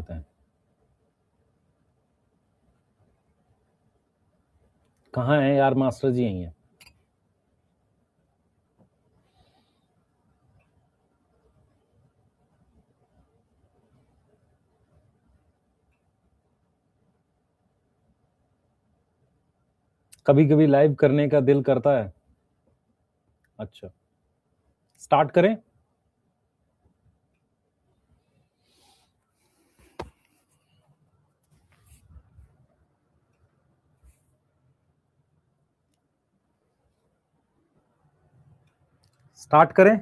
करते हैं। कहाँ है यार मास्टर जी? यही है। कभी कभी लाइव करने का दिल करता है। अच्छा, स्टार्ट करें। स्टार्ट करें।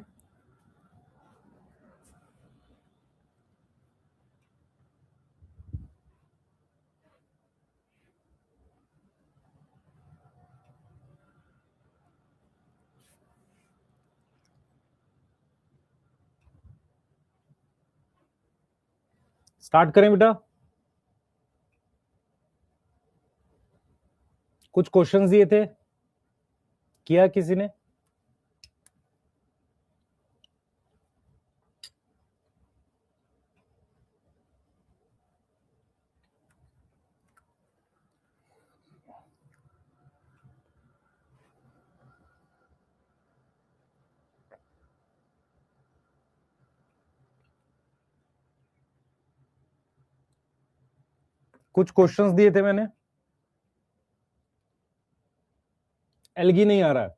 स्टार्ट करें बेटा। कुछ क्वेश्चंस दिए थे, किया किसी ने? कुछ क्वेश्चंस दिए थे मैंने। एल्गी नहीं आ रहा है,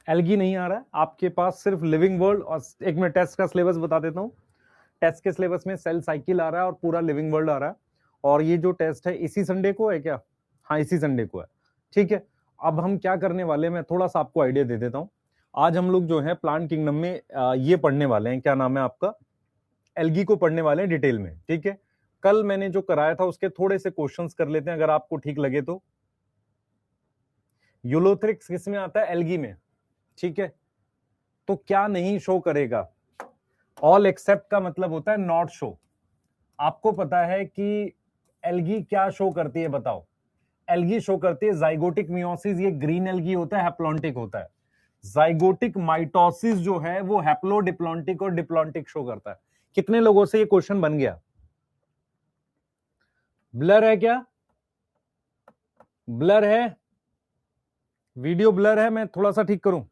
एल्गी नहीं आ रहा है आपके पास, सिर्फ लिविंग वर्ल्ड। और एक मैं टेस्ट का सिलेबस बता देता हूँ। टेस्ट के सिलेबस में सेल साइकिल आ रहा है और पूरा लिविंग वर्ल्ड आ रहा है। और ये जो टेस्ट है इसी संडे को है क्या? हाँ, इसी संडे को है। ठीक है, अब हम क्या करने वाले हैं, मैं थोड़ा सा आपको आइडिया दे देता हूँ। आज हम लोग जो है प्लांट किंगडम में ये पढ़ने वाले हैं, क्या नाम है आपका, एल्गी को पढ़ने वाले हैं डिटेल में। ठीक है, कल मैंने जो कराया था उसके थोड़े से क्वेश्चंस कर लेते हैं अगर आपको ठीक लगे तो। यूलोथ्रिक्स किस में आता है? एल्गी में। ठीक है, तो क्या नहीं शो करेगा? ऑल एक्सेप्ट का मतलब होता है नॉट शो। आपको पता है कि एल्गी क्या शो करती है बताओ? एल्गी शो करती है जाइगोटिक मियोसिस, ये ग्रीन एल्गी होता है, हैप्लॉन्टिक होता है। जाइगोटिक माइटोसिस जो है वो हैप्लोडिप्लॉन्टिक और डिप्लॉन्टिक शो करता है। कितने लोगों से ये क्वेश्चन बन गया? ब्लर है क्या? ब्लर है? वीडियो ब्लर है, मैं थोड़ा सा ठीक करूं।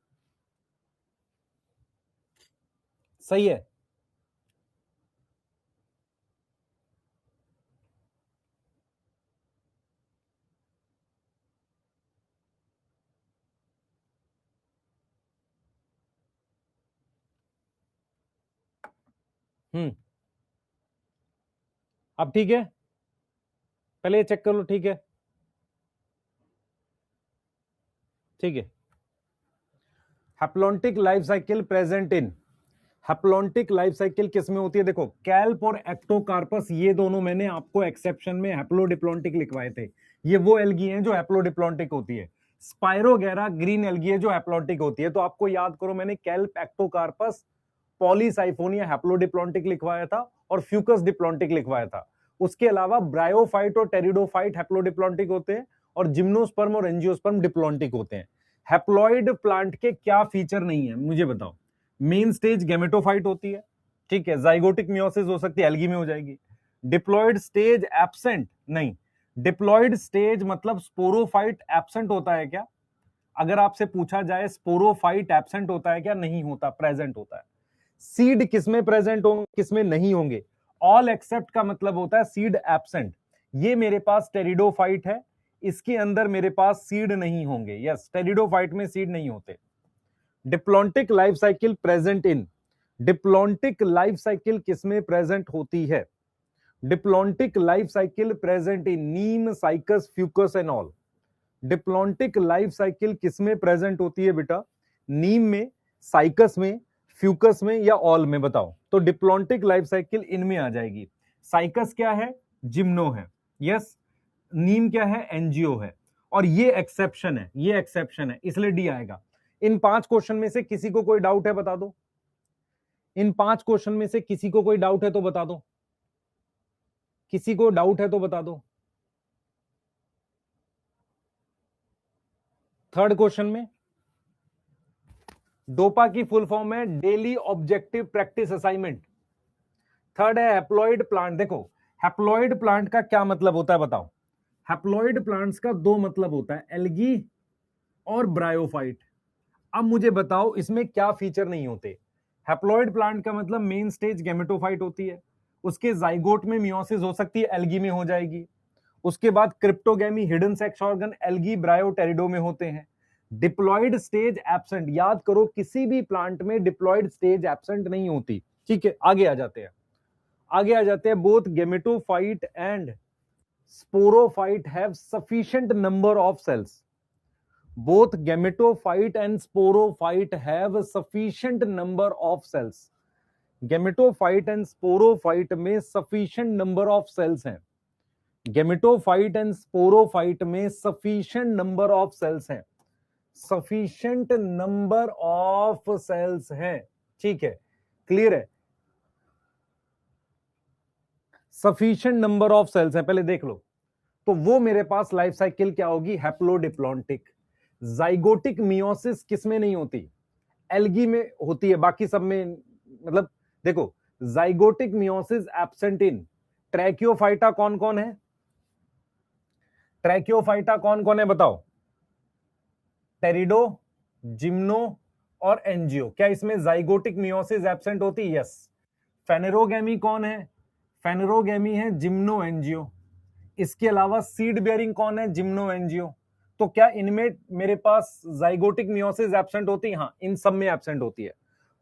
सही है। अब ठीक है, पहले ये चेक कर लो। ठीक है, ठीक है। Haplontic life cycle present in, haplontic life cycle किस में होती है? देखो, कैल्प और एक्टोकार्पस, ये दोनों मैंने आपको एक्सेप्शन में हैप्लोडिप्लॉन्टिक लिखवाए थे। ये वो एल्गी हैं जो हैप्लोडिप्लॉन्टिक होती है। स्पाइरोगेरा ग्रीन एल्गी है जो हैप्लॉन्टिक होती है। तो आपको याद करो, मैंने कैल्प, एक्टोकार्पस, पॉलीसाइफोनिया हैप्लोडिप्लॉन्टिक लिखवाया था और फ्यूकस डिप्लॉन्टिक लिखवाया था। उसके अलावा ब्रायोफाइट और टेरिडोफाइट हैप्लोडिप्लॉन्टिक होते हैं और जिम्नोस्पर्म और एंजियोस्पर्म डिप्लॉन्टिक होते हैं। हैप्लॉइड प्लांट के क्या फीचर नहीं है मुझे बताओ? मेन स्टेज गेमेटोफाइट होती है। ठीक है, जाइगोटिक मियोसिस हो सकती है, एल्गी में हो जाएगी। डिप्लॉइड स्टेज एब्सेंट नहीं। डिप्लॉइड स्टेज मतलब स्पोरोफाइट एब्सेंट होता है क्या? अगर आपसे पूछा जाए स्पोरोफाइट एब्सेंट होता है क्या? नहीं होता, प्रेजेंट होता है। सीड किसमें प्रेजेंट होंगे, किसमें नहीं होंगे? ऑल एक्सेप्ट का मतलब होता है सीड एब्सेंट। ये मेरे पास टेरिडोफाइट है, इसके अंदर मेरे पास सीड नहीं होंगे। यस, टेरिडोफाइट में सीड नहीं होते। Diplontic life cycle present in, diplontic life cycle किसमें प्रेजेंट होती है? Diplontic life cycle present in Neem, cycas, Fucus and all. Diplontic life cycle किसमें प्रेजेंट होती है बेटा? नीम में, साइकस में, फ्यूकस में या ऑल में? बताओ। तो डिप्लॉन्टिक लाइफ साइकिल इनमें आ जाएगी। साइकस क्या है? जिम्नो है। यस। नीम क्या है? एनजीओ है। और ये एक्सेप्शन है, ये एक्सेप्शन है, इसलिए डी आएगा। इन 5 क्वेश्चन में से किसी को कोई डाउट है बता दो। इन 5 क्वेश्चन में से किसी को कोई डाउट है तो बता दो। किसी को डाउट है तो बता दो। थर्ड क्वेश्चन में डोपा की फुल फॉर्म है daily objective practice assignment. Third है हैप्लॉइड प्लांट। देखो, हैप्लॉइड प्लांट का क्या मतलब होता है बताओ? हैप्लॉइड प्लांट्स का दो मतलब होता है, एल्गी और ब्रायोफाइट। अब मुझे बताओ इसमें क्या फीचर नहीं होते? हैप्लॉइड प्लांट का मतलब मेन स्टेज गैमेटोफाइट होती है, उसके जाइगोट में मियोसिस हो सकती है, एल्गी में हो जाएगी। उसके बाद cryptogamy, hidden sex organ, algae, ब्रायो, टेरिडो में होते हैं। डिप्लॉइड स्टेज एब्सेंट, याद करो किसी भी प्लांट में डिप्लॉइड स्टेज एब्सेंट नहीं होती। ठीक है, आगे आ जाते हैं, आगे आ जाते हैं। Both gametophyte and sporophyte have sufficient number of cells. Both gametophyte and sporophyte have sufficient number of cells. Gametophyte and sporophyte में sufficient number of cells हैं। Gametophyte and sporophyte में sufficient number of cells हैं। Sufficient number of cells हैं। ठीक है, clear है? Sufficient number of cells हैं, पहले देख लो। तो वो मेरे पास लाइफ साइकिल क्या होगी? हैप्लोडिप्लॉन्टिक। जाइगोटिक मियोसिस किसमें नहीं होती? एल्गी में होती है, बाकी सब में मतलब देखो, जाइगोटिक मियोसिस एब्सेंट इन ट्रैकियोफाइटा। कौन कौन है? ट्रैकियोफाइटा कौन कौन है बताओ? टेरिडो, जिम्नो और एंजियो। क्या इसमें जाइगोटिक मियोसिस एब्सेंट होती? यस। फेनेरोगैमी कौन है? फेनेरोगैमी है जिम्नो एंजियो। इसके अलावा सीड बेयरिंग कौन है? Gymno angio. तो क्या इनमें मेरे पास जाइगोटिक मियोसिस एब्सेंट होती है? हाँ, इन सब में एब्सेंट होती है।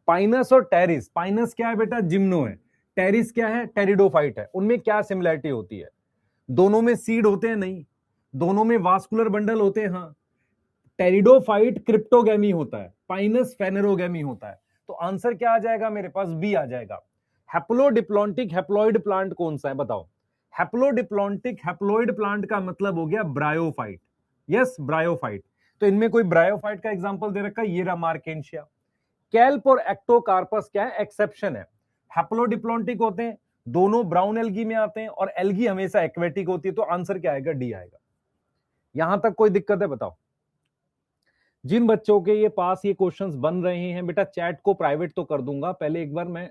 पाइनस और टेरिस, पाइनस क्या है बेटा? जिम्नो है। टेरिस क्या है? टेरिडोफाइट है। उनमें क्या सिमिलरिटी होती है? दोनों में सीड होते हैं? नहीं। दोनों में वास्कुलर बंडल होते हैं? हाँ। टेरिडोफाइट क्रिप्टोगैमी होता है, पाइनस फेनेरोगैमी होता है। तो आंसर क्या आ जाएगा मेरे पास? बी आ जाएगा। हैप्लोडिप्लॉन्टिक हैप्लॉइड प्लांट कौन सा है बताओ? हैप्लोडिप्लॉन्टिक हैप्लॉइड प्लांट का मतलब हो गया ब्रायोफाइट। Yes, bryophyte. तो इनमें कोई ब्रायोफाइट का एग्जांपल दे रखा है, ये रहा मार्केंशिया। कैल्प और एक्टोकार्पस क्या है? एक्सेप्शन है। हैप्लोडिप्लॉन्टिक होते हैं, दोनों ब्राउन एल्गी में आते हैं, और एल्गी हमेशा एक्वेटिक होती है। तो आंसर क्या आएगा? डी आएगा। यहां तक कोई दिक्कत है बताओ? जिन बच्चों के ये पास ये क्वेश्चंस बन रहे हैं बेटा, चैट को प्राइवेट तो कर दूंगा, पहले एक बार मैं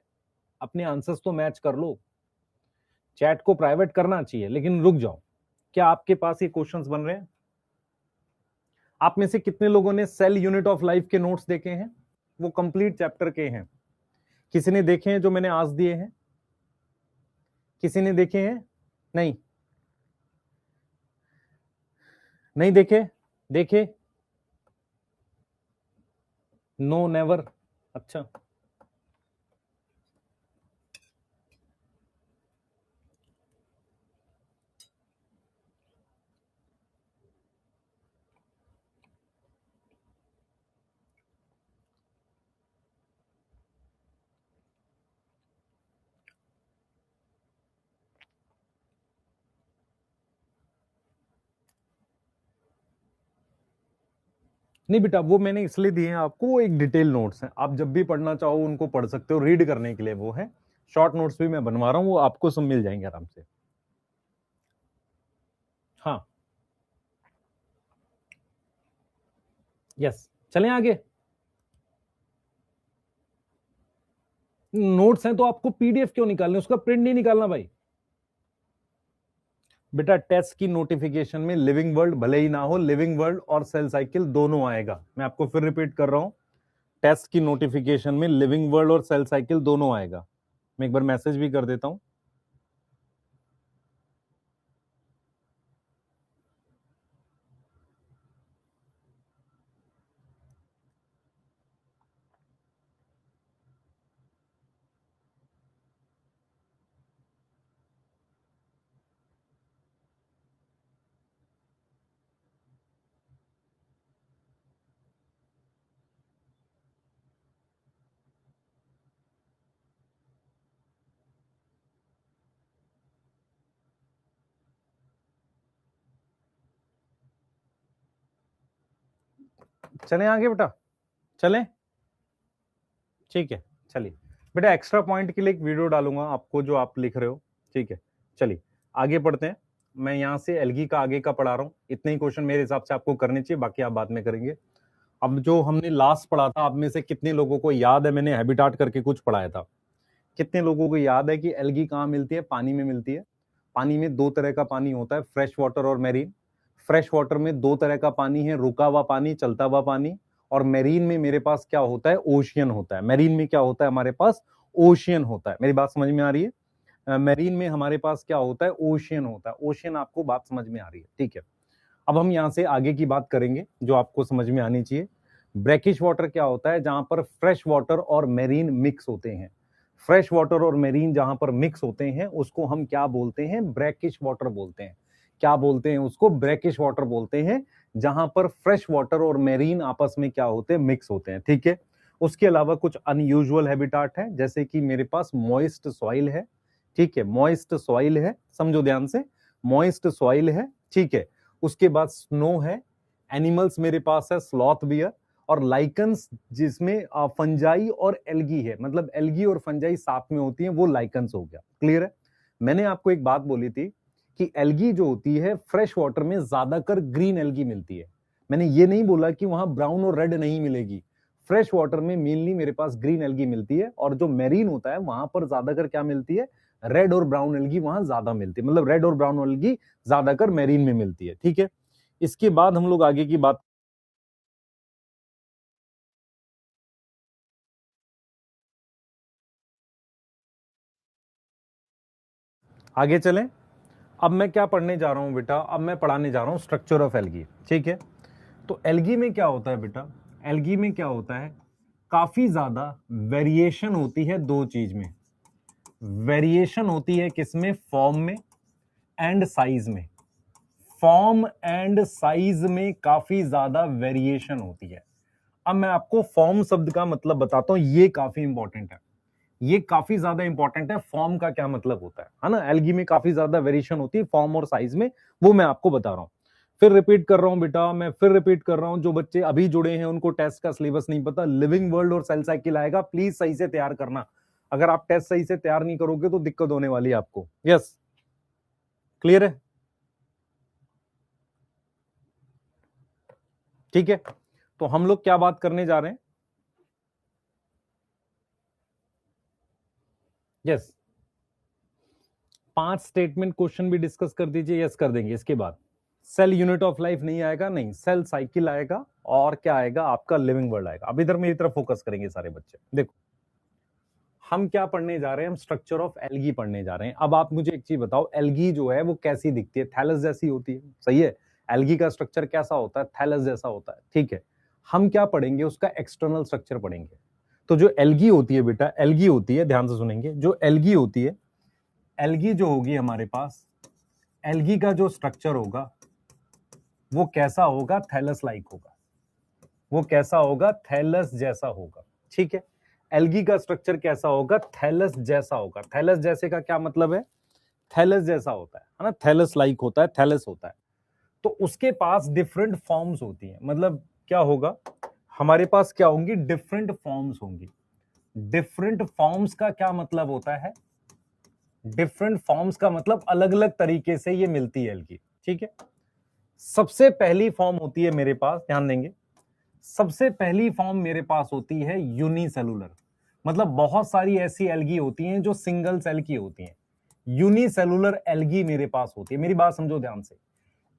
अपने आंसर्स तो मैच कर लो। चैट को प्राइवेट करना चाहिए, लेकिन रुक जाओ। क्या आपके पास ये क्वेश्चंस बन रहे हैं? आप में से कितने लोगों ने सेल यूनिट ऑफ लाइफ के नोट्स देखे हैं? वो कंप्लीट चैप्टर के हैं। किसी ने देखे हैं जो मैंने आज दिए हैं? किसी ने देखे हैं? नहीं, नहीं देखे? देखे? No, never. अच्छा, नहीं बेटा, वो मैंने इसलिए दिए हैं आपको, वो एक डिटेल नोट्स हैं, आप जब भी पढ़ना चाहो उनको पढ़ सकते हो, रीड करने के लिए वो है। शॉर्ट नोट्स भी मैं बनवा रहा हूँ, वो आपको सब मिल जाएंगे आराम से। हाँ, यस, चलें आगे। नोट्स हैं तो आपको पीडीएफ क्यों निकालने, उसका प्रिंट नहीं निकालना भाई। बेटा टेस्ट की नोटिफिकेशन में लिविंग वर्ल्ड भले ही ना हो, लिविंग वर्ल्ड और सेल साइकिल दोनों आएगा। मैं आपको फिर रिपीट कर रहा हूं, टेस्ट की नोटिफिकेशन में लिविंग वर्ल्ड और सेल साइकिल दोनों आएगा। मैं एक बार मैसेज भी कर देता हूं। चलें आगे बेटा, चलें, ठीक है। चलिए बेटा, एक्स्ट्रा पॉइंट के लिए एक वीडियो डालूंगा आपको जो आप लिख रहे हो, ठीक है। चलिए आगे पढ़ते हैं। मैं यहाँ से एल्गी का आगे का पढ़ा रहा हूँ, इतने ही क्वेश्चन मेरे हिसाब से आपको करने चाहिए, बाकी आप बाद में करेंगे। अब जो हमने लास्ट पढ़ा था, आप में से कितने लोगों को याद है? मैंने हैबिटाट करके कुछ पढ़ाया था। कितने लोगों को याद है कि एल्गी कहाँ मिलती है? पानी में मिलती है। पानी में दो तरह का पानी होता है, फ्रेश वाटर और मैरीन। फ्रेश वाटर में दो तरह का पानी है, रुका हुआ पानी, चलता हुआ पानी। और मैरीन में मेरे पास क्या होता है, ओशियन होता है। मैरीन में क्या होता है हमारे पास, ओशियन होता है। मेरी बात समझ में आ रही है? मैरीन में हमारे पास क्या होता है, ओशियन होता है। ओशियन, आपको बात समझ में आ रही है? ठीक है, अब हम यहां से आगे की बात करेंगे जो आपको समझ में आनी चाहिए। ब्रैकिश वाटर क्या होता है, जहां पर फ्रेश वाटर और मैरीन मिक्स होते हैं। फ्रेश वाटर और मैरीन जहां पर मिक्स होते हैं उसको हम क्या बोलते हैं, ब्रैकिश वाटर बोलते हैं। क्या बोलते हैं उसको, ब्रैकिश वाटर बोलते हैं, जहां पर फ्रेश वाटर और मैरीन आपस में क्या होते हैं, मिक्स होते हैं। ठीक है, उसके अलावा कुछ अनयूजुअल हैबिटाट है, जैसे कि मेरे पास मॉइस्ट सॉइल है। ठीक है, मॉइस्ट सॉइल है, समझो ध्यान से, मॉइस्ट सॉइल है। ठीक है, उसके बाद स्नो है। एनिमल्स मेरे पास है स्लॉथ बियर। और लाइकन्स जिसमें फंजाई और एल्गी है, मतलब एल्गी और फंजाई साथ में होती हैं, वो लाइकन्स हो गया। क्लियर है? मैंने आपको एक बात बोली थी कि एल्गी जो होती है फ्रेश वाटर में ज्यादातर ग्रीन एल्गी मिलती है। मैंने ये नहीं बोला कि वहां ब्राउन और रेड नहीं मिलेगी। फ्रेश वाटर में मेनली मेरे पास ग्रीन एल्गी मिलती है, और जो मैरीन होता है वहां पर ज्यादातर क्या मिलती है, रेड और ब्राउन एल्गी वहां ज्यादा मिलती है। मतलब रेड और ब्राउन एल्गी ज्यादातर मैरीन में मिलती है। ठीक है, इसके बाद हम लोग आगे की बात आगे चलें। अब मैं क्या पढ़ने जा रहा हूं बेटा, अब मैं पढ़ाने जा रहा हूं स्ट्रक्चर ऑफ एल्गी। ठीक है, तो एल्गी में क्या होता है बेटा, एल्गी में क्या होता है, काफी ज्यादा वेरिएशन होती है दो चीज में। वेरिएशन होती है किसमें, फॉर्म में एंड साइज में। फॉर्म एंड साइज में काफी ज्यादा वेरिएशन होती है। अब मैं आपको फॉर्म शब्द का मतलब बताता हूं, ये काफी इंपॉर्टेंट है। ये काफी ज्यादा इंपॉर्टेंट है, फॉर्म का क्या मतलब होता है ना। एल्गी में काफी ज्यादा वेरिएशन होती है फॉर्म और साइज में, वो मैं आपको बता रहा हूं। फिर रिपीट कर रहा हूं बेटा, मैं फिर रिपीट कर रहा हूं, जो बच्चे अभी जुड़े हैं उनको टेस्ट का सिलेबस नहीं पता, लिविंग वर्ल्ड और सेल साइकिल आएगा, प्लीज सही से तैयार करना। अगर आप टेस्ट सही से तैयार नहीं करोगे तो दिक्कत होने वाली है आपको। यस, क्लियर है? ठीक है, तो हम लोग क्या बात करने जा रहे हैं। यस, 5 स्टेटमेंट क्वेश्चन भी डिस्कस कर दीजिए। यस कर देंगे। इसके बाद सेल यूनिट ऑफ लाइफ नहीं आएगा, नहीं, सेल साइकिल आएगा, और क्या आएगा आपका, लिविंग वर्ल्ड आएगा। अब इधर मेरी तरफ फोकस करेंगे सारे बच्चे। देखो हम क्या पढ़ने जा रहे हैं, हम स्ट्रक्चर ऑफ एल्गी पढ़ने जा रहे हैं। अब आप मुझे एक चीज बताओ, एल्गी जो है वो कैसी दिखती है, थैलस जैसी होती है, सही है? एल्गी का स्ट्रक्चर कैसा होता है, थैलस जैसा होता है। ठीक है, हम क्या पढ़ेंगे, उसका एक्सटर्नल स्ट्रक्चर पढ़ेंगे। तो जो एल्गी होती है बेटा, एल्गी होती है, ध्यान से सुनेंगे, जो एल्गी होती है, एल्गी जो होगी हमारे पास, एल्गी का जो स्ट्रक्चर होगा वो कैसा होगा, थैलस लाइक होगा। वो कैसा होगा, थैलस जैसा होगा। ठीक है, एल्गी का स्ट्रक्चर कैसा होगा, थैलस जैसा होगा। थैलस जैसे का क्या मतलब है, थैलस जैसा होता है ना, थैलस लाइक होता है, थैलस होता है। तो उसके पास डिफरेंट फॉर्म्स होती हैं, मतलब क्या होगा, हमारे पास क्या होंगी, डिफरेंट फॉर्म्स होंगी। डिफरेंट फॉर्म्स का क्या मतलब होता है, डिफरेंट फॉर्म्स का मतलब अलग अलग तरीके से ये मिलती है एल्गी। ठीक है, सबसे पहली फॉर्म होती है मेरे पास, ध्यान देंगे, सबसे पहली फॉर्म मेरे पास होती है यूनिसेलुलर। मतलब बहुत सारी ऐसी एल्गी होती हैं जो सिंगल सेल की होती हैं, यूनिसेलुलर एल्गी मेरे पास होती है। मेरी बात समझो ध्यान से,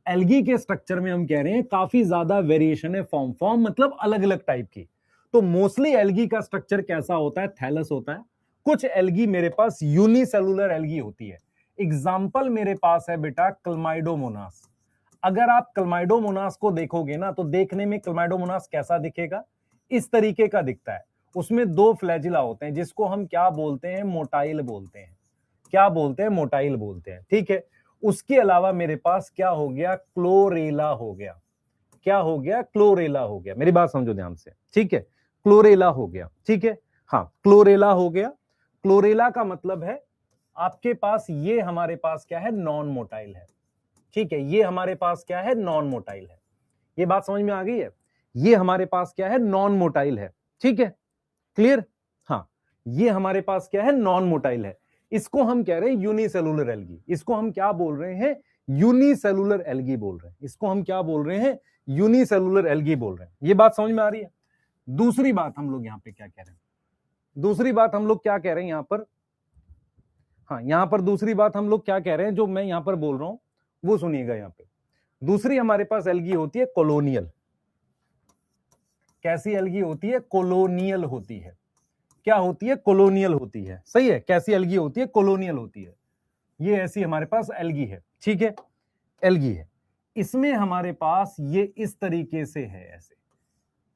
एल्गी के स्ट्रक्चर में हम कह रहे हैं काफी ज्यादा वेरिएशन है, फॉर्म, फॉर्म मतलब अलग अलग टाइप की। तो मोस्टली एल्गी का स्ट्रक्चर कैसा होता है, थैलस होता है। कुछ एल्गी मेरे पास यूनिसेलुलर एल्गी होती है। एग्जाम्पल मेरे पास है बेटा क्लमाइडोमोनास। अगर आप क्लमाइडोमोनास को देखोगे ना, तो देखने में क्लमाइडोमोनास कैसा दिखेगा, इस तरीके का दिखता है। उसमें दो फ्लैजिला होते हैं, जिसको हम क्या बोलते हैं, मोटाइल बोलते हैं। क्या बोलते हैं, मोटाइल बोलते हैं। ठीक है, उसके अलावा मेरे पास क्या हो गया, क्लोरेला हो गया। क्या हो गया, क्लोरेला हो गया। मेरी बात समझो ध्यान से, ठीक है, क्लोरेला हो गया। ठीक है, हाँ, क्लोरेला हो गया। क्लोरेला का मतलब है आपके पास, ये हमारे पास क्या है, नॉन मोटाइल है। ठीक है, ये हमारे पास क्या है, नॉन मोटाइल है। ये बात समझ में आ गई है, ये हमारे पास क्या है, नॉन मोटाइल है। ठीक है, क्लियर? हाँ, ये हमारे पास क्या है, नॉन मोटाइल है। इसको हम कह रहे हैं यूनिसेलुलर एल्गी। इसको हम क्या बोल रहे हैं, यूनिसेलुलर एल्गी बोल रहे हैं। इसको हम क्या बोल रहे हैं, यूनिसेलुलर एल्गी बोल रहे हैं। ये बात समझ में आ रही है? दूसरी बात हम लोग यहां पे क्या कह रहे हैं, दूसरी बात हम लोग क्या कह रहे हैं यहां पर, हाँ, यहां पर दूसरी बात हम लोग क्या कह रहे हैं, जो मैं यहां पर बोल रहा हूं वो सुनिएगा। यहां पे दूसरी हमारे पास एल्गी होती है कॉलोनियल। कैसी एल्गी होती है? कॉलोनियल होती है। क्या होती है? कॉलोनियल होती है। सही है। कैसी एल्गी होती है? कॉलोनियल होती है। ये ऐसी हमारे पास एल्गी है। ठीक है, एल्गी है। इसमें हमारे पास ये इस तरीके से है, ऐसे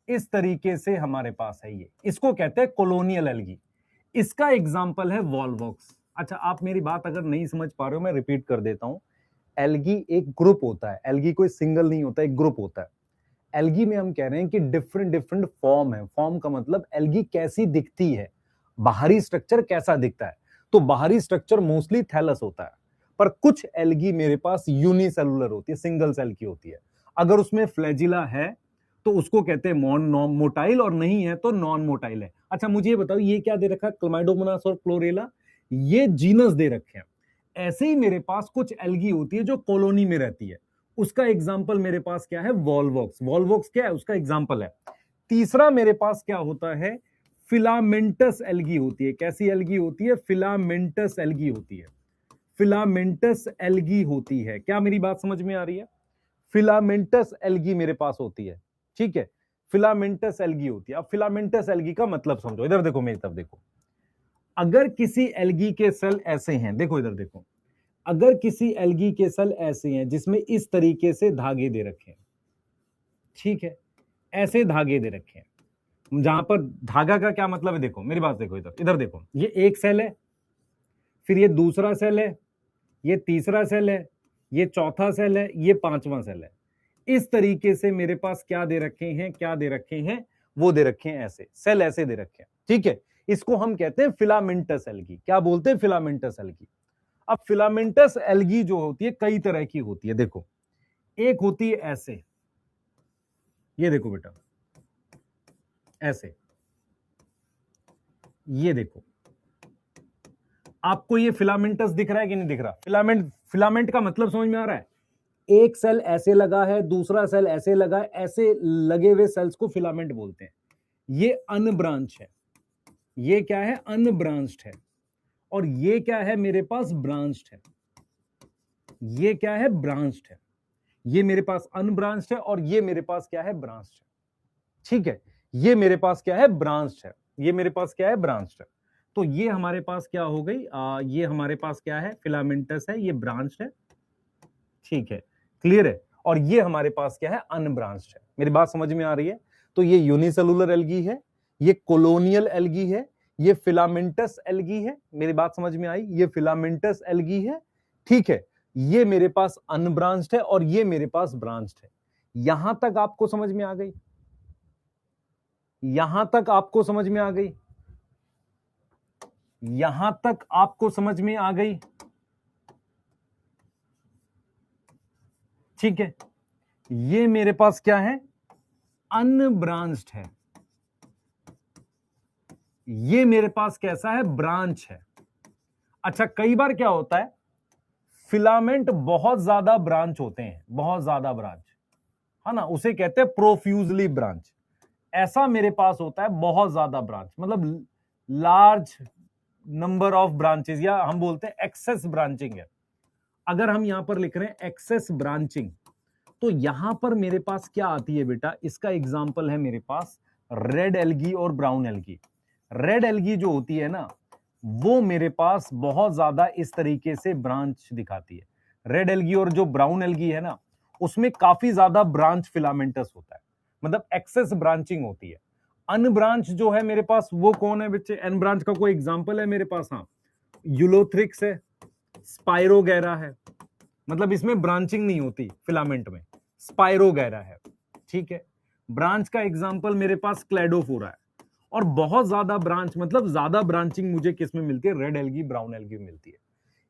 इस तरीके से हमारे पास है। ये इसको कहते हैं कॉलोनियल एल्गी। इसका एग्जांपल है वॉल्वॉक्स। अच्छा, आप मेरी बात अगर नहीं समझ पा रहे हो, मैं रिपीट कर देता हूं। एल्गी एक ग्रुप होता है। एल्गी कोई सिंगल नहीं होता, एक ग्रुप होता है। एल्गी में हम कह रहे हैं कि डिफरेंट डिफरेंट फॉर्म है। फॉर्म का मतलब एल्गी कैसी दिखती है, बाहरी स्ट्रक्चर कैसा दिखता है। तो बाहरी स्ट्रक्चर मोस्टली थैलस होता है, पर कुछ एल्गी मेरे पास यूनिसेलुलर होती है, सिंगल सेल की होती है। अगर उसमें फ्लैजिला है तो उसको कहते हैं नॉन मोटाइल, और नहीं है तो नॉन मोटाइल है। अच्छा, मुझे ये बताओ, ये क्या दे रखा है? क्लामाइडोमोनास और क्लोरेला, ये जीनस दे रखे हैं। ऐसे ही मेरे पास कुछ एल्गी होती है जो कॉलोनी में रहती है। उसका एग्जाम्पल मेरे पास क्या है? वॉल्वॉक्स। वॉल्वॉक्स क्या है? उसका एग्जाम्पल है। तीसरा मेरे पास क्या होता है? फिलामेंटस एल्गी होती है। कैसी एल्गी होती है? फिलामेंटस एल्गी होती है। फिलामेंटस एल्गी होती है। क्या मेरी बात समझ में आ रही है? फिलामेंटस एल्गी मेरे पास होती है। ठीक है, फिलामेंटस एल्गी होती है। अब फिलामेंटस एल्गी का मतलब समझो। इधर देखो, मेरी तरफ देखो। अगर किसी एल्गी के सेल ऐसे हैं, देखो इधर देखो, अगर किसी एल्गी के सेल ऐसे हैं जिसमें इस तरीके से धागे दे रखे हैं, ठीक है, ऐसे धागे दे रखे हैं। जहां पर धागा का क्या मतलब है? देखो मेरी बात देखो, इधर इधर देखो, ये एक सेल है, फिर ये दूसरा सेल है, ये तीसरा सेल है, ये चौथा सेल है, ये पांचवा सेल है। इस तरीके से मेरे पास क्या दे रखे हैं? क्या दे रखे हैं? वो दे रखे हैं ऐसे, सेल ऐसे दे रखे हैं। ठीक है, इसको हम कहते हैं फिलामेंटस एल्गी। क्या बोलते हैं? Filamentous algae. अब फिलामेंटस एल्गी जो होती है कई तरह की होती है। देखो, एक होती है ऐसे, ये देखो बेटा, ऐसे, ये देखो, आपको ये फिलामेंटस दिख रहा है कि नहीं दिख रहा? फिलामेंट, फिलामेंट का मतलब समझ में आ रहा है? एक सेल ऐसे लगा है, दूसरा सेल ऐसे लगा है, ऐसे लगे हुए सेल्स को फिलामेंट बोलते हैं। ये अनब्रांच है। ये क्या है? अनब्रांच्ड है। और ये क्या है? मेरे पास ब्रांच्ड है। ये क्या है? ब्रांच्ड है। ये मेरे पास अनब्रांच्ड है, और ये मेरे पास क्या है? ब्रांच्ड है। ठीक है, ये मेरे पास क्या है? ब्रांच्ड है। ये मेरे पास क्या है? ब्रांच्ड है। तो ये हमारे पास क्या हो गई? ये हमारे पास क्या है? फिलामेंटस है, ये ब्रांच्ड है। ठीक है, क्लियर है। और ये हमारे पास क्या है? अनब्रांच्ड है। मेरी बात समझ में आ रही है? तो ये यूनिसेलुलर एल्गी है, ये कॉलोनियल एल्गी है, ये फिलामेंटस एल्गी है। मेरी बात समझ में आई? ये फिलामेंटस एल्गी है। ठीक है, ये मेरे पास अनब्रांच्ड है, और ये मेरे पास ब्रांच्ड है। यहां तक आपको समझ में आ गई? यहां तक आपको समझ में आ गई? यहां तक आपको समझ में आ गई? ठीक है, ये मेरे पास क्या है? अनब्रांच्ड है। ये मेरे पास कैसा है? ब्रांच है। अच्छा, कई बार क्या होता है, फिलामेंट बहुत ज्यादा ब्रांच होते हैं, बहुत ज्यादा ब्रांच, है ना, उसे कहते हैं प्रोफ्यूजली ब्रांच। ऐसा मेरे पास होता है बहुत ज्यादा ब्रांच, मतलब लार्ज नंबर ऑफ ब्रांचेस, या हम बोलते हैं एक्सेस ब्रांचिंग है। अगर हम यहां पर लिख रहे हैं एक्सेस ब्रांचिंग, तो यहां पर मेरे पास क्या आती है बेटा? इसका एग्जांपल है मेरे पास रेड एल्गी और ब्राउन एल्गी। रेड एल्गी जो होती है ना, वो मेरे पास बहुत ज्यादा इस तरीके से ब्रांच दिखाती है। रेड एल्गी और जो ब्राउन एल्गी है ना, उसमें काफी ज्यादा ब्रांच फिलामेंटस होता है, मतलब एक्सेस ब्रांचिंग होती है। अनब्रांच जो है मेरे पास, वो कौन है बच्चे? एन ब्रांच का कोई एग्जांपल है मेरे पास? हाँ, यूलोथ्रिक्स है, स्पाइरोगैरा है, मतलब इसमें ब्रांचिंग नहीं होती फिलामेंट में, स्पाइरोगैरा है। ठीक है, ब्रांच का एग्जांपल मेरे पास क्लेडोफोरा है। और बहुत ज्यादा ब्रांच, मतलब ज्यादा ब्रांचिंग मुझे किस में मिलती है? रेड एल्गी, ब्राउन एल्गी में मिलती है।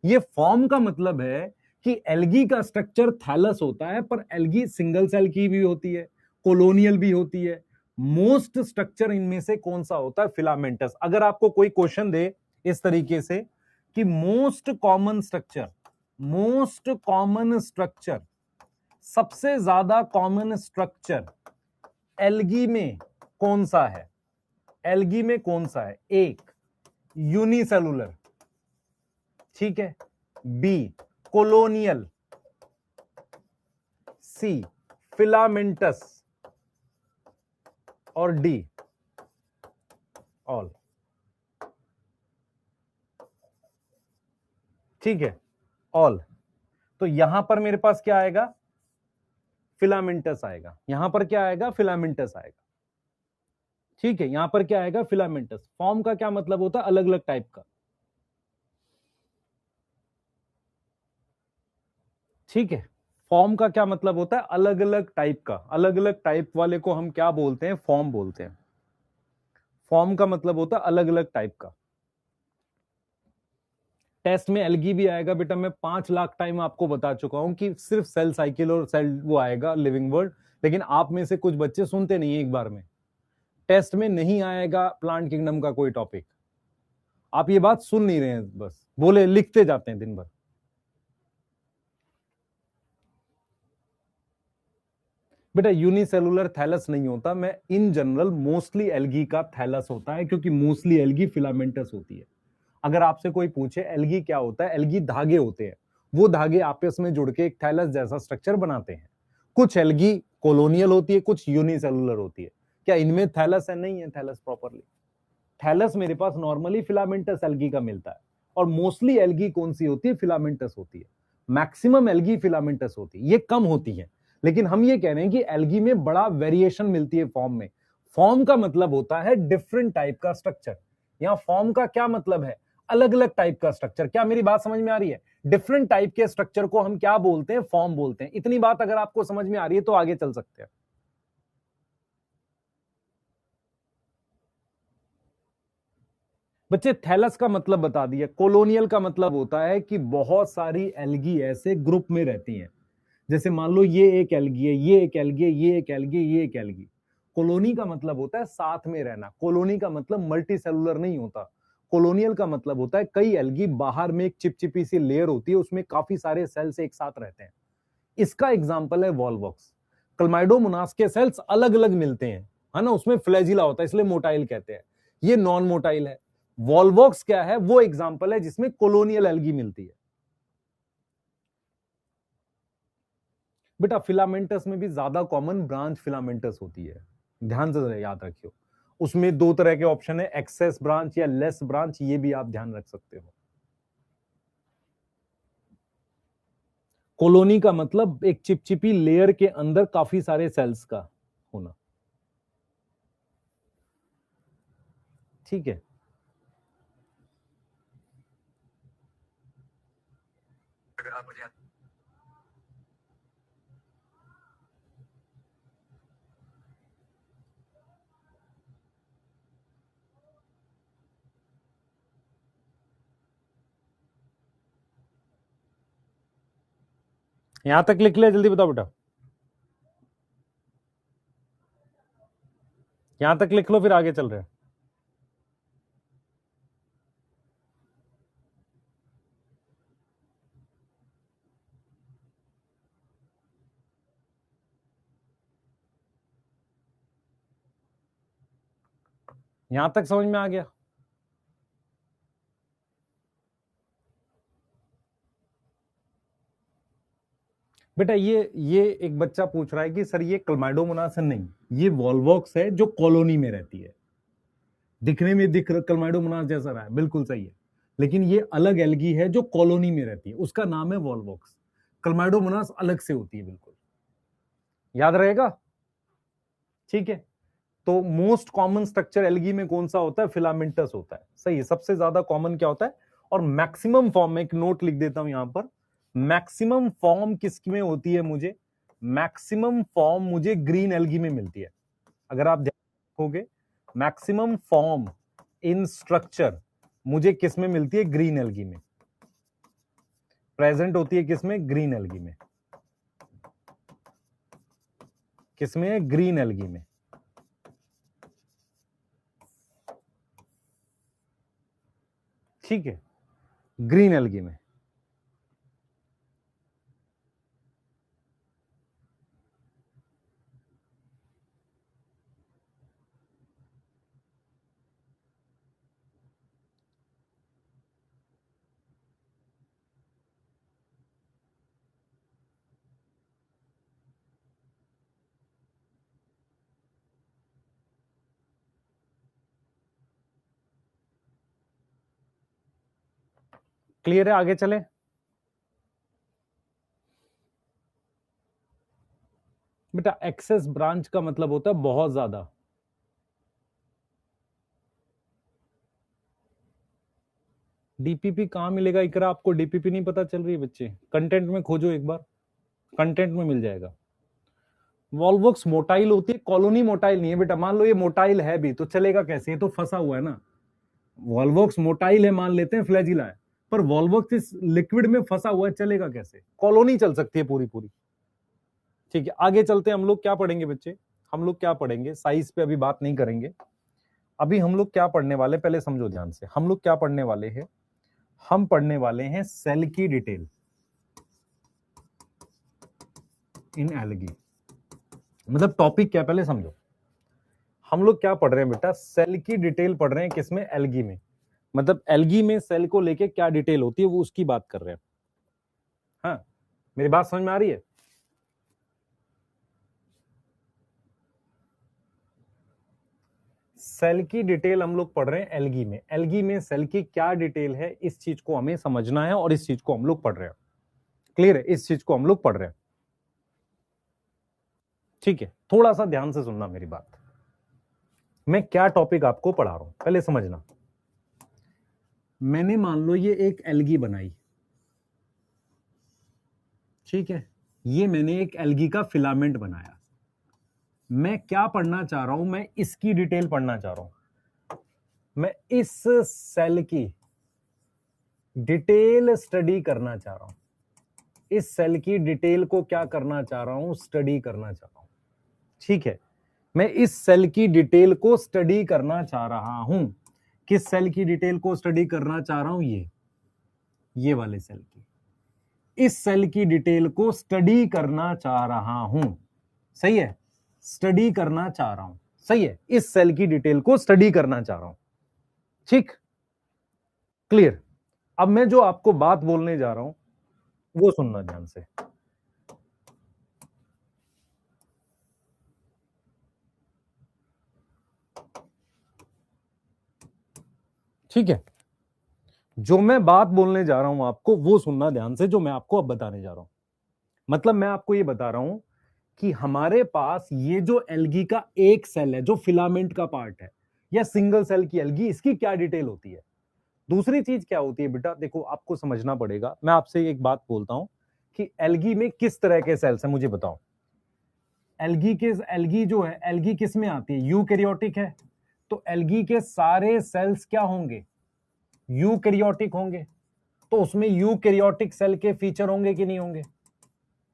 ये फॉर्म का मतलब है कि एल्गी का स्ट्रक्चर थैलस होता है, पर एल्गी सिंगल सेल की भी होती है, कॉलोनियल भी होती है। मोस्ट स्ट्रक्चर इनमें से कौन सा होता है? फिलामेंटस। अगर आपको कोई क्वेश्चन दे इस तरीके से कि most common structure, most common structure, सबसे ज्यादा कॉमन स्ट्रक्चर एल्गी में कौन सा है? एल्गी में कौन सा है? एक यूनिसेलुलर, ठीक है, बी कोलोनियल, सी फिलामेंटस और डी ऑल। ठीक है, ऑल। तो यहां पर मेरे पास क्या आएगा, फिलामेंटस आएगा। यहां पर क्या आएगा, फिलामेंटस आएगा। ठीक है, यहां पर क्या आएगा, फिलामेंटस। फॉर्म का क्या मतलब होता है, अलग अलग टाइप का। ठीक है, फॉर्म का क्या मतलब होता है, अलग अलग टाइप का। अलग अलग टाइप वाले को हम क्या बोलते हैं, फॉर्म बोलते हैं। फॉर्म का मतलब होता है अलग अलग टाइप का। टेस्ट में एल्गी भी आएगा बेटा, मैं 5 लाख टाइम आपको बता चुका हूं कि सिर्फ सेल साइकिल और सेल वो आएगा लिविंग वर्ड, लेकिन आप में से कुछ बच्चे सुनते नहीं है एक बार में। टेस्ट में नहीं आएगा प्लांट किंगडम का कोई टॉपिक, आप ये बात सुन नहीं रहे हैं, बस बोले लिखते जाते हैं दिन भर। बेटा यूनिसेलुलर थैलस नहीं होता, मैं इन जनरल मोस्टली एल्गी का थैलस होता है, क्योंकि मोस्टली एल्गी फिलामेंटस होती है। अगर आपसे कोई पूछे एल्गी क्या होता है, एल्गी धागे होते हैं, वो धागे आपस में जुड़ के एक थैलस जैसा स्ट्रक्चर बनाते हैं। कुछ एल्गी कॉलोनियल होती है, कुछ यूनिसेलुलर होती है। क्या इनमें थैलस है, नहीं है थैलस प्रॉपरली। थैलस मेरे पास नॉर्मली फिलामेंटस एल्गी का मिलता है, और मोस्टली एल्गी कौन सी होती है, फिलामेंटस होती है। मैक्सिमम एल्गी फिलामेंटस होती है, ये कम होती है। लेकिन हम ये कह रहे हैं कि एल्गी में बड़ा वेरिएशन मिलती है फॉर्म में। फॉर्म का मतलब होता है डिफरेंट टाइप का स्ट्रक्चर। यहां फॉर्म का क्या मतलब है, अलग अलग टाइप का स्ट्रक्चर। क्या मेरी बात समझ में आ रही है, डिफरेंट टाइप के स्ट्रक्चर को हम क्या बोलते हैं, फॉर्म बोलते हैं। इतनी बात अगर आपको समझ में आ रही है तो आगे चल सकते हैं। बच्चे थैलस का मतलब बता दिया। कॉलोनियल का मतलब होता है कि बहुत सारी एल्गी ऐसे ग्रुप में रहती हैं। जैसे मान लो ये एक एल्गी है, ये एक एल्गी है, ये एक एल्गी, ये एक एल्गी। कॉलोनी का मतलब होता है साथ में रहना। कॉलोनी का मतलब मल्टी सेलुलर नहीं होता। कॉलोनियल का मतलब होता है कई एल्गी बाहर में एक चिपचिपी सी लेयर होती है, उसमें काफी सारे सेल्स एक साथ रहते हैं। इसका एग्जाम्पल है वॉलवॉक्स। क्लमाइडोमोनास के सेल्स अलग अलग मिलते हैं, है ना, उसमें फ्लैजिला होता है, इसलिए मोटाइल कहते हैं। ये नॉन मोटाइल है। वॉलवॉक्स क्या है, वो एग्जाम्पल है जिसमें कॉलोनियल एल्गी मिलती है। बेटा फिलामेंटस में भी ज्यादा कॉमन ब्रांच फिलामेंटस होती है, ध्यान से याद रखियो। उसमें दो तरह के ऑप्शन है, एक्सेस ब्रांच या लेस ब्रांच, ये भी आप ध्यान रख सकते हो। कॉलोनी का मतलब एक चिपचिपी लेयर के अंदर काफी सारे सेल्स का होना। ठीक है, यहां तक लिख ले, जल्दी बताओ बेटा। यहां तक लिख लो, फिर आगे चल रहे हैं। यहां तक समझ में आ गया। बेटा ये एक बच्चा पूछ रहा है कि सर ये क्लमाइडोमोनास है, नहीं, ये वॉलवॉक्स है जो कॉलोनी में रहती है। दिखने में क्लमाइडोमोनास जैसा रहा है, बिल्कुल सही है, लेकिन ये अलग एल्गी है जो कॉलोनी में रहती है, उसका नाम है वॉलवॉक्स। क्लमाइडोमोनास अलग से होती है, बिल्कुल याद रहेगा। ठीक है, तो मोस्ट कॉमन स्ट्रक्चर एल्गी में कौन सा होता है, फिलामेंटस होता है, सही है। सबसे ज्यादा कॉमन क्या होता है, और मैक्सिमम फॉर्म में एक नोट लिख देता हूं यहां पर, मैक्सिमम फॉर्म किसमें होती है, मुझे मैक्सिमम फॉर्म मुझे ग्रीन एल्गी में मिलती है। अगर आप ध्यान रखोगे, मैक्सिमम फॉर्म इन स्ट्रक्चर मुझे किसमें मिलती है, ग्रीन एल्गी में प्रेजेंट होती है। किसमें, ग्रीन एल्गी में। किसमें, ग्रीन एल्गी में। ठीक है, ग्रीन एल्गी में। क्लियर है? आगे चले। बेटा एक्सेस ब्रांच का मतलब होता है बहुत ज्यादा। डीपीपी कहां मिलेगा इकरा? आपको डीपीपी नहीं पता चल रही है बच्चे? कंटेंट में खोजो एक बार, कंटेंट में मिल जाएगा। वॉल्वोक्स मोटाइल होती है, कॉलोनी मोटाइल नहीं है बेटा। मान लो ये मोटाइल है भी तो चलेगा कैसे? ये तो फंसा हुआ है ना। वॉल्वोक्स मोटाइल है मान लेते हैं, फ्लैजिला है, पर वॉल्वोक्स इस लिक्विड में फंसा हुआ है, चलेगा कैसे? कॉलोनी चल सकती है पूरी पूरी। ठीक है, आगे चलते हैं। हम लोग क्या पढ़ेंगे बच्चे? हम लोग क्या पढ़ेंगे? साइज पे अभी बात नहीं करेंगे। अभी हम लोग क्या पढ़ने वाले, पहले समझो ध्यान से। हम लोग क्या पढ़ने वाले हैं? हम पढ़ने वाले हैं सेल की डिटेल इन एल्गी। मतलब टॉपिक क्या, पहले समझो। हम लोग क्या पढ़ रहे हैं बेटा? सेल की डिटेल पढ़ रहे हैं। किसमें? एल्गी में। मतलब एल्गी में सेल को लेके क्या डिटेल होती है वो उसकी बात कर रहे हैं। हाँ, मेरी बात समझ में आ रही है? सेल की डिटेल हम लोग पढ़ रहे हैं एल्गी में। एल्गी में सेल की क्या डिटेल है, इस चीज को हमें समझना है और इस चीज को हम लोग पढ़ रहे हैं। क्लियर है? इस चीज को हम लोग पढ़ रहे हैं। ठीक है, थोड़ा सा ध्यान से सुनना मेरी बात। मैं क्या टॉपिक आपको पढ़ा रहा हूं पहले समझना। मैंने मान लो ये एक एल्गी बनाई, ठीक है, ये मैंने एक एल्गी का फिलामेंट बनाया। मैं क्या पढ़ना चाह रहा हूं? मैं इसकी डिटेल पढ़ना चाह रहा हूं। मैं इस सेल की डिटेल स्टडी करना चाह रहा हूं। इस सेल की डिटेल को क्या करना चाह रहा हूं? स्टडी करना चाह रहा हूं। ठीक है, मैं इस सेल की डिटेल को स्टडी करना चाह रहा हूं। किस सेल की डिटेल को स्टडी करना चाह रहा हूं? ये वाले सेल की। इस सेल की डिटेल को स्टडी करना चाह रहा हूं। सही है? स्टडी करना चाह रहा हूं। सही है, इस सेल की डिटेल को स्टडी करना चाह रहा हूं। ठीक, क्लियर? अब मैं जो आपको बात बोलने जा रहा हूं वो सुनना ध्यान से। ठीक है, जो मैं बात बोलने जा रहा हूं आपको वो सुनना ध्यान से, जो मैं आपको अब बताने जा रहा हूं। मतलब मैं आपको ये बता रहा हूं कि हमारे पास ये जो एल्गी का एक सेल है, जो फिलामेंट का पार्ट है, या सिंगल सेल की एल्गी, इसकी क्या डिटेल होती है। दूसरी चीज क्या होती है बेटा, देखो आपको समझना पड़ेगा। मैं आपसे एक बात बोलता हूं कि एल्गी में किस तरह के सेल्स हैं, मुझे बताओ। एल्गी जो है, एल्गी किस में आती है? यूकैरियोटिक है। तो एल्गी के सारे सेल्स क्या होंगे? यूकैरियोटिक होंगे। तो उसमें यूकैरियोटिक सेल के फीचर होंगे कि नहीं होंगे?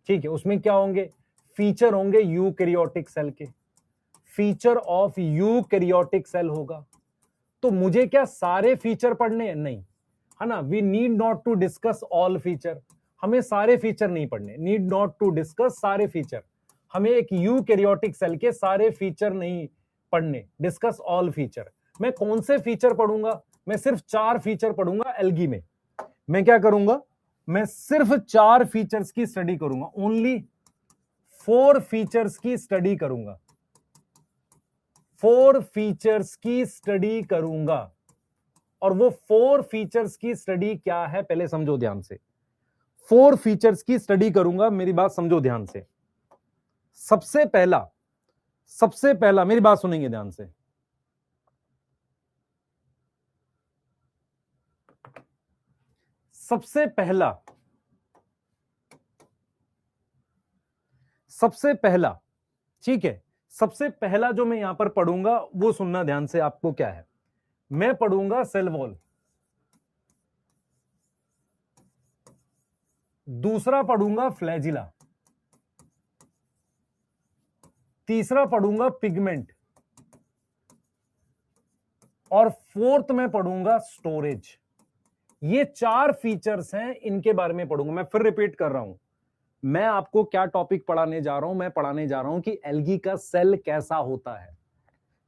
ठीक है, उसमें क्या होंगे? फीचर होंगे यूकैरियोटिक सेल के। फीचर ऑफ यूकैरियोटिक सेल होगा। तो मुझे क्या सारे फीचर पढ़ने हैं? नहीं, है ना। We need not to discuss all feature. हमें सारे फीचर नहीं पढ़ने। नीड नॉट टू डिस्कस सारे फीचर। हमें एक यूकैरियोटिक सेल के सारे फीचर नहीं पढ़ने। Discuss all feature. मैं कौन से फीचर पढ़ूंगा? मैं सिर्फ 4 फीचर पढ़ूंगा एल्गी में। मैं क्या करूंगा? मैं सिर्फ 4 फीचर्स की स्टडी करूंगा। ओनली 4 फीचर्स की स्टडी करूंगा। 4 फीचर्स की स्टडी करूंगा। और वो 4 फीचर्स की स्टडी क्या है पहले समझो ध्यान से। 4 फीचर्स की स्टडी करूंगा, मेरी बात समझो ध्यान से। सबसे पहला मेरी बात सुनेंगे ध्यान से। सबसे पहला, ठीक है, सबसे पहला जो मैं यहां पर पढ़ूंगा वो सुनना ध्यान से। आपको क्या है? मैं पढ़ूंगा सेल वॉल। दूसरा पढ़ूंगा फ्लैजिला। तीसरा पढ़ूंगा पिगमेंट। और फोर्थ में पढ़ूंगा स्टोरेज। ये 4 फीचर्स हैं, इनके बारे में पढ़ूंगा। मैं फिर रिपीट कर रहा हूं, मैं आपको क्या टॉपिक पढ़ाने जा रहा हूं? मैं पढ़ाने जा रहा हूं कि एल्गी का सेल कैसा होता है।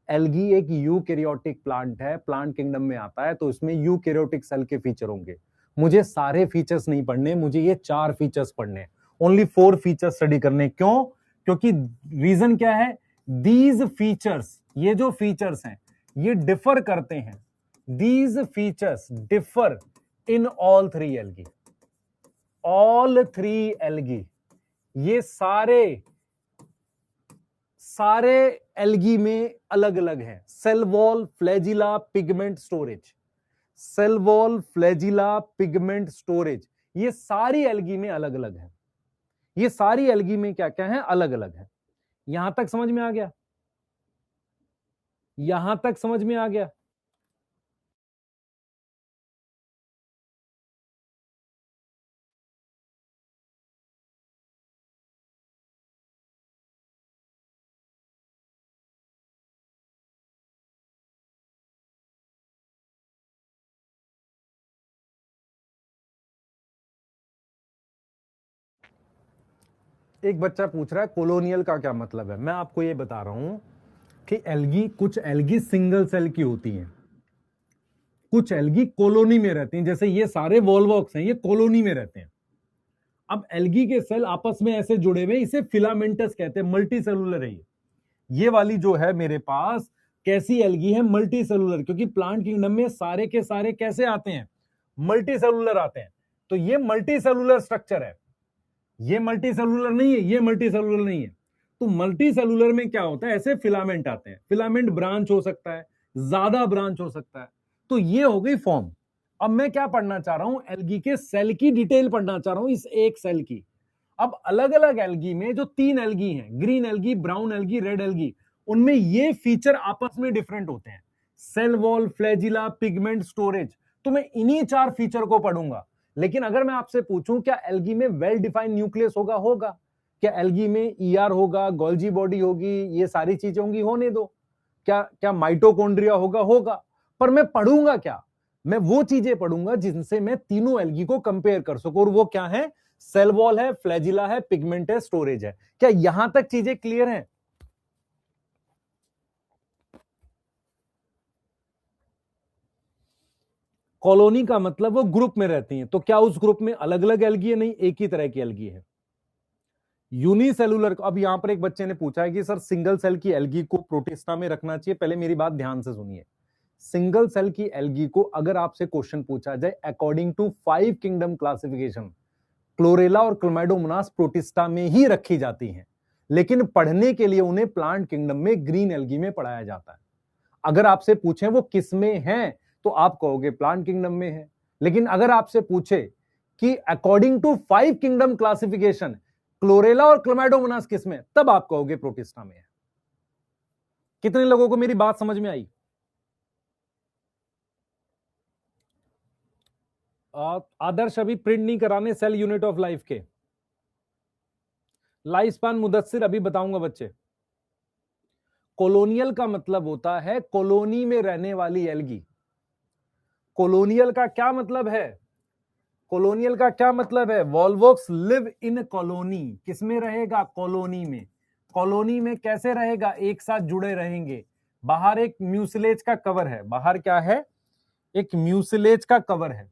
एल्गी एक यूकैरियोटिक प्लांट है, प्लांट किंगडम में आता है, तो इसमें यूकैरियोटिक सेल के फीचर होंगे। मुझे सारे फीचर्स नहीं पढ़ने, मुझे ये 4 फीचर्स पढ़ने। ओनली 4 फीचर्स स्टडी करने। क्यों? क्योंकि रीजन क्या है? दीज फीचर्स, ये जो फीचर्स हैं ये डिफर करते हैं। These features differ in all three algae, all three algae, ये सारे एल्गी में अलग अलग हैं। Cell wall, flagella, pigment storage, cell wall, flagella, pigment storage, ये सारी एल्गी में अलग अलग है। ये सारी एल्गी में क्या क्या है, अलग अलग है। यहां तक समझ में आ गया? यहां तक समझ में आ गया? एक बच्चा पूछ रहा है कोलोनियल का क्या मतलब है। मैं आपको ये बता रहा हूं कि एल्गी, कुछ एल्गी सिंगल सेल की होती हैं, कुछ एल्गी कॉलोनी में रहती हैं। जैसे ये सारे वॉल्वॉक्स हैं, ये कॉलोनी में रहते हैं। अब एल्गी के सेल आपस में ऐसे जुड़े हुए, इसे फिलामेंटस कहते हैं, मल्टी सेलुलर है ये वाली जो है मेरे पास कैसी एल्गी है, मल्टी सेलुलर, क्योंकि प्लांट किंगडम में सारे के सारे कैसे आते हैं, मल्टी सेलुलर आते हैं। तो ये मल्टी सेलुलर स्ट्रक्चर है, ये मल्टी सेलुलर नहीं है, ये मल्टी सेलुलर नहीं है। तो मल्टी सेलुलर में क्या होता है, ऐसे फिलामेंट आते हैं, फिलामेंट ब्रांच हो सकता है, ज्यादा ब्रांच हो सकता है। तो ये हो गई फॉर्म। अब मैं क्या पढ़ना चाह रहा हूं, एल्गी के सेल की डिटेल पढ़ना चाह रहा हूं, इस एक सेल की। अब अलग अलग एल्गी में जो तीन एल्गी हैं, green algae, brown algae, red algae, उनमें ये फीचर आपस में डिफरेंट होते हैं। Cell wall, flagella, pigment storage, तो मैं इन्हीं चार फीचर को पढ़ूंगा। लेकिन अगर मैं आपसे पूछूं क्या एल्गी में वेल डिफाइंड न्यूक्लियस होगा, होगा। क्या एल्गी में ईआर होगा, गोल्जी बॉडी होगी, ये सारी चीजें होंगी, होने दो। क्या क्या माइटोकॉन्ड्रिया होगा, होगा। पर मैं पढ़ूंगा क्या, मैं वो चीजें पढ़ूंगा जिनसे मैं तीनों एल्गी को कंपेयर कर सकूं, और वो क्या है, सेल वॉल है, फ्लैजिला है, पिगमेंट है, स्टोरेज है। क्या यहां तक चीजें क्लियर हैं? कॉलोनी का मतलब वो ग्रुप में रहती हैं, तो क्या उस ग्रुप में अलग अलग एल्गी है? नहीं, एक ही तरह की एल्गी है। यूनिसेलुलर, अब यहां पर एक बच्चे ने पूछा है कि सर सिंगल सेल की एल्गी को प्रोटिस्टा में रखना चाहिए। पहले मेरी बात ध्यान से सुनिए। सिंगल सेल की एल्गी को अगर आपसे क्वेश्चन पूछा जाए according to 5 kingdom classification, chlorella और क्लोमैडोमोनास प्रोटिस्टा में ही रखी जाती हैं, लेकिन पढ़ने के लिए उन्हें प्लांट किंगडम में ग्रीन एल्गी में पढ़ाया जाता है। अगर आपसे पूछें वो किस में है, तो आप कहोगे प्लांट किंगडम में है। लेकिन अगर आपसे पूछे कि according to 5 kingdom classification chlorella और क्लोमैडोमोनास किस में, तब आप कहोगे प्रोटिस्टा में है। कितने लोगों को मेरी बात समझ में आई? आदर्श अभी प्रिंट नहीं कराने सेल यूनिट ऑफ लाइफ के। लाइफ स्पान मुदस्सिर अभी बताऊंगा बच्चे। कॉलोनियल का मतलब होता है कॉलोनी में रहने वाली एल्गी। कॉलोनियल का क्या मतलब है, कॉलोनियल का क्या मतलब है, वॉल्वॉक्स लिव इन कॉलोनी। किसमें रहेगा, कॉलोनी में। कॉलोनी में कैसे रहेगा, एक साथ जुड़े रहेंगे। बाहर एक म्यूसिलेज का कवर है, बाहर क्या है, एक म्यूसिलेज का कवर है,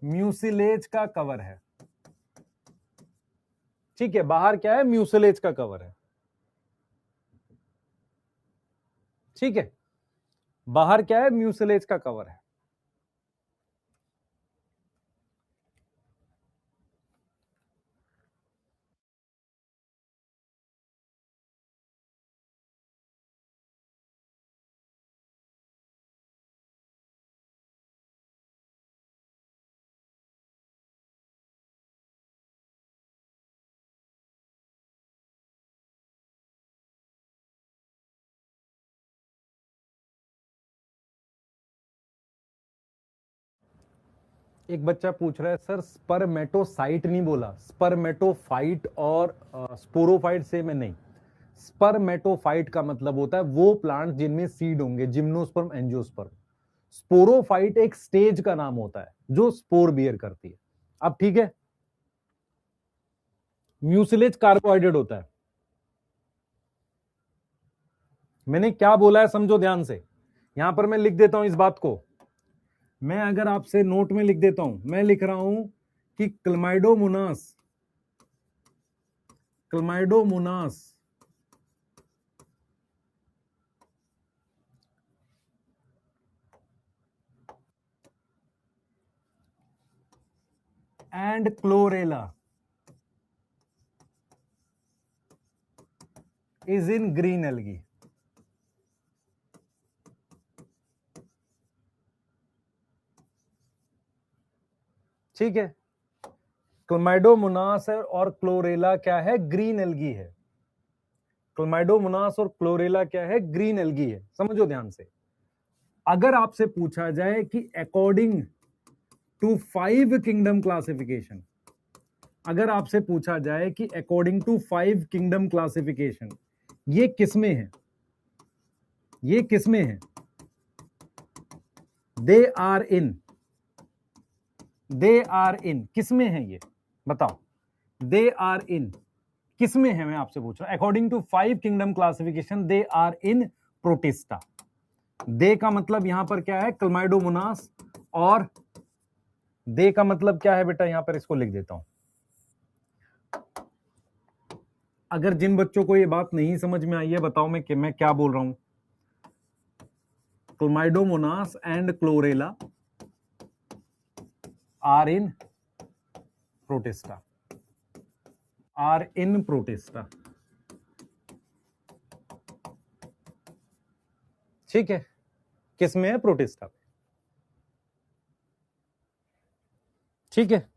म्यूसिलेज का कवर है। ठीक है, बाहर क्या है, म्यूसिलेज का कवर है। ठीक है, बाहर क्या है, म्यूसिलेज का कवर है। एक बच्चा पूछ रहा है सर स्पर्मेटोसाइट नहीं बोला, स्पर्मेटोफाइट और स्पोरोफाइट सेम है? नहीं, स्पर्मेटोफाइट का मतलब होता है वो प्लांट जिनमें सीड होंगे, जिम्नोस्पर्म, एंजियोस्पर्म। स्पोरोफाइट एक स्टेज का नाम होता है जो स्पोर बियर करती है। अब ठीक है, म्यूसिलेज कार्बोहाइड्रेट होता है। मैंने क्या बोला है समझो ध्यान से, यहां पर मैं लिख देता हूं इस बात को। मैं अगर आपसे नोट में लिख देता हूं, मैं लिख रहा हूं कि Chlamydomonas, Chlamydomonas and chlorella is in green algae. ठीक है, क्लैमिडोमोनास और क्लोरेला क्या है, ग्रीन एल्गी है। क्लैमिडोमोनास और क्लोरेला क्या है, ग्रीन एल्गी है। समझो ध्यान से, अगर आपसे पूछा जाए कि अकॉर्डिंग टू 5 किंगडम क्लासिफिकेशन, अगर आपसे पूछा जाए कि अकॉर्डिंग टू 5 किंगडम क्लासिफिकेशन ये किसमें है, ये किसमें है, दे आर इन, दे आर इन किसमें है, ये बताओ, दे आर इन किसमें है, मैं आपसे पूछ रहा हूं। According to 5 kingdom classification they are in protista. They का मतलब यहां पर क्या है, क्लैमिडोमोनास, और दे का मतलब क्या है बेटा, यहां पर इसको लिख देता हूं। अगर जिन बच्चों को ये बात नहीं समझ में आई है, बताओ मैं क्या बोल रहा हूं। Chlamydomonas and chlorella are in protista, are in protista. ठीक है, किसमें है, प्रोटिस्टा। ठीक है,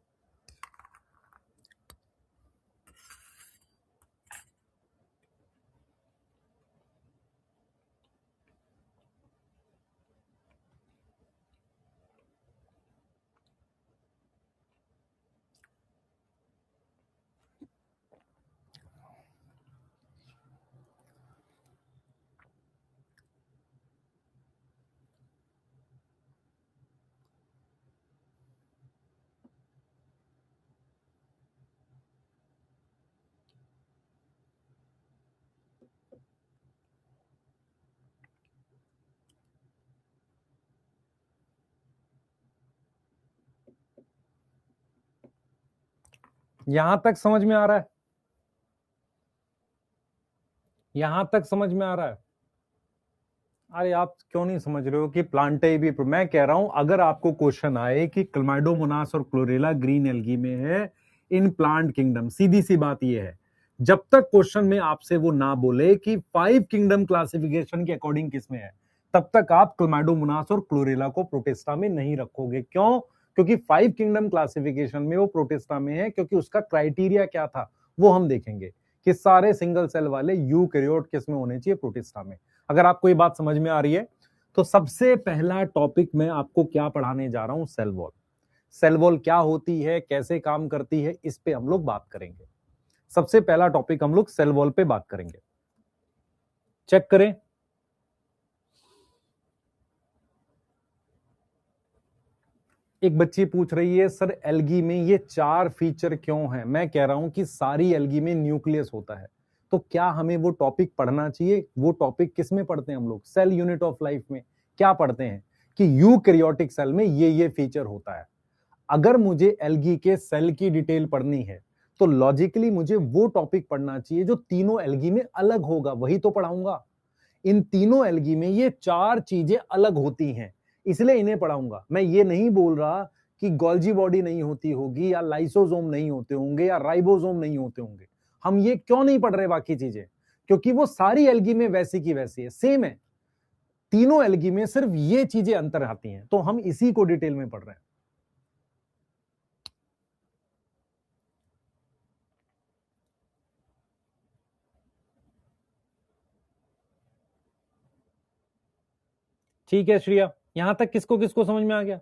यहां तक समझ में आ रहा है, यहां तक समझ में आ रहा है। अरे आप क्यों नहीं समझ रहे हो कि प्लांटे भी, मैं कह रहा हूं अगर आपको क्वेश्चन आए कि क्लैमिडोमोनास और क्लोरेला ग्रीन एल्गी में है इन प्लांट किंगडम, सीधी सी बात यह है, जब तक क्वेश्चन में आपसे वो ना बोले कि 5 किंगडम क्लासिफिकेशन के अकॉर्डिंग किसमें है, तब तक आप क्लैमिडोमोनास और क्लोरेला को प्रोटिस्टा में नहीं रखोगे। क्यों? क्योंकि 5 किंगडम क्लासिफिकेशन में वो प्रोटिस्टा में है, क्योंकि उसका क्राइटेरिया क्या था वो हम देखेंगे कि सारे सिंगल सेल वाले यूकैरियोट किसमें होने चाहिए, प्रोटिस्टा में। अगर आपको ये बात समझ में आ रही है तो सबसे पहला टॉपिक मैं आपको क्या पढ़ाने जा रहा हूं, सेल वॉल। सेल वॉल क्या होती है, कैसे काम करती है, इस पे हम लोग बात करेंगे। सबसे पहला टॉपिक हम लोग सेल वॉल पे बात करेंगे। चेक करें, एक बच्ची पूछ रही है सर एल्गी में ये 4 फीचर क्यों हैं। मैं कह रहा हूं कि सारी एल्गी में न्यूक्लियस होता है, तो क्या हमें वो टॉपिक पढ़ना चाहिए। वो टॉपिक किस में पढ़ते हैं हम लोग, सेल यूनिट ऑफ लाइफ में क्या पढ़ते हैं कि यूकैरियोटिक सेल में ये फीचर होता है। अगर मुझे एल्गी के सेल की डिटेल पढ़नी है तो लॉजिकली मुझे वो टॉपिक पढ़ना चाहिए जो तीनों एल्गी में अलग होगा, वही तो पढ़ाऊंगा। इन तीनों एल्गी में ये 4 चीजें अलग होती हैं, इसलिए इन्हें पढ़ाऊंगा। मैं ये नहीं बोल रहा कि गोल्जी बॉडी नहीं होती होगी, या लाइसोसोम नहीं होते होंगे, या राइबोसोम नहीं होते होंगे। हम ये क्यों नहीं पढ़ रहे बाकी चीजें, क्योंकि वो सारी एल्गी में वैसी की वैसी है, सेम है। तीनों एल्गी में सिर्फ ये चीजें अंतर आती हैं, तो हम इसी को डिटेल में पढ़ रहे हैं। ठीक है श्रिया, यहां तक किसको किसको समझ में आ गया।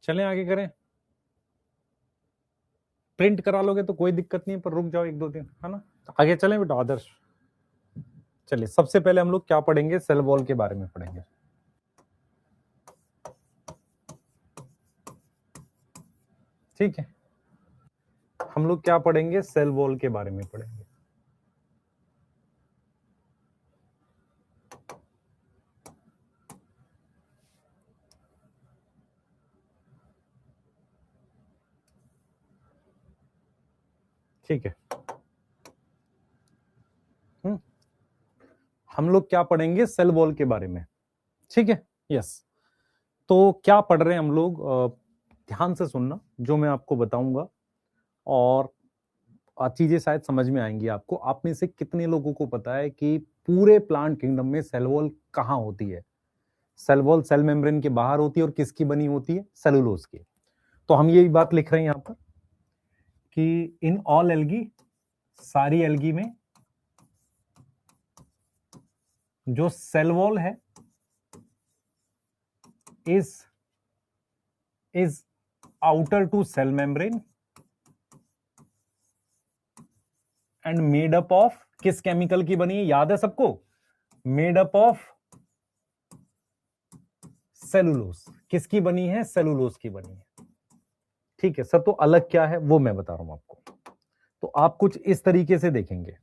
चलें आगे करें, प्रिंट करा लोगे तो कोई दिक्कत नहीं है, पर रुक जाओ 1-2 दिन, है ना। आगे चलें बेटा आदर्श। चलिए सबसे पहले हम लोग क्या पढ़ेंगे, सेल वॉल के बारे में पढ़ेंगे। ठीक है, हम लोग क्या पढ़ेंगे, सेल वॉल के बारे में पढ़ेंगे। ठीक है, हम लोग क्या पढ़ेंगे, सेल वॉल के बारे में। ठीक है, यस। तो क्या पढ़ रहे हैं हम लोग, ध्यान से सुनना जो मैं आपको बताऊंगा, और चीजें शायद समझ में आएंगी आपको। आप में से कितने लोगों को पता है कि पूरे प्लांट किंगडम में सेल वॉल कहां होती है? सेल वॉल सेल मेम्ब्रेन के बाहर होती है, और किसकी बनी होती है? सेलुलोज की। तो हम यही बात लिख रहे हैं यहां पर कि इन ऑल एल्गी, सारी एल्गी में जो सेल वॉल है is outer to cell membrane and made up of, किस केमिकल की बनी है याद है सबको? Made up of cellulose. किसकी बनी है? सेलुलोज की बनी है। ठीक है सर, तो अलग क्या है वो मैं बता रहा हूं आपको। तो आप कुछ इस तरीके से देखेंगे,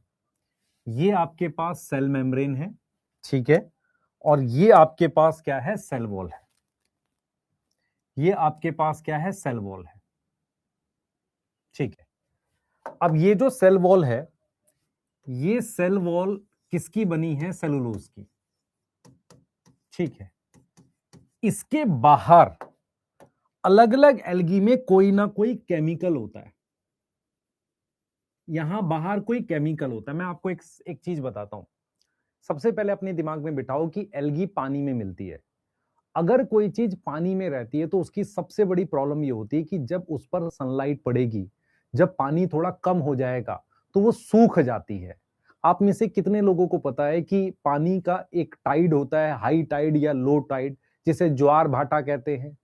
ये आपके पास सेल मेम्ब्रेन है, ठीक है, और ये आपके पास क्या है? सेल वॉल है। ये आपके पास क्या है? सेल वॉल है। ठीक है, अब ये जो सेल वॉल है, ये सेल वॉल किसकी बनी है? सेलुलोज की। ठीक है, इसके बाहर अलग अलग एल्गी में कोई ना कोई केमिकल होता है। यहां बाहर कोई केमिकल होता है। मैं आपको एक चीज बताता हूं। सबसे पहले अपने दिमाग में बिठाओ कि एल्गी पानी में मिलती है। अगर कोई चीज पानी में रहती है तो उसकी सबसे बड़ी प्रॉब्लम ये होती है कि जब उस पर सनलाइट पड़ेगी, जब पानी थोड़ा कम हो जाएगा तो वो सूख जाती है। आप में से कितने लोगों को पता है कि पानी का एक टाइड होता है, हाई टाइड या लो टाइड, जिसे ज्वार भाटा कहते हैं,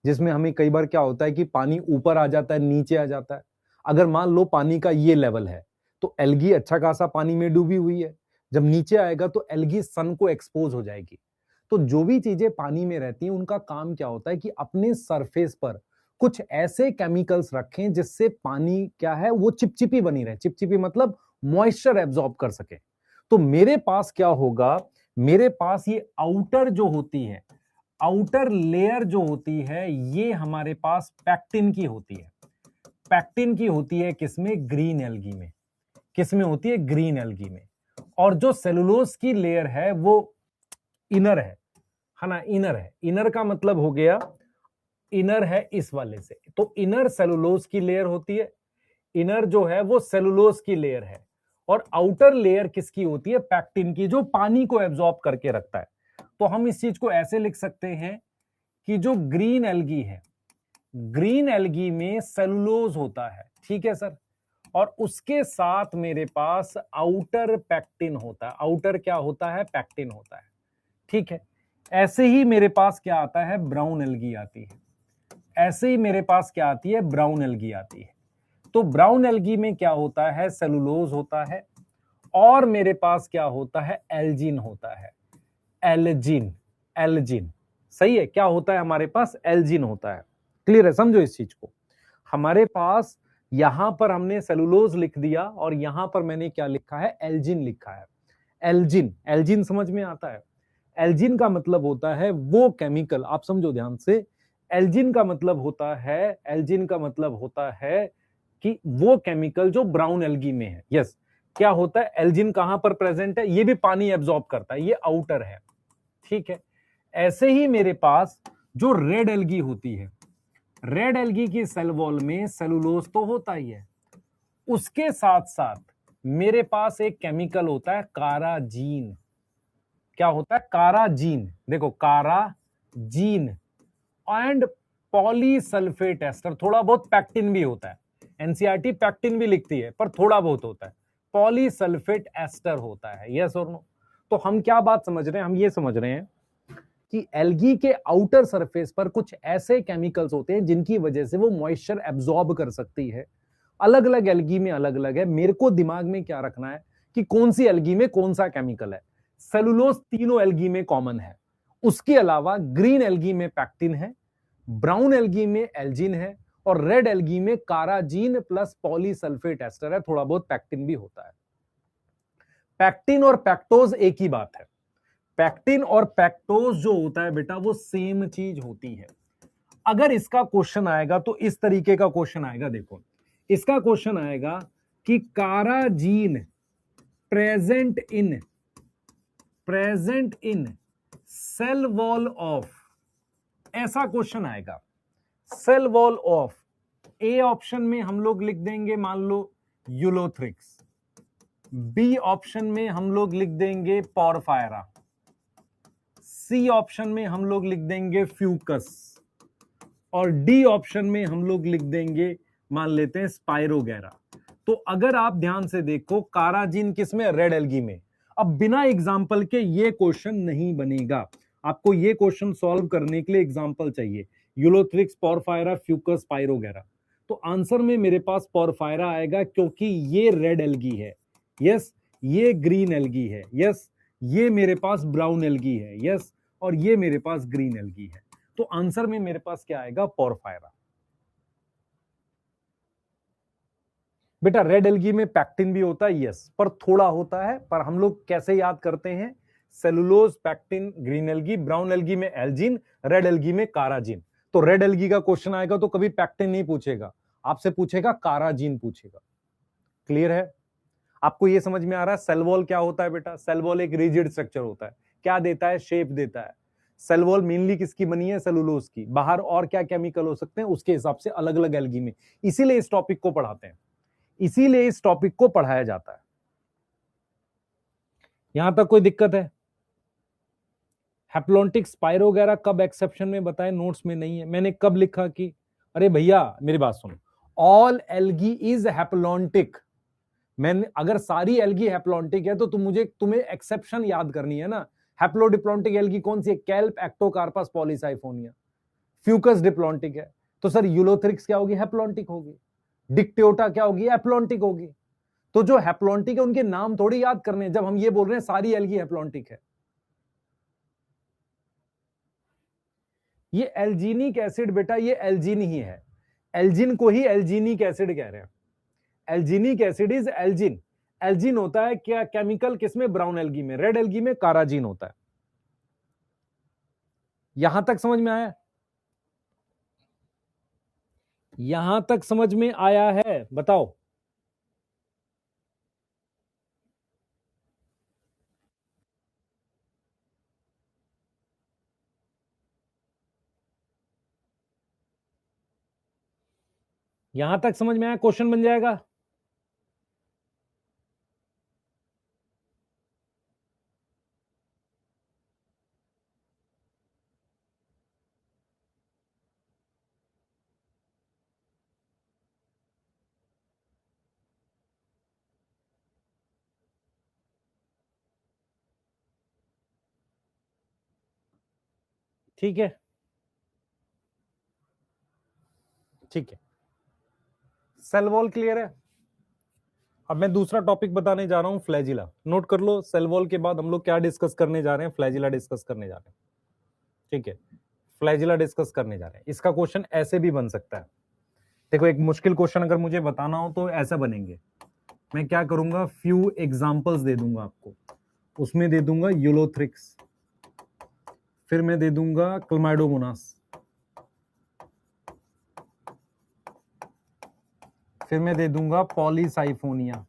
जिसमें हमें कई बार क्या होता है कि पानी ऊपर आ जाता है, नीचे आ जाता है। अगर मान लो पानी का ये लेवल है तो एल्गी अच्छा खासा पानी में डूबी हुई है, जब नीचे आएगा तो एल्गी सन को एक्सपोज हो जाएगी। तो जो भी चीजें पानी में रहती हैं उनका काम क्या होता है कि अपने सरफेस पर कुछ ऐसे केमिकल्स रखें जिससे पानी क्या है, वो चिपचिपी बनी रहे। चिपचिपी मतलब मॉइस्चर एब्जॉर्ब कर सके। तो मेरे पास क्या होगा, मेरे पास ये आउटर जो होती है, आउटर लेयर जो होती है, ये हमारे पास पैक्टिन की होती है। पैक्टिन की होती है किसमें? ग्रीन एल्गी में। किसमें होती है? ग्रीन एल्गी में। और जो सेलुलोज की लेयर है वो इनर है ना? इनर है। इनर का मतलब हो गया, इनर है इस वाले से, तो इनर सेलुलोज की लेयर होती है। इनर जो है वो सेलुलोज की लेयर है। और आउटर लेयर किसकी होती है? पैक्टिन की, जो पानी को एब्जॉर्ब करके रखता है। तो हम इस चीज को ऐसे लिख सकते हैं कि जो ग्रीन एल्गी है, ग्रीन एल्गी में सेलुलोज होता है। ठीक है सर, और उसके साथ मेरे पास आउटर पैक्टिन होता है। आउटर क्या होता है? पैक्टिन होता है। ठीक है, ऐसे ही मेरे पास क्या आता है? ब्राउन एल्गी आती है। ऐसे ही मेरे पास क्या आती है? ब्राउन एल्गी आती है। तो ब्राउन एल्गी में क्या होता है? सेलुलोज होता है, और मेरे पास क्या होता है? एल्जिन होता है। एल्जिन, एल्जिन, सही है। क्या होता है हमारे पास? एल्जिन होता है। क्लियर है? समझो इस चीज को। हमारे पास यहां पर हमने सेलुलोज लिख दिया और यहां पर मैंने क्या लिखा है? एल्जिन लिखा है। एल्जिन, एल्जिन समझ में आता है? एल्जिन का मतलब होता है वो केमिकल, आप समझो ध्यान से। एल्जिन का मतलब होता है, एल्जिन का मतलब होता है कि वो केमिकल जो ब्राउन एल्गी में है। यस, क्या होता है? एल्जिन कहां पर प्रेजेंट है? ये भी पानी एब्जॉर्ब करता है, ये आउटर है। ठीक है, ऐसे ही मेरे पास जो रेड एल्गी होती है, रेड एल्गी की सेल वॉल में सेलुलोज तो होता ही है, उसके साथ साथ मेरे पास एक केमिकल होता है काराजीन। क्या होता है? काराजीन। देखो, काराजीन एंड पॉलीसल्फेट एस्टर। थोड़ा बहुत पैक्टिन भी होता है, एनसीईआरटी पैक्टिन भी लिखती है, पर थोड़ा बहुत होता है। पॉलीसल्फेट एस्टर होता है। यस और नो? तो हम क्या बात समझ रहे हैं? हम ये समझ रहे हैं कि एल्गी के आउटर सरफेस पर कुछ ऐसे केमिकल्स होते हैं जिनकी वजह से वो मॉइस्चर एब्जॉर्ब कर सकती है। अलग अलग एल्गी में अलग अलग है, मेरे को दिमाग में क्या रखना है कि कौन सी एल्गी में कौन सा केमिकल है। सेलुलोज तीनों एल्गी में कॉमन है, उसके अलावा ग्रीन एल्गी में पैक्टिन है, ब्राउन एल्गी में एल्जिन है, और रेड एल्गी में काराजीन प्लस पॉलीसल्फेट एस्टर है, थोड़ा बहुत पैक्टिन भी होता है। पैक्टिन और पैक्टोज एक ही बात है। पैक्टिन और पैक्टोज जो होता है बेटा वो सेम चीज होती है। अगर इसका क्वेश्चन आएगा तो इस तरीके का क्वेश्चन आएगा, देखो इसका क्वेश्चन आएगा कि carrageen present in cell wall of, ऐसा क्वेश्चन आएगा। Cell wall of, A option में हम लोग लिख देंगे मान लो यूलोथ्रिक्स, बी ऑप्शन में हम लोग लिख देंगे पोरफायरा, सी ऑप्शन में हम लोग लिख देंगे फ्यूकस, और डी ऑप्शन में हम लोग लिख देंगे मान लेते हैं स्पाइरोगैरा। तो अगर आप ध्यान से देखो काराजीन किस में, रेड एल्गी में। अब बिना एग्जाम्पल के ये क्वेश्चन नहीं बनेगा, आपको ये क्वेश्चन सॉल्व करने के लिए एग्जाम्पल चाहिए। Ulothrix, porphyra, fucus, spirogyra. तो आंसर में मेरे पास पोरफायरा आएगा क्योंकि ये रेड एल्गी है, यस, ये ग्रीन एल्गी है, यस, ये मेरे पास ब्राउन एल्गी है, यस, और ये मेरे पास ग्रीन एल्गी है। तो आंसर में मेरे पास क्या आएगा, पोरफायरा। बेटा रेड एल्गी में पैक्टिन भी होता है, यस, पर थोड़ा होता है, पर हम लोग कैसे याद करते हैं, cellulose, pectin, green algae, brown algae में एल्जिन, रेड एल्गी में काराजीन। तो रेड एल्गी का क्वेश्चन आएगा तो कभी पैक्टिन नहीं पूछेगा, आपसे पूछेगा काराजीन पूछेगा। क्लियर है? आपको ये समझ में आ रहा है सेल वॉल क्या होता है बेटा? सेल वॉल एक रिजिड स्ट्रक्चर होता है, क्या देता है, शेप देता है। सेल वॉल मेनली किसकी बनी है, सेलुलोज की। बाहर और क्या केमिकल हो सकते हैं उसके हिसाब से अलग अलग एल्गी में, इसीलिए इस टॉपिक को पढ़ाते हैं, इसीलिए इस टॉपिक को पढ़ाया जाता है। यहां तक कोई दिक्कत है? हैप्लॉन्टिक स्पाइरोगैरा कब एक्सेप्शन में बताएं, नोट्स में नहीं है। मैंने कब लिखा कि अरे भैया मेरी बात सुनो, ऑल एल्गी इज हैप्लॉन्टिक। मैंने अगर सारी एल्गी हैप्लॉन्टिक है तो तुम्हें एक्सेप्शन याद करनी है ना। हैप्लोडिप्लॉन्टिक एल्गी कौन सी है, kelp, Ectocarpus, Polysiphonia. Fucus diplontic है, तो सर यूलोथ्रिक्स क्या होगी, हैप्लॉन्टिक होगी। डिक्टियोटा क्या होगी, हैप्लॉन्टिक होगी। तो जो हैप्लॉन्टिक है उनके नाम थोड़ी याद करने जब हम ये बोल रहे हैं सारी एल्गी हैप्लॉन्टिक है। ये एल्जीनिक एसिड बेटा, ये एल्जिन ही है, एल्जिन को ही एल्जीनिक एसिड कह रहे हैं। एल्जीनिक एसिड इज एल्जिन। एल्जिन होता है क्या केमिकल, किसमें, ब्राउन एल्गी में। रेड एल्गी में काराजीन होता है। यहां तक समझ में आया? यहां तक समझ में आया है, बताओ। यहां तक समझ में आया, क्वेश्चन बन जाएगा। ठीक है, ठीक है, सेल वॉल क्लियर है। अब मैं दूसरा टॉपिक बताने जा रहा हूं, फ्लैजिला। नोट कर लो, सेल वॉल के बाद हम लोग क्या डिस्कस करने जा रहे हैं, फ्लैजिला डिस्कस करने जा रहे हैं। ठीक है, फ्लैजिला डिस्कस करने जा रहे हैं। इसका क्वेश्चन ऐसे भी बन सकता है। देखो एक मुश्किल क्वेश्चन अगर मुझे बताना हो तो ऐसा बनेंगे। मैं क्या करूंगा, फ्यू एग्जांपल्स दे दूंगा आपको। उसमें दे दूंगा यूलोथ्रिक्स, फिर मैं दे दूंगा क्लमाइडोमोनास, फिर मैं दे दूंगा पॉलीसाइफोनिया,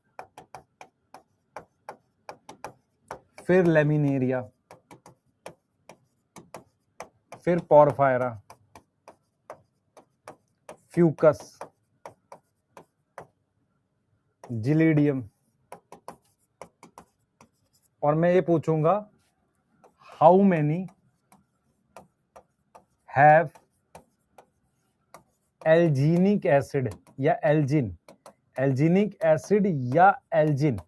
फिर लेमिनेरिया, फिर पोरफायरा, फ्यूकस, जिलीडियम, और मैं ये पूछूंगा हाउ मेनी हैव एल्जीनिक एसिड या एल्जिन, एल्जीनिक एसिड या एल्जिन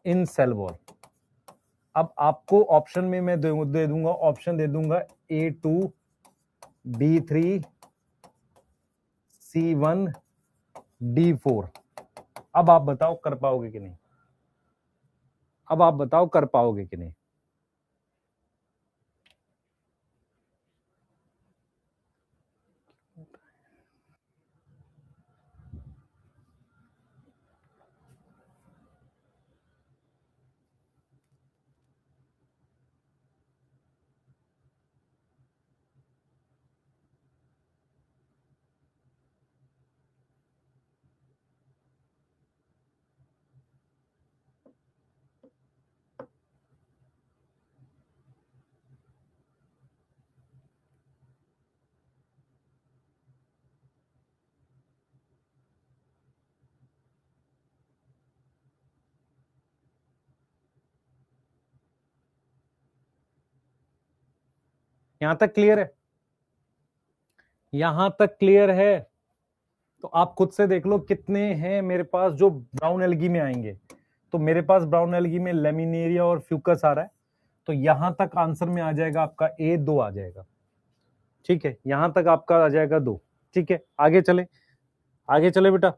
इन सेल वॉल। अब आपको ऑप्शन में मैं दे दूंगा, ऑप्शन दे दूंगा A2 B3 C1 D4। अब आप बताओ कर पाओगे कि नहीं, अब आप बताओ कर पाओगे कि नहीं। यहां तक क्लियर है, यहां तक क्लियर है। तो आप खुद से देख लो कितने हैं मेरे पास जो ब्राउन एल्गी में आएंगे। तो मेरे पास ब्राउन एल्गी में लेमिनेरिया और फ्यूकस आ रहा है, तो यहां तक आंसर में आ जाएगा आपका A2 आ जाएगा। ठीक है, यहां तक आपका आ जाएगा 2। ठीक है, आगे चले, आगे चले बेटा।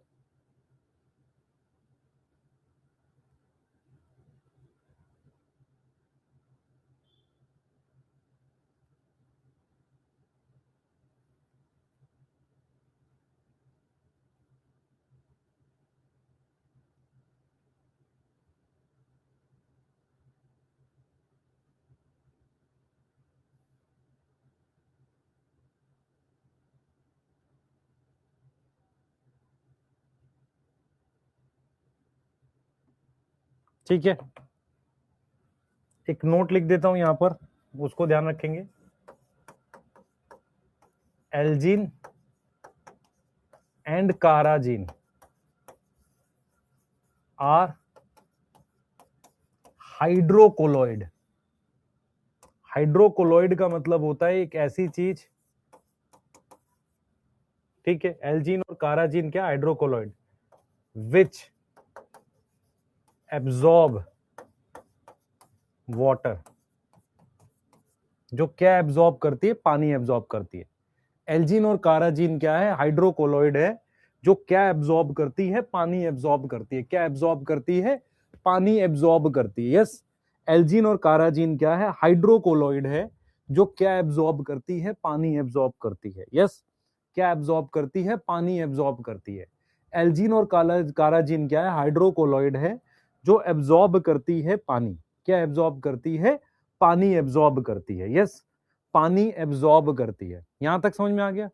ठीक है, एक नोट लिख देता हूं यहां पर, उसको ध्यान रखेंगे। Elgin and काराजीन are hydrocolloid. Hydrocolloid का मतलब होता है एक ऐसी चीज, ठीक है, एल्जीन और काराजीन क्या, हाइड्रोकोलॉइड, विच एब्जॉर्ब वाटर, जो क्या एब्जॉर्ब करती है, पानी एब्जॉर्ब करती है। एल्जीन और काराजीन क्या है, हाइड्रोकोलॉइड है, जो क्या एब्जॉर्ब करती है, पानी एब्जॉर्ब करती है। क्या एब्जॉर्ब करती है, पानी एब्जॉर्ब करती है। यस, एल्जीन और काराजीन क्या है, हाइड्रोकोलॉइड है, जो क्या एब्जॉर्ब करती है, पानी एब्जॉर्ब करती है। यस, क्या एब्जॉर्ब करती है, पानी एब्जॉर्ब करती है। एल्जीन और काराजीन क्या है, हाइड्रोकोलॉइड है, जो एब्जॉर्ब करती है पानी। क्या एब्जॉर्ब करती है, पानी एब्जॉर्ब करती है। यस, पानी एब्जॉर्ब करती है। यहां तक समझ में आ गया।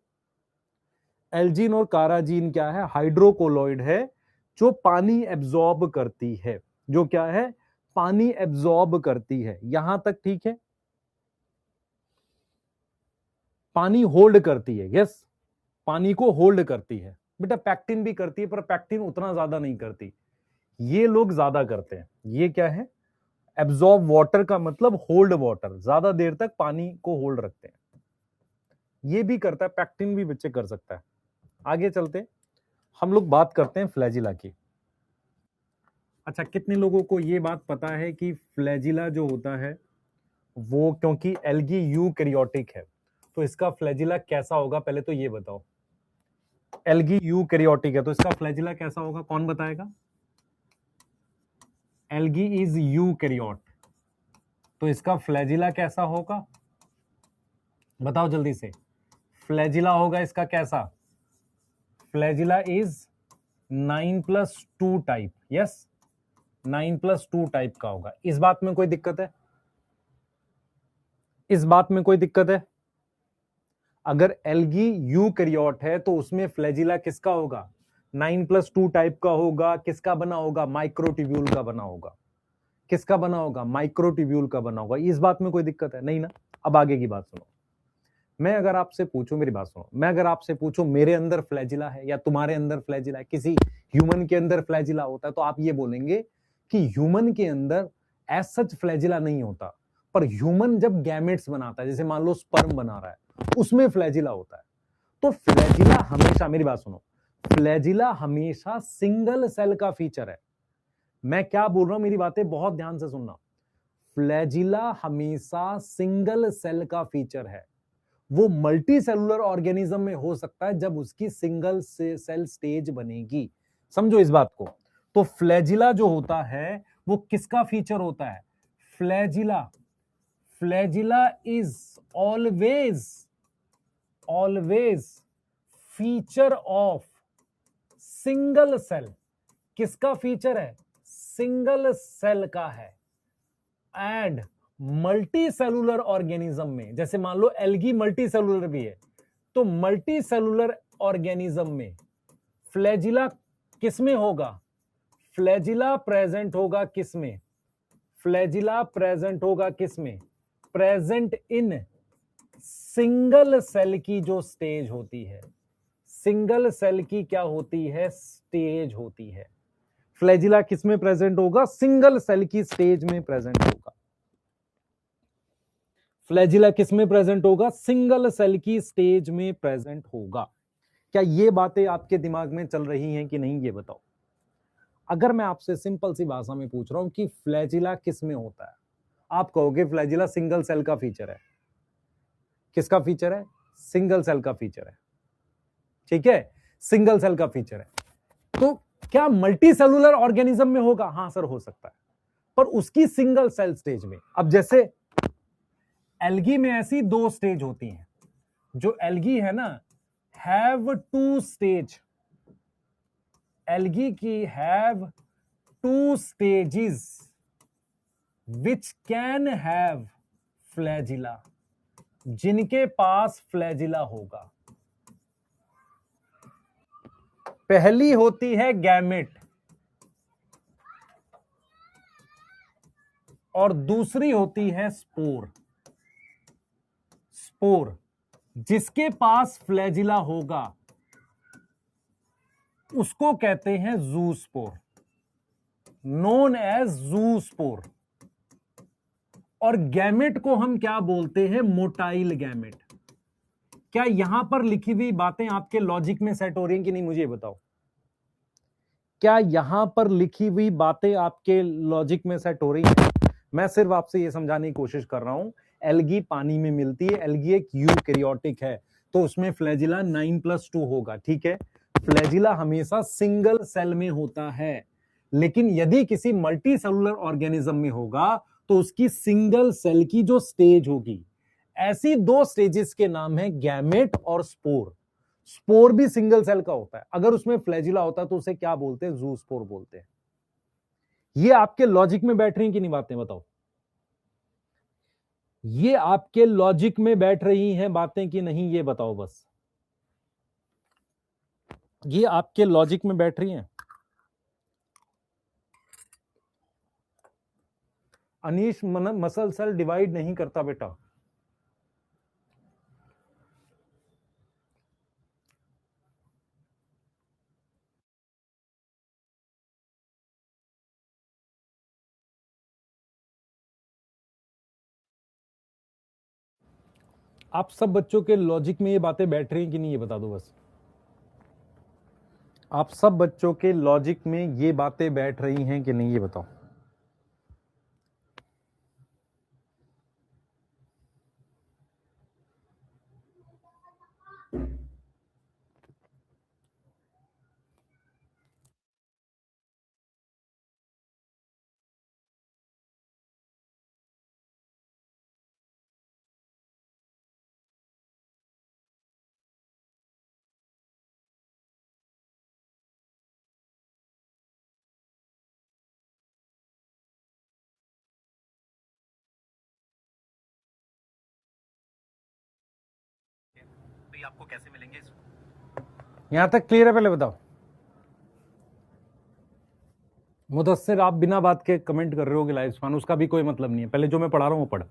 एल्जीन और काराजीन क्या है, हाइड्रोकोलॉइड है, जो पानी एब्जॉर्ब करती है, जो क्या है, पानी एब्जॉर्ब करती है। यहां तक ठीक है। पानी होल्ड करती है, यस, पानी को होल्ड करती है बेटा। पैक्टिन भी करती है, पर पैक्टिन उतना ज्यादा नहीं करती, ये लोग ज्यादा करते हैं। ये क्या है, एब्जॉर्ब वाटर का मतलब होल्ड वाटर, ज्यादा देर तक पानी को होल्ड रखते हैं। ये भी करता है, पैक्टिन भी बच्चे कर सकता है। आगे चलते, हम लोग बात करते हैं फ्लैजिला की। अच्छा, कितने लोगों को ये बात पता है कि फ्लैजिला जो होता है वो, क्योंकि एल्गी यूकैरियोटिक है, तो इसका फ्लैजिला कैसा होगा, पहले तो ये बताओ। एल्गी यूकैरियोटिक है तो इसका फ्लैजिला कैसा होगा, कौन बताएगा। एल्गी इज यूकैरियोट, तो इसका फ्लैजिला कैसा होगा, बताओ जल्दी से। फ्लैजिला होगा इसका कैसा, flagella is 9+2 type. Yes, 9+2 type का होगा। इस बात में कोई दिक्कत है, इस बात में कोई दिक्कत है। अगर एल्गी यूकैरियोट है तो उसमें फ्लैजिला किसका होगा, 9+2 टाइप का होगा। किसका बना होगा, माइक्रोट्यूब्यूल का बना होगा। किसका बना होगा, माइक्रोट्यूब्यूल का बना होगा। इस बात में कोई दिक्कत है नहीं ना। अब आगे की बात सुनो। मैं अगर आपसे पूछूं, मेरी बात सुनो, मैं अगर आपसे पूछूं मेरे अंदर फ्लैजिला है या तुम्हारे अंदर फ्लैजिला है, किसी ह्यूमन के अंदर फ्लैजिला होता है, तो आप ये बोलेंगे कि ह्यूमन के अंदर एज सच फ्लैजिला नहीं होता, पर ह्यूमन जब गैमेट्स बनाता है, जैसे मान लो स्पर्म बना रहा है, उसमें फ्लैजिला होता है। तो फ्लैजिला हमेशा, मेरी बात सुनो, फ्लैजिला हमेशा सिंगल सेल का फीचर है। मैं क्या बोल रहा हूं, मेरी बातें बहुत ध्यान से सुनना। फ्लैजिला हमेशा सिंगल सेल का फीचर है। वो मल्टी सेलुलर ऑर्गेनिज्म में हो सकता है जब उसकी सिंगल सेल स्टेज बनेगी। समझो इस बात को। तो फ्लैजिला जो होता है वो किसका फीचर होता है? Flagella is always feature of single cell. किसका फीचर है? सिंगल सेल का है। एंड मल्टी सेलुलर ऑर्गेनिज्म में, जैसे मान लो एल्गी मल्टी सेलुलर भी है, तो मल्टी सेलुलर ऑर्गेनिज्म में फ्लैजिला किसमें होगा? फ्लैजिला प्रेजेंट होगा किसमें? फ्लैजिला प्रेजेंट होगा किसमें? प्रेजेंट इन सिंगल सेल की जो स्टेज होती है। सिंगल सेल की क्या होती है? स्टेज होती है। फ्लैजिला किसमें प्रेजेंट होगा? सिंगल सेल की स्टेज में प्रेजेंट होगा। फ्लैजिला किसमें प्रेजेंट होगा? सिंगल सेल की स्टेज में प्रेजेंट होगा। क्या ये बातें आपके दिमाग में चल रही हैं कि नहीं, ये बताओ। अगर मैं आपसे सिंपल सी भाषा में पूछ रहा हूं कि फ्लैजिला किसमें होता है, आप कहोगे फ्लैजिला सिंगल सेल का फीचर है। किसका फीचर है? सिंगल सेल का फीचर है। ठीक है, सिंगल सेल का फीचर है। तो क्या मल्टी सेलुलर ऑर्गेनिज्म में होगा? हां सर, हो सकता है, पर उसकी सिंगल सेल स्टेज में। अब जैसे एल्गी में ऐसी दो स्टेज होती हैं। जो एल्गी है ना, हैव टू स्टेज। एल्गी की have two stages which can have flagella, जिनके पास फ्लैजिला होगा। पहली होती है गैमेट और दूसरी होती है स्पोर। स्पोर, जिसके पास फ्लैजिला होगा उसको कहते हैं जूस्पोर, नोन एज जूस्पोर। और गैमेट को हम क्या बोलते हैं? Motile gamete. क्या यहां पर लिखी हुई बातें आपके लॉजिक में सेट हो रही हैं कि नहीं, मुझे बताओ। क्या यहां पर लिखी हुई बातें आपके लॉजिक में सेट हो रही हैं? मैं सिर्फ आपसे यह समझाने की कोशिश कर रहा हूं, एल्गी पानी में मिलती है, एल्गी एक यूकैरियोटिक है, तो उसमें फ्लैजिला 9+2 होगा। ठीक है, फ्लैजिला हमेशा सिंगल सेल में होता है, लेकिन यदि किसी मल्टी सेलुलर ऑर्गेनिज्म में होगा तो उसकी सिंगल सेल की जो स्टेज होगी, ऐसी दो स्टेजेस के नाम है गैमेट और स्पोर। स्पोर भी सिंगल सेल का होता है। अगर उसमें फ्लैजिला होता है तो उसे क्या बोलते हैं? जूस्पोर बोलते हैं। ये आपके लॉजिक में बैठ रही हैं कि नहीं बातें, बताओ। ये आपके लॉजिक में बैठ रही हैं बातें कि नहीं, ये बताओ बस। ये आपके लॉजिक में बैठ रही हैं? अनीश, मसल सेल डिवाइड नहीं करता बेटा। आप सब बच्चों के लॉजिक में ये बातें बैठ रही हैं कि नहीं, ये बता दो बस। आप सब बच्चों के लॉजिक में ये बातें बैठ रही हैं कि नहीं, ये बताओ। तो आपको कैसे मिलेंगे? यहां तक क्लियर है? पहले बताओ। मुदस्सिर, आप बिना बात के कमेंट कर रहे हो कि लाइव स्पैन, उसका भी कोई मतलब नहीं है। पहले जो मैं पढ़ा रहा हूं वो पढ़।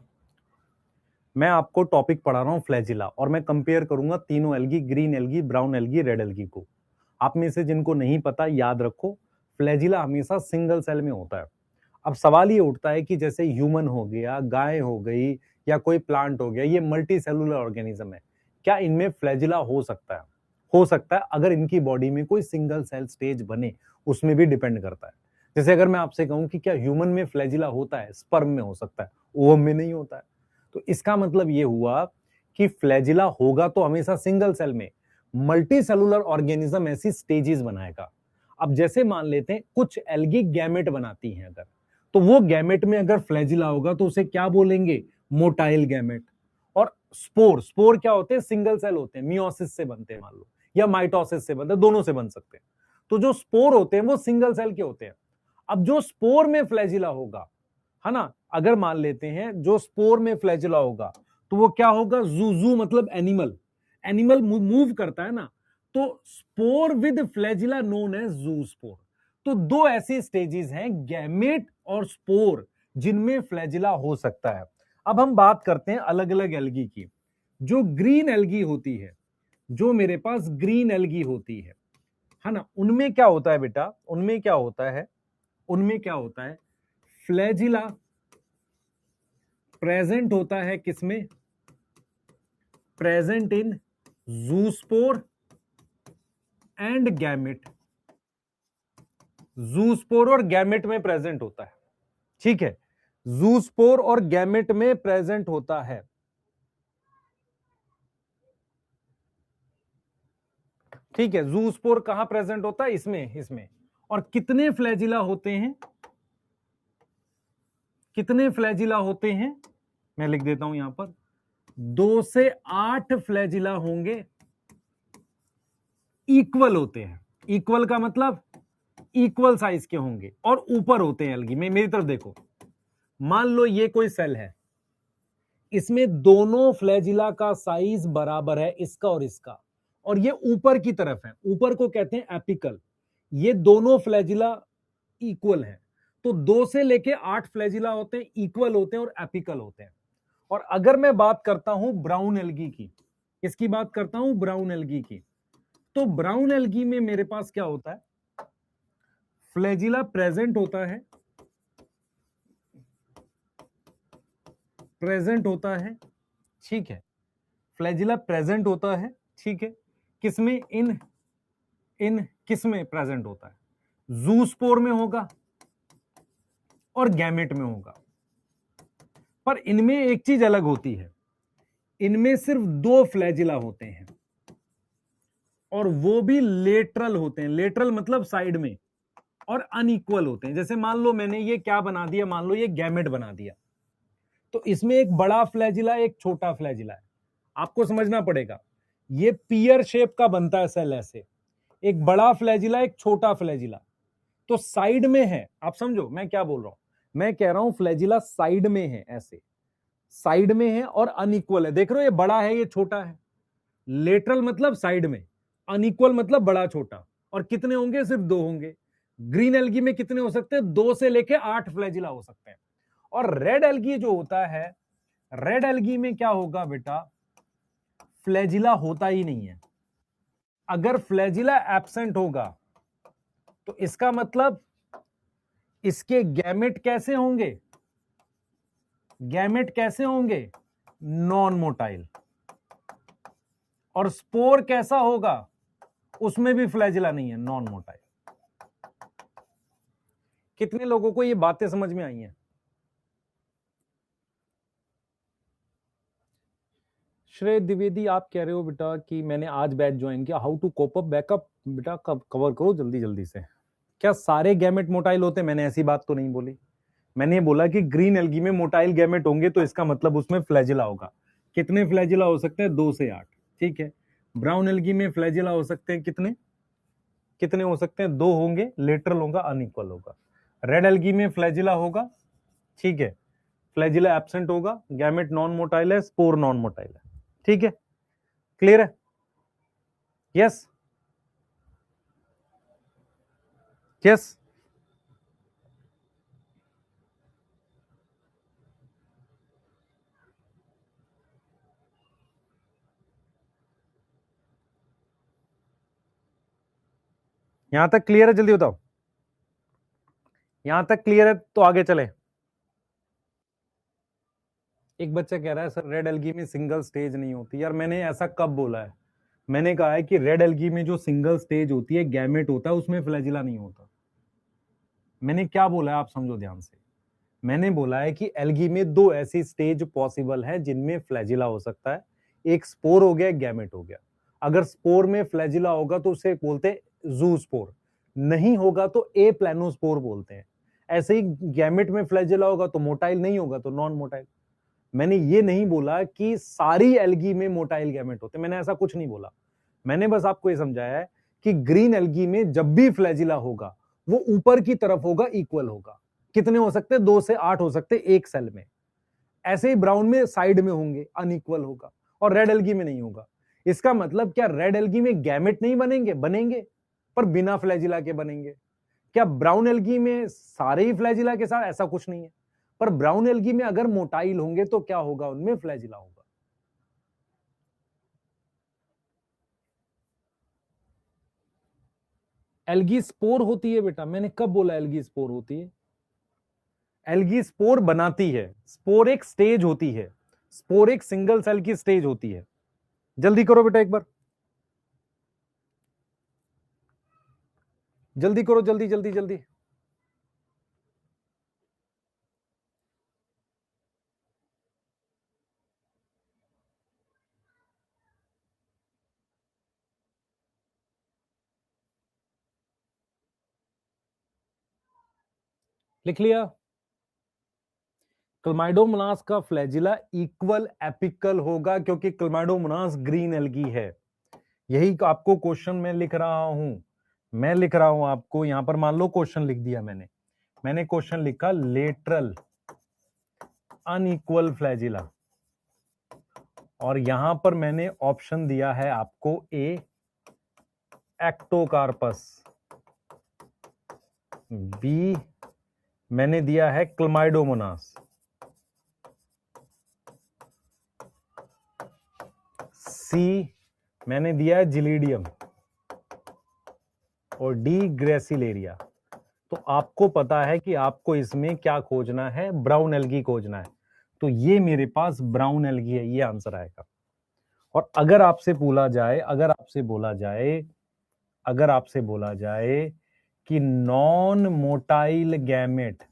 मैं आपको टॉपिक पढ़ा रहा हूं फ्लैजिला, और मैं कंपेयर करूंगा तीनों algae, green algae, brown algae, red algae को। आप में से जिनको नहीं पता, याद रखो, फ्लैजिला हमेशा सिंगल सेल में होता है। अब सवाल ये उठता है कि जैसे ह्यूमन हो गया, गाय हो गई, या कोई प्लांट हो गया, ये मल्टी सेलुलर ऑर्गेनिज्म है, क्या इनमें फ्लैजिला हो सकता है? हो सकता है, अगर इनकी बॉडी में कोई सिंगल सेल स्टेज बने, उसमें भी डिपेंड करता है। जैसे अगर मैं आपसे कहूं कि क्या ह्यूमन में फ्लैजिला होता है, स्पर्म में हो सकता है, ओवम में नहीं होता है। तो इसका मतलब ये हुआ कि फ्लैजिला होगा तो हमेशा सिंगल सेल में। मल्टी सेलुलर ऑर्गेनिज्म ऐसी स्टेजेस बनाएगा। अब जैसे मान लेते हैं कुछ एल्गी गैमेट बनाती हैं, अगर तो वो गैमेट में अगर फ्लैजिला होगा तो उसे क्या बोलेंगे, मोटाइल गैमेट। और स्पोर, स्पोर क्या होते हैं, सिंगल सेल होते हैं, मियोसिस से बनते हैं मान लो, या माइटोसिस से बनते हैं, दोनों से बन सकते हैं। तो जो स्पोर होते हैं वो सिंगल सेल के होते हैं। अब जो स्पोर में फ्लैजिला होगा, है ना, अगर मान लेते हैं जो स्पोर में फ्लैजिला होगा तो वो क्या होगा, जू मतलब एनिमल, एनिमल मूव करता है ना, तो spore with flagella known as zoospore. तो दो ऐसी स्टेजेस हैं, गैमेट और स्पोर, जिनमें फ्लैजिला हो सकता है। अब हम बात करते हैं अलग अलग एल्गी की। जो ग्रीन एल्गी होती है, जो मेरे पास ग्रीन एल्गी होती है ना, उनमें क्या होता है बेटा, उनमें क्या होता है, उनमें क्या होता है, फ्लैजिला प्रेजेंट होता है किसमें, present in zoospore and gamete. Zoospore और गैमेट में प्रेजेंट होता है, ठीक है, जूस्पोर और गैमेट में प्रेजेंट होता है। ठीक है, जूस्पोर कहां प्रेजेंट होता है, इसमें, इसमें। और कितने फ्लैजिला होते हैं, कितने फ्लैजिला होते हैं, मैं लिख देता हूं यहां पर, 2 से 8 फ्लैजिला होंगे, इक्वल होते हैं। इक्वल का मतलब इक्वल साइज के होंगे और ऊपर होते हैं एल्गी में। मेरी तरफ देखो, मान लो ये कोई सेल है, इसमें दोनों फ्लैजिला का साइज बराबर है, इसका और इसका, और ये ऊपर की तरफ है, ऊपर को कहते हैं एपिकल। ये दोनों फ्लैजिला इक्वल है, तो 2 से लेके 8 फ्लैजिला होते हैं, इक्वल होते हैं और एपिकल होते हैं। और अगर मैं बात करता हूं ब्राउन एल्गी की, किसकी बात करता हूं, ब्राउन एल्गी की, तो ब्राउन एल्गी में मेरे पास क्या होता है, फ्लैजिला प्रेजेंट होता है, प्रेजेंट होता है, ठीक है, फ्लैजिला प्रेजेंट होता है, ठीक है, किसमें, इन इन किसमें प्रेजेंट होता है, जूस्पोर में होगा और गैमेट में होगा। पर इनमें एक चीज अलग होती है, इनमें सिर्फ 2 फ्लैजिला होते हैं और वो भी लेटरल होते हैं। लेटरल मतलब साइड में, और अनइक्वल होते हैं। जैसे मान लो मैंने ये क्या बना दिया, मान लो ये गैमेट बना दिया, तो इसमें एक बड़ा फ्लैजिला, एक छोटा फ्लैजिला है। आपको समझना पड़ेगा, ये पियर शेप का बनता है सेल ऐसे, एक बड़ा फ्लैजिला, एक छोटा फ्लैजिला, तो साइड में है। आप समझो मैं क्या बोल रहा हूं, मैं कह रहा हूं फ्लैजिला साइड में है, ऐसे साइड में है और अनइक्वल है। देख रहे हो, ये बड़ा है, ये छोटा है। लेटरल मतलब साइड में, अनइक्वल मतलब बड़ा छोटा। और कितने होंगे, सिर्फ 2 होंगे। ग्रीन एल्गी में कितने हो सकते हैं, 2 से लेके 8 फ्लैजिला हो सकते हैं। और रेड एल्गी जो होता है, रेड एल्गी में क्या होगा बेटा, फ्लैजिला होता ही नहीं है। अगर फ्लैजिला एब्सेंट होगा तो इसका मतलब इसके गैमेट कैसे होंगे, गैमेट कैसे होंगे, नॉन मोटाइल। और स्पोर कैसा होगा, उसमें भी फ्लैजिला नहीं है, नॉन मोटाइल। कितने लोगों को ये बातें समझ में आई हैं? श्रेय द्विवेदी, आप कह रहे हो बेटा कि मैंने आज बैच ज्वाइन किया, how to cope up backup, बेटा कब कवर करो जल्दी जल्दी से। क्या सारे गैमेट मोटाइल होते हैं? मैंने ऐसी बात तो नहीं बोली। मैंने ये बोला कि ग्रीन एल्गी में मोटाइल गैमेट होंगे तो इसका मतलब उसमें फ्लैजिला होगा। कितने फ्लैजिला हो सकते हैं, 2 से 8, ठीक है। ब्राउन एल्गी में फ्लैजिला हो सकते हैं कितने, कितने हो सकते हैं, 2 होंगे, लेटरल होगा, अनइक्वल होगा। रेड एल्गी में फ्लैजिला होगा, ठीक है, फ्लैजिला एब्सेंट होगा, गैमेट नॉन मोटाइल है, स्पोर नॉन मोटाइल है, ठीक है, क्लियर है? Yes, yes. यहां तक क्लियर है, जल्दी बताओ। यहां तक क्लियर है तो आगे चले। एक बच्चा कह रहा है सर रेड एल्गी में सिंगल स्टेज नहीं होती। यार मैंने ऐसा कब बोला है? मैंने कहा है कि रेड एल्गी में जो सिंगल स्टेज होती है, गैमेट होता है, उसमें फ्लैजिला नहीं होता। मैंने क्या बोला है आप समझो ध्यान से। मैंने बोला है कि एल्गी में दो ऐसी स्टेज पॉसिबल है जिनमें फ्लैजिला हो सकता है, एक स्पोर हो गया, एक गैमेट हो गया। अगर स्पोर में फ्लैजिला होगा तो उसे बोलते हैं जू स्पोर, नहीं होगा तो ए प्लानोस्पोर बोलते हैं। ऐसे ही गैमेट में फ्लैजिला होगा तो मोटाइल, नहीं होगा तो नॉन मोटाइल। मैंने ये नहीं बोला कि सारी एल्गी में मोटाइल गैमेट होते, मैंने ऐसा कुछ नहीं बोला। मैंने बस आपको ये समझाया है कि ग्रीन एल्गी में जब भी फ्लैजिला होगा वो ऊपर की तरफ होगा, इक्वल होगा। कितने हो सकते हैं? 2 से 8 हो सकते एक सेल में। ऐसे ही ब्राउन में साइड में होंगे, अनइक्वल होगा। और रेड एल्गी में नहीं होगा। इसका मतलब क्या रेड एल्गी में गैमेट नहीं बनेंगे? बनेंगे, पर बिना फ्लैजिला के बनेंगे। क्या ब्राउन एल्गी में सारे ही फ्लैजिला के साथ? ऐसा कुछ नहीं है। पर ब्राउन एल्गी में अगर मोटाइल होंगे तो क्या होगा? उनमें फ्लैजिला होगा। एल्गी स्पोर होती है बेटा, मैंने कब बोला एल्गी स्पोर होती है? एल्गी स्पोर बनाती है। स्पोर एक स्टेज होती है, स्पोर एक सिंगल सेल की स्टेज होती है। जल्दी करो बेटा एक बार, जल्दी करो, जल्दी जल्दी जल्दी। लिख लिया? क्लमाइडोमोनास का फ्लैजिला इक्वल एपिकल होगा क्योंकि क्लमाइडोमोनास ग्रीन एल्गी है। यही आपको क्वेश्चन में लिख रहा हूं, मैं लिख रहा हूं आपको यहां पर। मान लो क्वेश्चन लिख दिया मैंने क्वेश्चन लिखा लेटरल अनइक्वल फ्लैजिला, और यहां पर मैंने ऑप्शन दिया है आपको ए एक्टोकार्पस, बी मैंने दिया है क्लमाइडोमोनास, सी मैंने दिया है जिलीडियम, और डी ग्रेसिलेरिया। तो आपको पता है कि आपको इसमें क्या खोजना है? ब्राउन एल्गी खोजना है। तो ये मेरे पास ब्राउन एल्गी है, ये आंसर आएगा। और अगर आपसे बोला जाए, अगर आपसे बोला जाए कि non motile gamete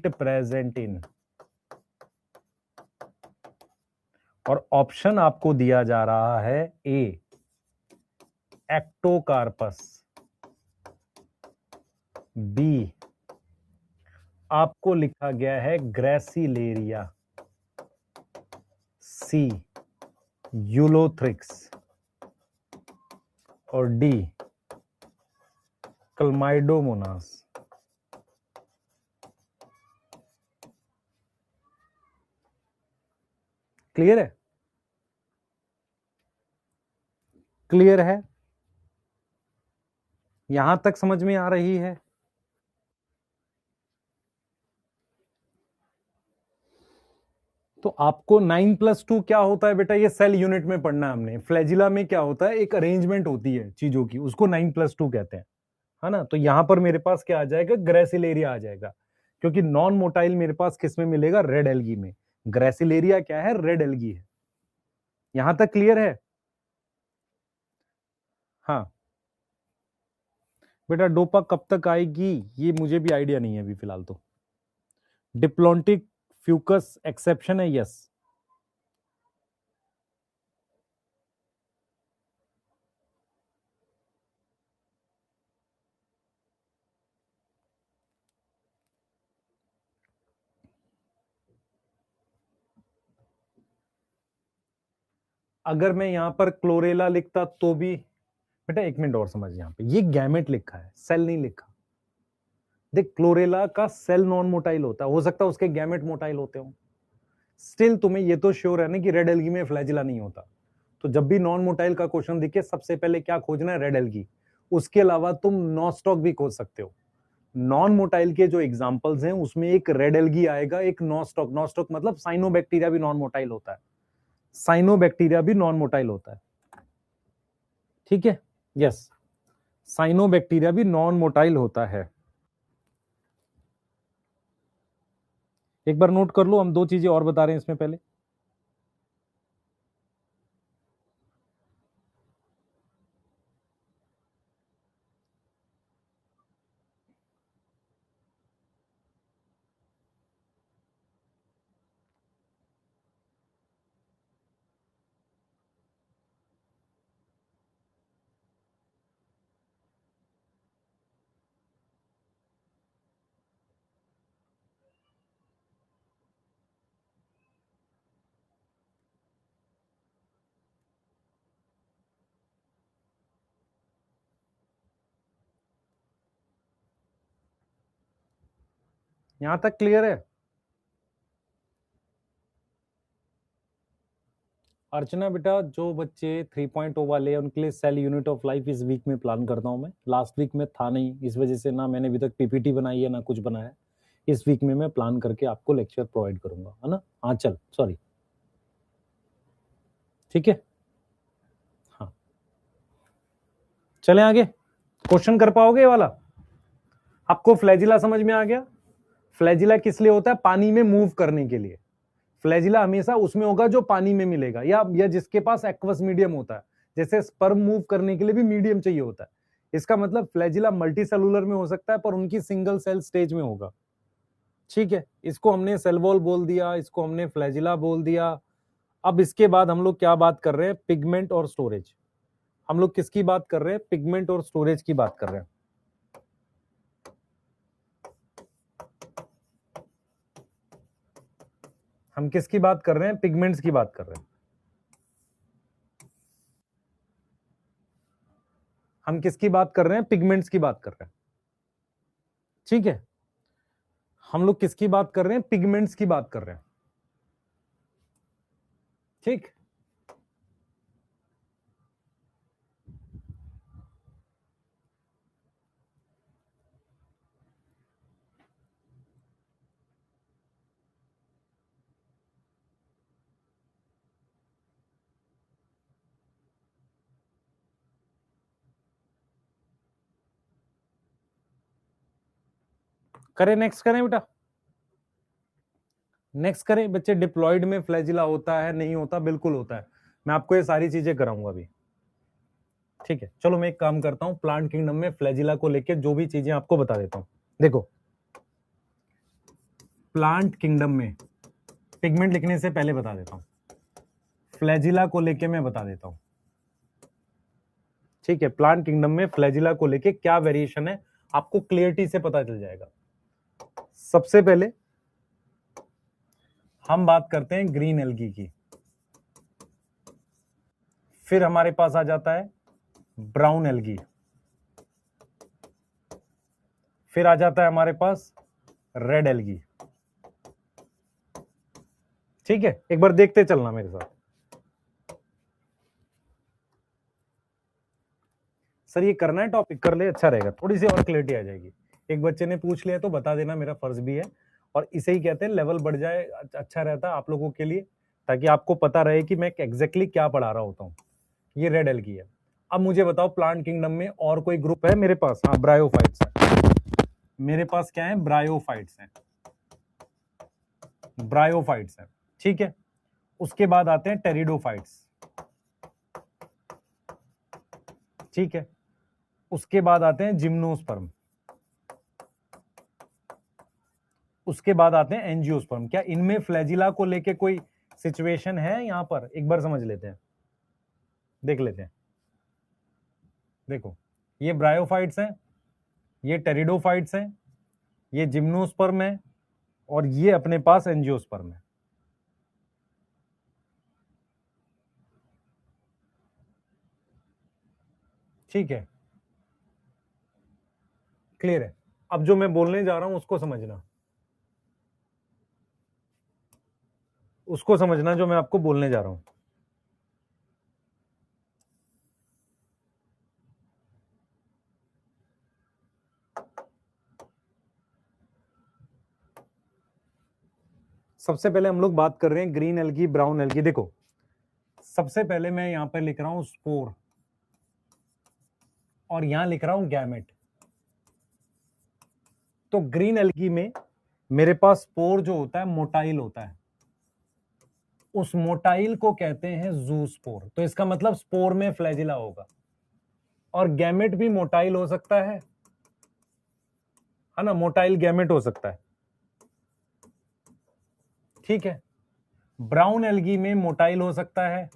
present in, और ऑप्शन आपको दिया जा रहा है ए एक्टोकार्पस, बी आपको लिखा गया है ग्रेसिलेरिया, सी यूलोथ्रिक्स, और डी क्लमाइडोमोनास। क्लियर है? क्लियर है? यहां तक समझ में आ रही है? तो आपको 9+2 क्या होता है बेटा? ये सेल यूनिट में पढ़ना है हमने। फ्लैजिला में क्या होता है? एक अरेंजमेंट होती है चीजों की, उसको 9+2 कहते हैं, है ना? तो यहां पर मेरे पास क्या आ जाएगा? ग्रेसिलेरिया आ जाएगा, क्योंकि नॉन मोटाइल मेरे पास किस में मिलेगा? रेड एल्गी में। ग्रेसिलेरिया क्या है? रेड एल्गी है। यहां तक क्लियर है? हाँ बेटा, डोपा कब तक आएगी ये मुझे भी आइडिया नहीं है अभी फिलहाल। तो डिप्लॉन्टिक फ्यूकस एक्सेप्शन है, यस। अगर मैं यहां पर क्लोरेला लिखता तो भी बेटा, एक मिनट और समझ, यहां पे ये गैमेट लिखा है, सेल नहीं लिखा। देख, क्लोरेला का सेल नॉन मोटाइल होता है, हो सकता है उसके गैमेट मोटाइल होते हो। स्टिल तुम्हें ये तो श्योर है ना कि रेड एल्गी में फ्लैजिला नहीं होता। तो जब भी नॉन मोटाइल का क्वेश्चन दिखे, सबसे पहले क्या खोजना है? Red algae. उसके अलावा तुम नॉस्टॉक भी खोज सकते हो। नॉन मोटाइल के जो एग्जांपल्स हैं उसमें एक रेड एल्गी आएगा, एक नॉस्टॉक। नॉस्टॉक मतलब साइनोबैक्टीरिया भी नॉन मोटाइल होता है, साइनोबैक्टीरिया भी नॉन मोटाइल होता है। ठीक है, यस, साइनोबैक्टीरिया भी नॉन मोटाइल होता है। एक बार नोट कर लो, हम दो चीजें और बता रहे हैं इसमें पहले। यहां तक क्लियर है? अर्चना बेटा, जो बच्चे 3.0 वाले हैं उनके लिए सेल यूनिट ऑफ लाइफ इस वीक में प्लान करता हूं मैं। लास्ट वीक में था नहीं, इस वजह से ना मैंने अभी तक पीपीटी बनाई है ना कुछ बनाया। इस वीक में मैं प्लान करके आपको लेक्चर प्रोवाइड करूंगा, है ना? हाँ चल, सॉरी, ठीक है। हाँ चलें आगे, क्वेश्चन कर पाओगे ये वाला? आपको फ्लैजिला समझ में आ गया? फ्लैजिला किस लिए होता है? पानी में मूव करने के लिए। फ्लैजिला हमेशा उसमें होगा जो पानी में मिलेगा, या जिसके पास एक्वस मीडियम होता है। जैसे स्पर्म मूव करने के लिए भी मीडियम चाहिए होता है। इसका मतलब फ्लैजिला मल्टी सेलुलर में हो सकता है, पर उनकी सिंगल सेल स्टेज में होगा। ठीक है, इसको हमने सेल वॉल बोल दिया, इसको हमने फ्लैजिला बोल दिया। अब इसके बाद हम लोग क्या बात कर रहे हैं? पिगमेंट और स्टोरेज। हम लोग किसकी बात कर रहे हैं? पिगमेंट और स्टोरेज की बात कर रहे हैं। हम किसकी बात कर रहे हैं? पिगमेंट्स की बात कर रहे हैं। हम किसकी बात कर रहे हैं? पिगमेंट्स की बात कर रहे हैं। ठीक है, हम लोग किसकी बात कर रहे हैं? पिगमेंट्स की बात कर रहे हैं। ठीक, करें नेक्स्ट, करें बेटा, नेक्स्ट करें बच्चे। डिप्लॉयड में फ्लैजिला होता है नहीं होता? बिल्कुल होता है। मैं आपको ये सारी चीजें कराऊंगा अभी। ठीक है, चलो मैं एक काम करता हूं, प्लांट किंगडम में फ्लैजिला को लेके जो भी चीजें आपको बता देता हूं। देखो, प्लांट किंगडम में पिगमेंट लिखने से पहले बता देता हूं, फ्लैजिला को लेके मैं बता देता हूं। ठीक है, प्लांट किंगडम में फ्लैजिला को लेके क्या वेरिएशन है आपको क्लियरिटी से पता चल जाएगा। सबसे पहले हम बात करते हैं ग्रीन एल्गी की, फिर हमारे पास आ जाता है ब्राउन एल्गी, फिर आ जाता है हमारे पास रेड एल्गी। ठीक है, एक बार देखते चलना मेरे साथ। सर ये करना है टॉपिक, कर ले, अच्छा रहेगा, थोड़ी सी और क्लियरिटी आ जाएगी। एक बच्चे ने पूछ लिया तो बता देना, मेरा फर्ज भी है। और इसे ही कहते हैं लेवल बढ़ जाए, अच्छा रहता है आप लोगों के लिए, ताकि आपको पता रहे कि मैं एग्जैक्टली क्या पढ़ा रहा होता हूँ। ये रेड एल्गी है। अब मुझे बताओ, प्लांट किंगडम में और कोई ग्रुप है मेरे पास? हाँ, ब्रायोफाइट्स है मेरे पास। क्या है? ब्रायोफाइट्स है, ब्रायोफाइट्स है। ठीक है, उसके बाद आते हैं टेरिडोफाइट्स। ठीक है, उसके बाद आते हैं जिम्नोस्पर्म, उसके बाद आते हैं एंजियोस्पर्म। क्या इनमें फ्लैजिला को लेके कोई सिचुएशन है? यहां पर एक बार समझ लेते हैं, देख लेते हैं। देखो, ये ब्रायोफाइट्स हैं, ये टेरिडोफाइट्स हैं, ये जिम्नोस्पर्म है, और ये अपने पास एंजियोस्पर्म है। ठीक है, क्लियर है? अब जो मैं बोलने जा रहा हूं उसको समझना, उसको समझना जो मैं आपको बोलने जा रहा हूं। सबसे पहले हम लोग बात कर रहे हैं ग्रीन एल्गी, ब्राउन एल्गी। देखो, सबसे पहले मैं यहां पर लिख रहा हूं स्पोर, और यहां लिख रहा हूं गैमेट। तो ग्रीन एल्गी में मेरे पास स्पोर जो होता है मोटाइल होता है, उस मोटाइल को कहते हैं जू स्पोर। तो इसका मतलब स्पोर में फ्लैजिला होगा। और गैमेट भी मोटाइल हो सकता है ना? मोटाइल गैमेट हो सकता है। ठीक है, ब्राउन एल्गी में मोटाइल हो सकता है,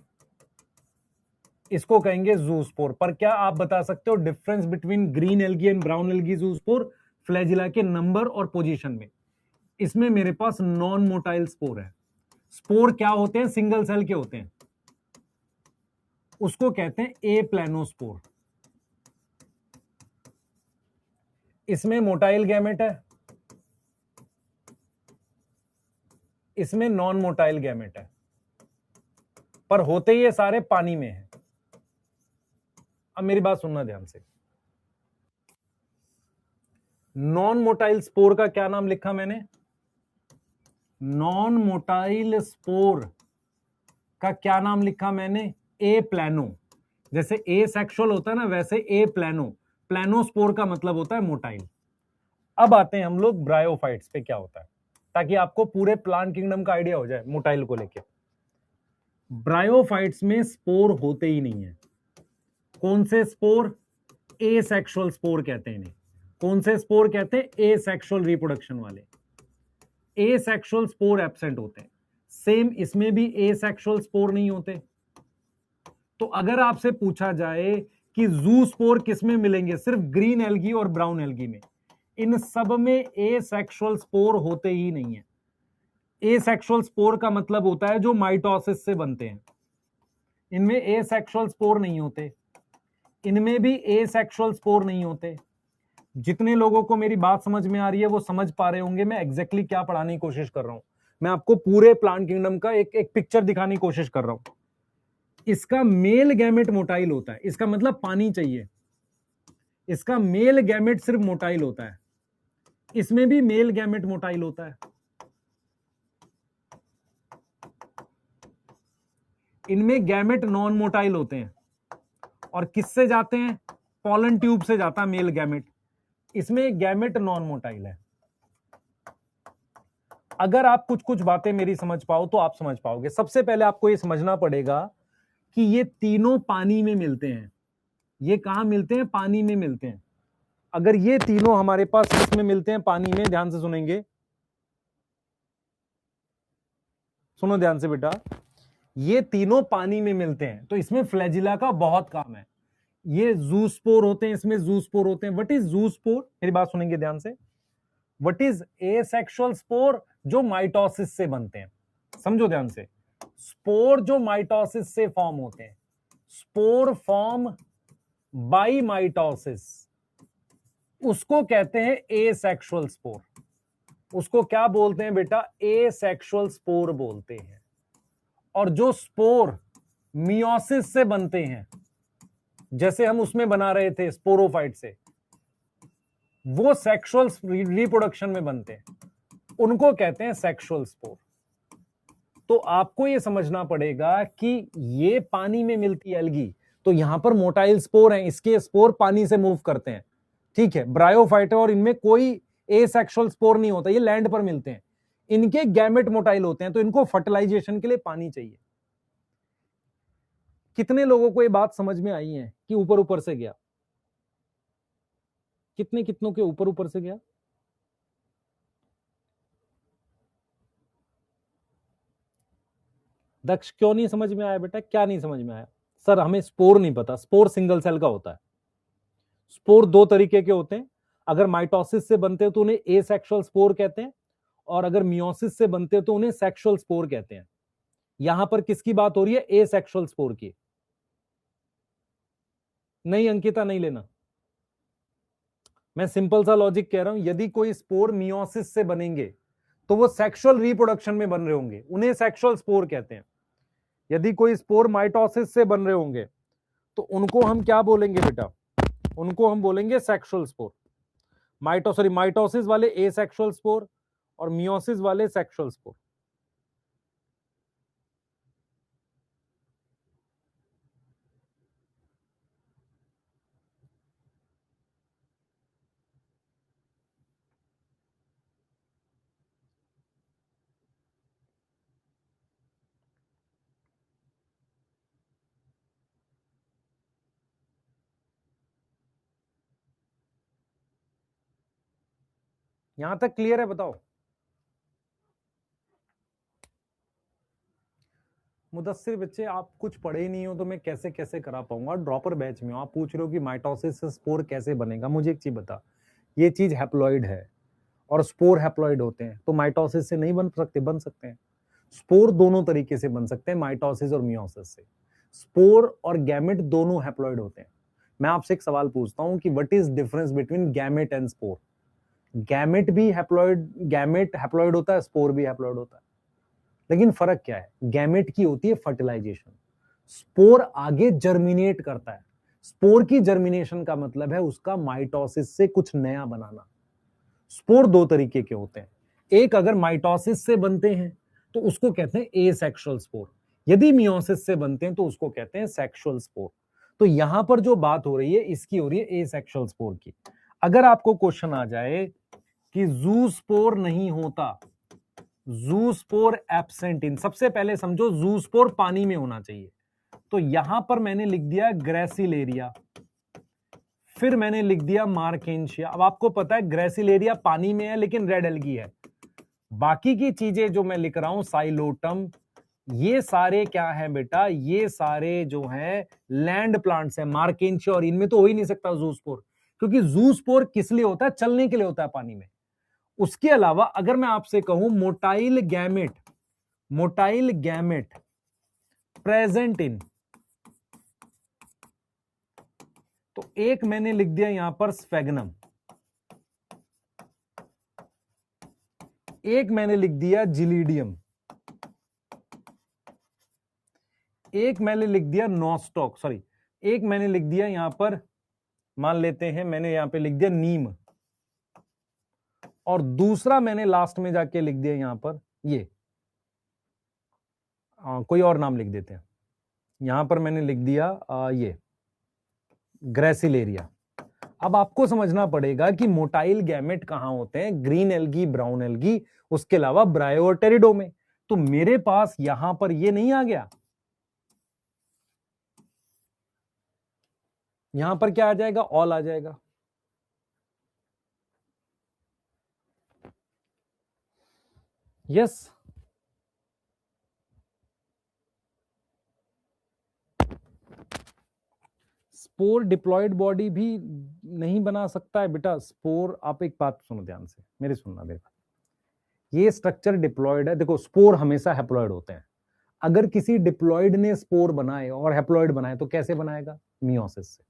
इसको कहेंगे जूस्पोर। पर क्या आप बता सकते हो difference between green algae and brown algae zoospore? Flagella के नंबर और पोजीशन में। इसमें मेरे पास नॉन मोटाइल स्पोर है। स्पोर क्या होते हैं? सिंगल सेल के होते हैं, उसको कहते हैं ए प्लानोस्पोर। इसमें मोटाइल गैमेट है, इसमें नॉन मोटाइल गैमेट है, पर होते ये सारे पानी में है। अब मेरी बात सुनना ध्यान से, नॉन मोटाइल स्पोर का क्या नाम लिखा मैंने? नॉन मोटाइल स्पोर का क्या नाम लिखा मैंने? ए प्लानो। जैसे ए सेक्सुअल होता है ना, वैसे ए प्लानो, प्लानोस्पोर का मतलब होता है मोटाइल। अब आते हैं हम लोग ब्रायोफाइट्स पे क्या होता है, ताकि आपको पूरे प्लांट किंगडम का आइडिया हो जाए मोटाइल को लेके। ब्रायोफाइट्स में स्पोर होते ही नहीं है। कौन से स्पोर? ए सेक्सुअल स्पोर कहते हैं इन्हें। कौन से स्पोर कहते हैं? ए सेक्सुअल रिप्रोडक्शन वाले। ए सेक्सुअल स्पोर एब्सेंट होते हैं। सेम इसमें भी ए सेक्सुअल स्पोर नहीं होते। तो अगर आपसे पूछा जाए कि जू स्पोर किस में मिलेंगे, सिर्फ ग्रीन एल्गी और ब्राउन एल्गी में, इन सब में ए सेक्सुअल स्पोर होते ही नहीं है। ए सेक्सुअल स्पोर का मतलब होता है जो माइटोसिस से बनते हैं, इनमें ए सेक्सुअल स्पोर नहीं होते। इनमें भी ए सेक्सुअल स्पोर नहीं होते। जितने लोगों को मेरी बात समझ में आ रही है वो समझ पा रहे होंगे मैं एग्जैक्टली क्या पढ़ाने की कोशिश कर रहा हूं। मैं आपको पूरे प्लांट किंगडम का एक पिक्चर दिखाने की कोशिश कर रहा हूं। इसका मेल गैमेट मोटाइल होता है, इसका मतलब पानी चाहिए। इसका मेल गैमेट सिर्फ मोटाइल होता है। इसमें भी मेल गैमेट मोटाइल होता है। इनमें गैमेट नॉन मोटाइल होते हैं। और किससे जाते हैं? पॉलन ट्यूब से जाता है मेल गैमेट। इसमें गैमेट नॉन मोटाइल है। अगर आप कुछ कुछ बातें मेरी समझ पाओ तो आप समझ पाओगे। सबसे पहले आपको यह समझना पड़ेगा कि ये तीनों पानी में मिलते हैं। ये कहां मिलते हैं? पानी में मिलते हैं। अगर ये तीनों हमारे पास किसमें मिलते हैं? पानी में। ध्यान से सुनेंगे, सुनो ध्यान से बेटा। ये तीनों पानी में मिलते हैं, तो इसमें फ्लैजिला का बहुत काम है। ये जूस्पोर होते हैं, इसमें जूस्पोर होते हैं। What is zoospore? मेरी बात सुनेंगे ध्यान से। What is asexual spore? जो माइटोसिस से बनते हैं। समझो ध्यान से, स्पोर जो माइटोसिस से फॉर्म होते हैं। स्पोर फॉर्म बाई माइटोसिस, उसको कहते हैं एसेक्सुअल स्पोर। उसको क्या बोलते हैं बेटा? एसेक्सुअल स्पोर बोलते हैं। और जो स्पोर मियोसिस से बनते हैं, जैसे हम उसमें बना रहे थे स्पोरोफाइट से, वो सेक्सुअल रिप्रोडक्शन में बनते हैं, उनको कहते हैं सेक्सुअल स्पोर। तो आपको यह समझना पड़ेगा कि ये पानी में मिलती एल्गी, तो यहां पर मोटाइल स्पोर हैं, इसके स्पोर पानी से मूव करते हैं। ठीक है, ब्रायोफाइट है और इनमें कोई एसेक्सुअल स्पोर नहीं होता, ये लैंड पर मिलते हैं। इनके गैमेट मोटाइल होते हैं, तो इनको फर्टिलाइजेशन के लिए पानी चाहिए। कितने लोगों को ये बात समझ में आई है कि ऊपर ऊपर से गया? कितने कितनों के ऊपर ऊपर से गया? दक्ष, क्यों नहीं समझ में आया बेटा? क्या नहीं समझ में आया? सर हमें स्पोर नहीं पता। स्पोर सिंगल सेल का होता है। स्पोर दो तरीके के होते हैं। अगर माइटोसिस से बनते हैं तो उन्हें एसेक्सुअल स्पोर कहते हैं, और अगर मियोसिस से बनते हैं तो उन्हें सेक्सुअल स्पोर कहते हैं। यहां पर किसकी बात हो रही है? एसेक्सुअल स्पोर की। नहीं अंकिता, नहीं लेना। मैं सिंपल सा लॉजिक कह रहा हूं, यदि कोई स्पोर मियोसिस से बनेंगे तो वो सेक्सुअल रिप्रोडक्शन में बन रहे होंगे, उन्हें सेक्सुअल स्पोर कहते हैं। यदि कोई स्पोर माइटोसिस से बन रहे होंगे तो उनको हम क्या बोलेंगे बेटा? उनको हम बोलेंगे सेक्सुअल स्पोर। माइटोसिस वाले एसेक्सुअल स्पोर और मियोसिस वाले सेक्सुअल स्पोर। यहां तक क्लियर है? बताओ। मुदस्सिर बच्चे, आप कुछ पढ़े ही नहीं हो तो मैं कैसे कैसे करा पाऊंगा? ड्रॉपर बैच में हो, आप पूछ रहे हो कि माइटोसिस से स्पोर कैसे बनेगा। मुझे एक चीज बता, ये चीज हैप्लॉइड है और स्पोर हैप्लॉइड होते हैं, तो माइटोसिस से नहीं बन सकते? बन सकते हैं। स्पोर दोनों तरीके से बन सकते हैं, माइटोसिस और मियोसिस से। स्पोर और गैमेट दोनों हैप्लॉइड होते हैं। मैं आपसे एक सवाल पूछता हूं कि what is difference between gamete and spore? Gamete भी हैप्लॉइड, गैमेट हैप्लॉइड होता है, स्पोर भी हैप्लॉइड होता है। लेकिन फर्क क्या है, गैमेट की होती है फर्टिलाइजेशन, स्पोर आगे जर्मिनेट करता है। स्पोर की जर्मिनेशन का मतलब है उसका माइटोसिस से कुछ नया बनाना। स्पोर दो तरीके के होते हैं, एक अगर माइटोसिस से बनते हैं तो उसको कहते हैं एसेक्सुअल स्पोर, यदि मियोसिस से बनते हैं तो उसको कहते हैं सेक्सुअल स्पोर। तो यहां पर जो बात हो रही है इसकी हो रही है एसेक्सुअल स्पोर की। अगर आपको क्वेश्चन आ जाए कि जू स्पोर नहीं होता, जू स्पोर एब्सेंट इन, सबसे पहले समझो जू स्पोर पानी में होना चाहिए, तो यहां पर मैंने लिख दिया ग्रेसिलेरिया, फिर मैंने लिख दिया मार्केंशिया। अब आपको पता है ग्रेसिलेरिया पानी में है लेकिन रेड एल्गी है, बाकी की चीजें जो मैं लिख रहा हूं साइलोटम, ये सारे क्या है बेटा, ये सारे जो है लैंड प्लांट्स है, मार्केंशिया, और इनमें तो हो ही नहीं सकता जूस्पोर, क्योंकि जूस्पोर किस लिए होता है, चलने के लिए होता है पानी में। उसके अलावा अगर मैं आपसे कहूं motile gamete, motile gamete present in, तो एक मैंने लिख दिया यहां पर स्फेगनम, एक मैंने लिख दिया जिलीडियम, एक मैंने लिख दिया नोस्टॉक, सॉरी एक मैंने लिख दिया यहां पर, मान लेते हैं मैंने यहां पे लिख दिया नीम, और दूसरा मैंने लास्ट में जाके लिख दिया यहां पर ये कोई और नाम लिख देते हैं, यहां पर मैंने लिख दिया ये ग्रेसिलेरिया। अब आपको समझना पड़ेगा कि मोटाइल गैमेट कहां होते हैं, ग्रीन एल्गी, ब्राउन एल्गी, उसके अलावा ब्रायो और टेरिडो में। तो मेरे पास यहां पर ये नहीं आ गया, यहां पर क्या आ जाएगा, ऑल आ जाएगा। यस, स्पोर डिप्लॉयड बॉडी भी नहीं बना सकता है बेटा। स्पोर, आप एक बात सुनो ध्यान से, मेरी सुनना देखो, ये स्ट्रक्चर डिप्लॉयड है, देखो स्पोर हमेशा हैप्लॉयड होते हैं। अगर किसी डिप्लॉयड ने स्पोर बनाए और हैप्लॉयड बनाए तो कैसे बनाएगा, मियोसिस से।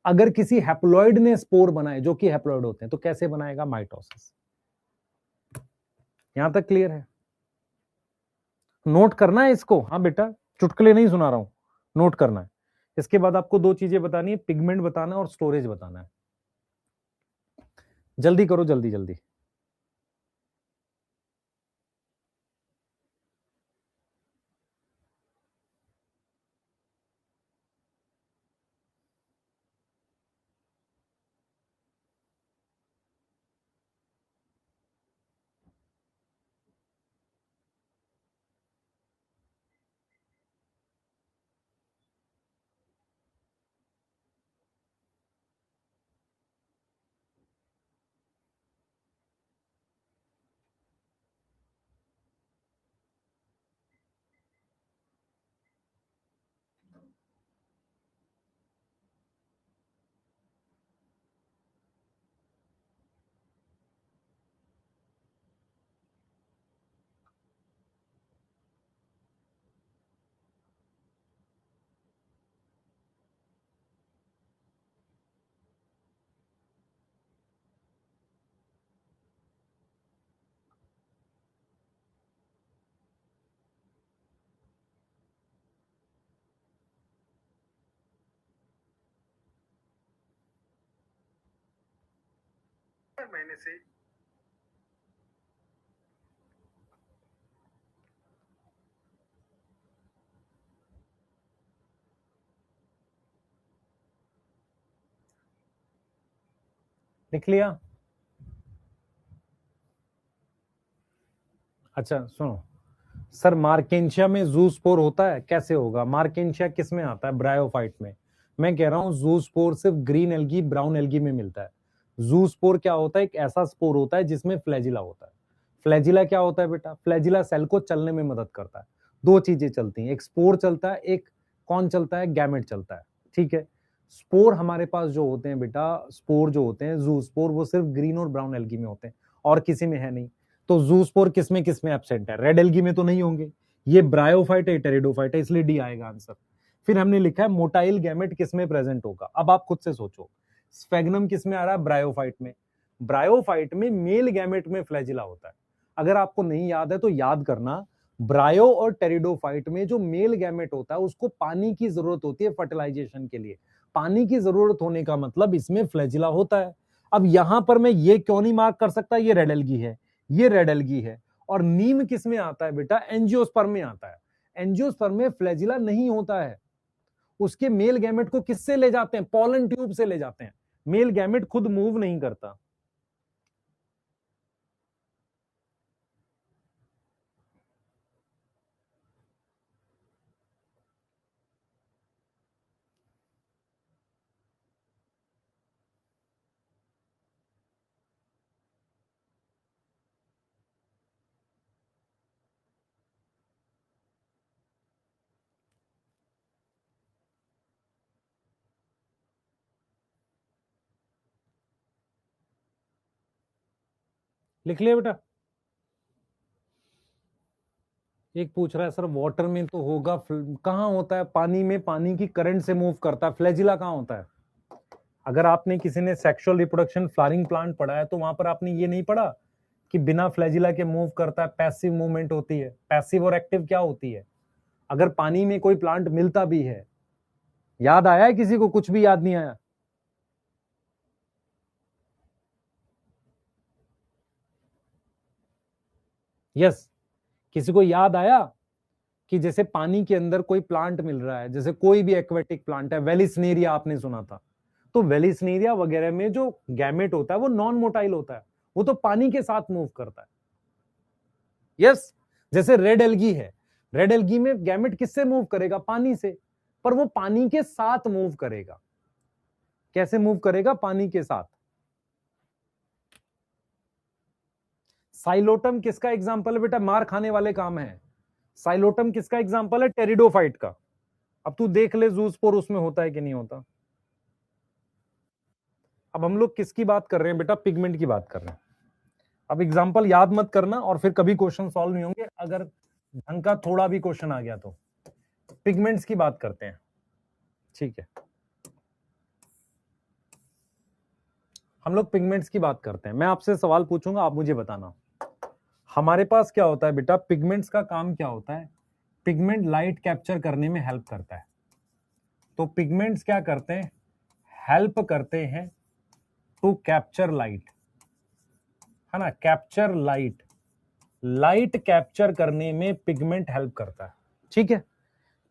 अगर किसी हैप्लॉयड ने स्पोर बनाए जो कि हैप्लॉयड होते हैं तो कैसे बनाएगा, माइटोसिस। यहां तक क्लियर है, नोट करना है इसको, हाँ बेटा चुटकुले नहीं सुना रहा हूं, नोट करना है। इसके बाद आपको दो चीजें बतानी है, पिगमेंट बताना है और स्टोरेज बताना है। जल्दी करो, जल्दी जल्दी। महीने से लिख लिया। अच्छा सुनो, सर मार्केंशिया में जूस्पोर होता है, कैसे होगा, मार्केंशिया किस में आता है, ब्रायोफाइट में। मैं कह रहा हूं जूस्पोर सिर्फ ग्रीन एल्गी, ब्राउन एल्गी में मिलता है। जूस्पोर क्या होता है, एक ऐसा स्पोर होता है जिसमें फ्लैजिला होता है। फ्लैजिला क्या होता है बेटा, फ्लैजिला सेल को चलने में मदद करता है। दो चीजें चलती हैं, एक स्पोर चलता है, एक कौन चलता है, गैमेट चलता है। ठीक है, स्पोर हमारे पास जो होते हैं बेटा, स्पोर जो होते हैं जू स्पोर, वो सिर्फ ग्रीन और ब्राउन एल्गी में होते हैं और किसी में है नहीं। तो जू स्पोर किसमें किसमें एब्सेंट है, रेड एल्गी में तो नहीं होंगे, ये ब्रायोफाइट है, टेरिडोफाइट है, इसलिए डी आएगा आंसर। फिर हमने लिखा है मोटाइल गैमेट किसमें प्रेजेंट होगा। अब आप खुद से सोचो, स्फेगनम किसमें आ रहा है, ब्रायोफाइट में। ब्रायोफाइट में मेल गैमेट में फ्लैजिला होता है। अगर आपको नहीं याद है तो याद करना, ब्रायो और टेरिडोफाइट में जो मेल गैमेट होता है उसको पानी की जरूरत होती है फर्टिलाइजेशन के लिए। पानी की जरूरत होने का मतलब इसमें फ्लैजिला होता है। अब यहां पर मैं ये क्यों नहीं मार्क कर सकता, ये रेड एल्गी है, ये रेड एल्गी है। और नीम किस में आता है बेटा, एंजियोस्पर्म में आता है। एंजियोस्पर्म में फ्लैजिला नहीं होता है। उसके मेल गैमेट को किससे ले जाते हैं, पॉलन ट्यूब से ले जाते हैं। मेल गैमेट खुद मूव नहीं करता। लिख लिया बेटा। एक पूछ रहा है सर वाटर में तो होगा, कहां होता है, पानी में पानी की करंट से मूव करता है, फ्लैजिला कहां होता है। अगर आपने किसी ने सेक्सुअल रिप्रोडक्शन फ्लावरिंग प्लांट पढ़ा है तो वहां पर आपने ये नहीं पढ़ा कि बिना फ्लैजिला के मूव करता है, पैसिव मूवमेंट होती है। पैसिव और एक्टिव क्या होती है। अगर पानी में कोई प्लांट मिलता भी है, याद आया है किसी को, कुछ भी याद नहीं आया। यस, किसी को याद आया कि जैसे पानी के अंदर कोई प्लांट मिल रहा है, जैसे कोई भी एक्वेटिक प्लांट है, वेलिस्नेरिया आपने सुना था, तो वेलिस्नेरिया वगैरह में जो गैमेट होता है वो नॉन मोटाइल होता है, वो तो पानी के साथ मूव करता है। यस, जैसे रेड एल्गी है, रेड एल्गी में गैमेट किससे मूव करेगा, पानी से, पर वो पानी के साथ मूव करेगा। कैसे मूव करेगा, पानी के साथ। साइलोटम किसका एग्जाम्पल है बेटा, मार खाने वाले काम है। साइलोटम किसका एग्जाम्पल है, टेरिडोफाइट का। अब तू देख ले जूस्पोर उसमें होता है कि नहीं होता। अब हम लोग किसकी बात कर रहे हैं बेटा, पिगमेंट की बात कर रहे हैं। अब एग्जाम्पल याद मत करना और फिर कभी क्वेश्चन सॉल्व नहीं होंगे अगर ढंग का थोड़ा भी क्वेश्चन आ गया तो। पिगमेंट्स की बात करते हैं, ठीक है। हम लोग पिगमेंट्स की बात करते हैं। मैं आपसे सवाल पूछूंगा, आप मुझे बताना। हमारे पास क्या होता है बेटा, पिगमेंट्स का काम क्या होता है, पिगमेंट लाइट कैप्चर करने में हेल्प करता है। तो पिगमेंट्स क्या करते हैं, हेल्प करते हैं टू कैप्चर लाइट, है ना, कैप्चर लाइट। लाइट कैप्चर करने में पिगमेंट हेल्प करता है, ठीक है।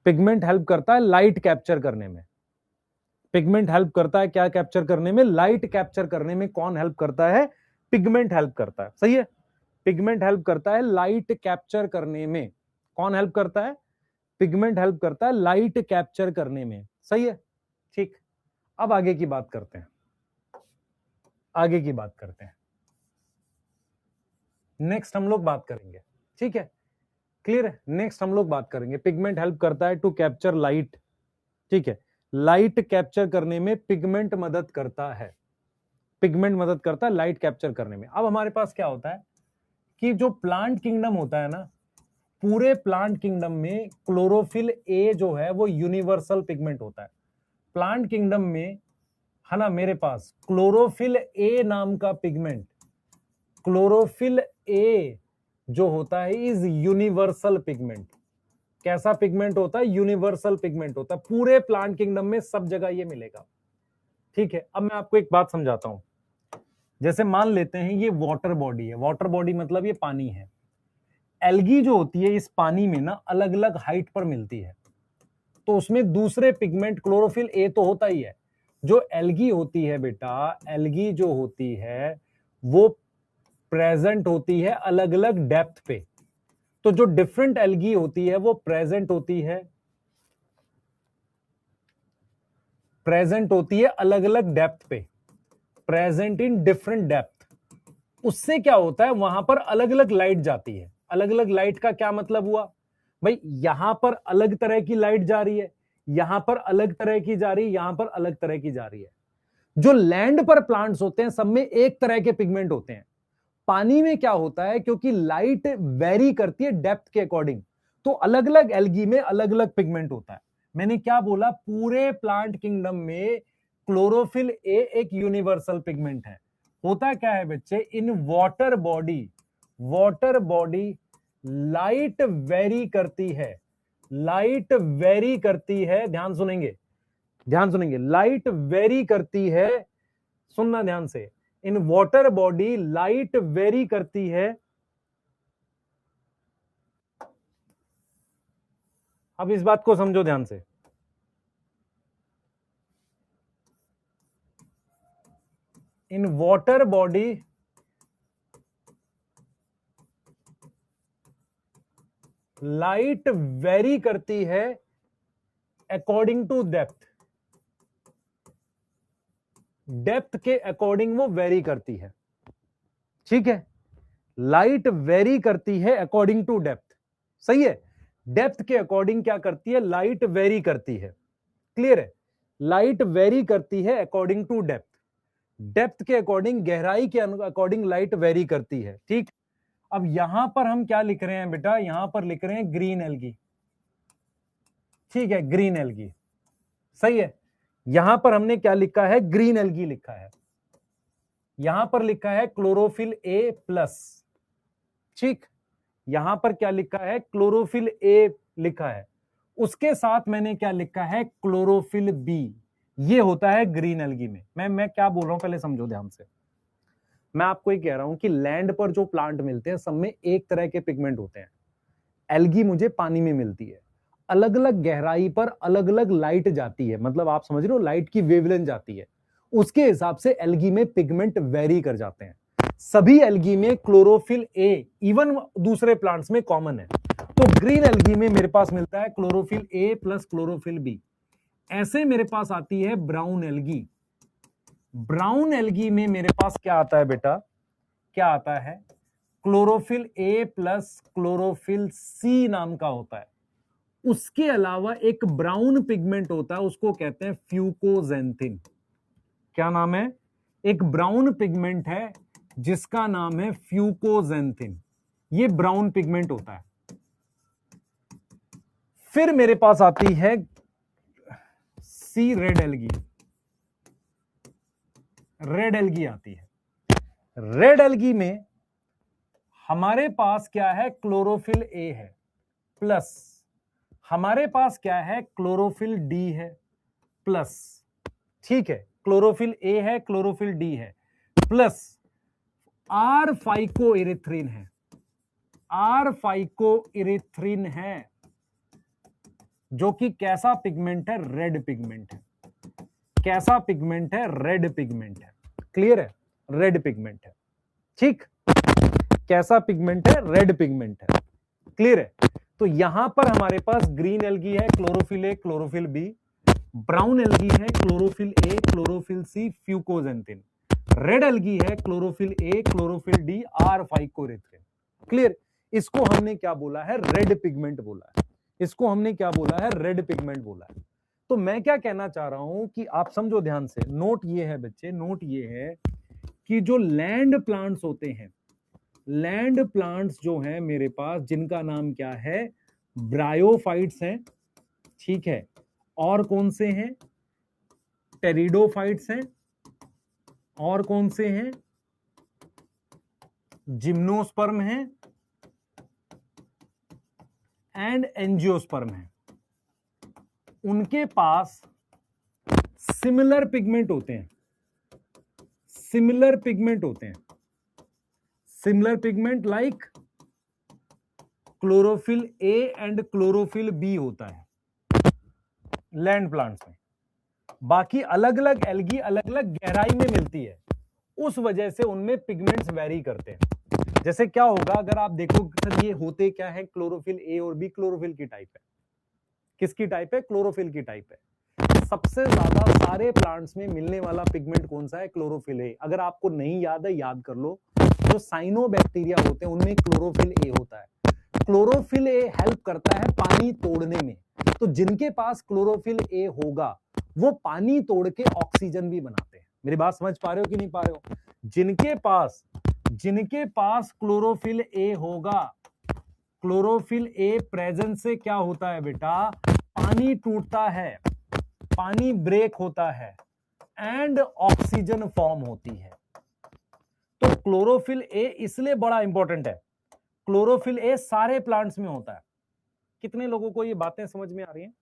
पिगमेंट हेल्प करता है लाइट कैप्चर करने में। पिगमेंट हेल्प करता है क्या कैप्चर करने में, लाइट कैप्चर करने में। कौन हेल्प करता है, पिगमेंट हेल्प करता है, सही है। पिगमेंट हेल्प करता है लाइट कैप्चर करने में। कौन हेल्प करता है, पिगमेंट हेल्प करता है लाइट कैप्चर करने में, सही है, ठीक। अब आगे की बात करते हैं, आगे की बात करते हैं। नेक्स्ट हम लोग बात करेंगे, ठीक है, क्लियर है। नेक्स्ट हम लोग बात करेंगे, पिगमेंट हेल्प करता है टू कैप्चर लाइट, ठीक है। लाइट कैप्चर करने में पिगमेंट मदद करता है, पिगमेंट मदद करता है लाइट कैप्चर करने में। अब हमारे पास क्या होता है कि जो प्लांट किंगडम होता है ना, पूरे प्लांट किंगडम में क्लोरोफिल ए जो है वो यूनिवर्सल पिगमेंट होता है। प्लांट किंगडम में, है ना, मेरे पास क्लोरोफिल ए नाम का पिगमेंट, क्लोरोफिल ए जो होता है इज यूनिवर्सल पिगमेंट। कैसा पिगमेंट होता है, यूनिवर्सल पिगमेंट होता है, पूरे प्लांट किंगडम में सब जगह ये मिलेगा, ठीक है। अब मैं आपको एक बात समझाता हूं। जैसे मान लेते हैं ये वाटर बॉडी है, वाटर बॉडी मतलब ये पानी है। एल्गी जो होती है इस पानी में ना अलग अलग हाइट पर मिलती है, तो उसमें दूसरे पिगमेंट क्लोरोफिल ए तो होता ही है। जो एल्गी होती है बेटा, एल्गी जो होती है वो प्रेजेंट होती है अलग अलग डेप्थ पे। तो जो डिफरेंट एल्गी होती है वो प्रेजेंट होती है, प्रेजेंट होती है अलग अलग डेप्थ पे, प्रेजेंट इन डिफरेंट डेप्थ। उससे क्या होता है, वहां पर अलग अलग लाइट जाती है। अलग अलग लाइट का क्या मतलब हुआ भाई, यहां पर अलग तरह की लाइट जा रही है, यहां पर अलग तरह की जा रही है, यहां पर अलग तरह की जा रही है। जो लैंड पर प्लांट्स होते हैं सब में एक तरह के पिगमेंट होते हैं। पानी में क्या होता है, क्योंकि लाइट वेरी करती है डेप्थ के अकॉर्डिंग, तो अलग अलग एल्गी में अलग अलग पिगमेंट होता है। मैंने क्या बोला, पूरे प्लांट किंगडम में क्लोरोफिल ए एक यूनिवर्सल पिगमेंट है। होता क्या है बच्चे, in water body, water body light very करती है, लाइट वेरी करती है, ध्यान सुनेंगे, ध्यान सुनेंगे, लाइट वेरी करती है, सुनना ध्यान से, in water body light very करती है। अब इस बात को समझो ध्यान से, in water body light very करती है अकॉर्डिंग टू डेप्थ, डेप्थ के अकॉर्डिंग वो वेरी करती है, ठीक है, लाइट वेरी करती है अकॉर्डिंग टू डेप्थ, सही है, डेप्थ के अकॉर्डिंग क्या करती है, लाइट वेरी करती है, क्लियर है, लाइट वेरी करती है अकॉर्डिंग टू डेप्थ, डेप्थ के अकॉर्डिंग, गहराई के अकॉर्डिंग लाइट वेरी करती है, ठीक। अब यहां पर हम क्या लिख रहे हैं बेटा, यहां पर लिख रहे हैं ग्रीन एल्गी, ठीक है, ग्रीन एल्गी, सही है, यहां पर हमने क्या लिखा है, ग्रीन एल्गी लिखा है, यहां पर लिखा है क्लोरोफिल ए प्लस, ठीक, यहां पर क्या लिखा है, क्लोरोफिल ए लिखा है, उसके साथ मैंने क्या लिखा है, क्लोरोफिल बी, ये होता है ग्रीन एल्गी में। मैं क्या बोल रहा हूं पहले समझो ध्यान से, मैं आपको ये कह रहा हूं कि लैंड पर जो प्लांट मिलते हैं सब में एक तरह के पिगमेंट होते हैं, एल्गी मुझे पानी में मिलती है, अलग अलग गहराई पर अलग अलग लाइट जाती है, मतलब आप समझ रहे हो लाइट की वेवलेंथ जाती है, उसके हिसाब से एल्गी में पिगमेंट वेरी कर जाते हैं, सभी एल्गी में क्लोरोफिल ए इवन दूसरे प्लांट्स में कॉमन है, तो ग्रीन एल्गी में मेरे पास मिलता है क्लोरोफिल ए प्लस क्लोरोफिल बी। ऐसे मेरे पास आती है ब्राउन एल्गी, ब्राउन एल्गी में मेरे पास क्या आता है बेटा, क्या आता है, क्लोरोफिल ए प्लस क्लोरोफिल सी नाम का होता है, उसके अलावा एक ब्राउन पिगमेंट होता है उसको कहते हैं फ्यूकोजेंथिन, क्या नाम है, एक ब्राउन पिगमेंट है जिसका नाम है फ्यूकोजेंथिन, ये ब्राउन पिगमेंट होता है। फिर मेरे पास आती है सी रेड एल्गी, रेड एल्गी आती है, रेड एल्गी में हमारे पास क्या है, क्लोरोफिल ए है प्लस हमारे पास क्या है, क्लोरोफिल डी है प्लस, ठीक है, क्लोरोफिल ए है, क्लोरोफिल डी है प्लस आर फाइको इरिथ्रिन है, आर फाइको इरिथ्रिन है, जो कि कैसा पिगमेंट है, रेड पिगमेंट है, कैसा पिगमेंट है, रेड पिगमेंट है, क्लियर है, रेड पिगमेंट है, ठीक, कैसा पिगमेंट है, रेड पिगमेंट है, क्लियर है। तो यहां पर हमारे पास ग्रीन एल्गी है, chlorophyll A chlorophyll B, brown algae है, chlorophyll A chlorophyll C fucoxanthin, red algae है, chlorophyll A chlorophyll D or phycoerythrin, clear. इसको हमने क्या बोला है, रेड पिगमेंट बोला है, इसको हमने क्या बोला है, रेड पिगमेंट बोला है। तो मैं क्या कहना चाह रहा हूं कि आप समझो ध्यान से, नोट ये है बच्चे, नोट ये है कि जो लैंड प्लांट्स होते हैं, लैंड प्लांट्स जो हैं मेरे पास, जिनका नाम क्या है, ब्रायोफाइट्स हैं, ठीक है, और कौन से हैं, टेरिडोफाइट्स हैं, और कौन से हैं, जिम्नोस्पर्म हैं एंड एंजियोस्पर्म हैं, उनके पास सिमिलर पिगमेंट होते हैं, सिमिलर पिगमेंट होते हैं, similar pigment like chlorophyll A and chlorophyll B होता है लैंड प्लांट्स में, बाकी अलग अलग एल्गी अलग अलग गहराई में मिलती है, उस वजह से उनमें पिगमेंट्स वेरी करते हैं। जैसे क्या होगा अगर आप देखो सर ये होते क्या है, क्लोरोफिल ए और बी क्लोरोफिल की टाइप है, किसकी टाइप है, क्लोरोफिल की टाइप है, सबसे ज्यादा सारे प्लांट्स में मिलने वाला पिगमेंट कौन सा है, क्लोरोफिल ए, अगर आपको नहीं याद है याद कर लो, जो साइनोबैक्टीरिया होते हैं उनमें क्लोरोफिल ए होता है, क्लोरोफिल ए हेल्प करता है पानी तोड़ने में, तो जिनके पास क्लोरोफिल ए होगा वो पानी तोड़ के ऑक्सीजन भी बनाते हैं, मेरी बात समझ पा रहे हो कि नहीं पा रहे हो, जिनके पास क्लोरोफिल ए होगा, क्लोरोफिल ए प्रेजेंस से क्या होता है बेटा, पानी टूटता है, पानी ब्रेक होता है एंड ऑक्सीजन फॉर्म होती है। तो क्लोरोफिल ए इसलिए बड़ा इंपॉर्टेंट है, क्लोरोफिल ए सारे प्लांट्स में होता है। कितने लोगों को ये बातें समझ में आ रही हैं?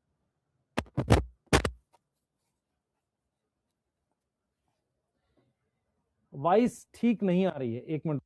वॉइस ठीक नहीं आ रही है, एक मिनट।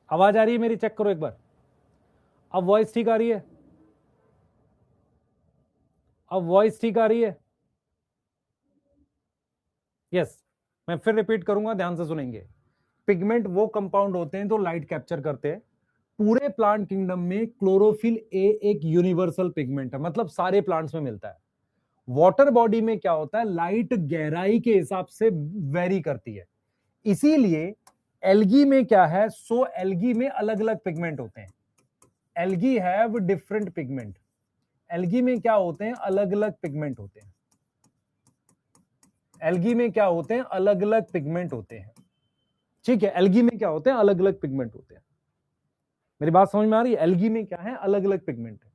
आवाज आ रही है मेरी? चेक करो एक बार। अब वॉइस ठीक आ रही है? अब वॉइस ठीक आ रही है? यस। मैं फिर रिपीट करूंगा, ध्यान से सुनेंगे। पिगमेंट वो कंपाउंड होते हैं जो लाइट कैप्चर करते हैं। पूरे प्लांट किंगडम में क्लोरोफिल ए एक यूनिवर्सल पिगमेंट है, मतलब सारे प्लांट्स में मिलता है। वाटर बॉडी में क्या होता है, लाइट गहराई के हिसाब से वेरी करती है। इसीलिए एल्गी में क्या है, सो एल्गी में अलग अलग पिगमेंट होते हैं। Algae have different pigment. Algae में क्या होते हैं, अलग अलग पिगमेंट होते हैं। एल्गी में क्या होते हैं, अलग अलग पिगमेंट होते हैं। ठीक है, एल्गी में क्या होते हैं, अलग अलग पिगमेंट होते हैं। मेरी बात समझ में आ रही है? एल्गी में क्या है, अलग अलग पिगमेंट है।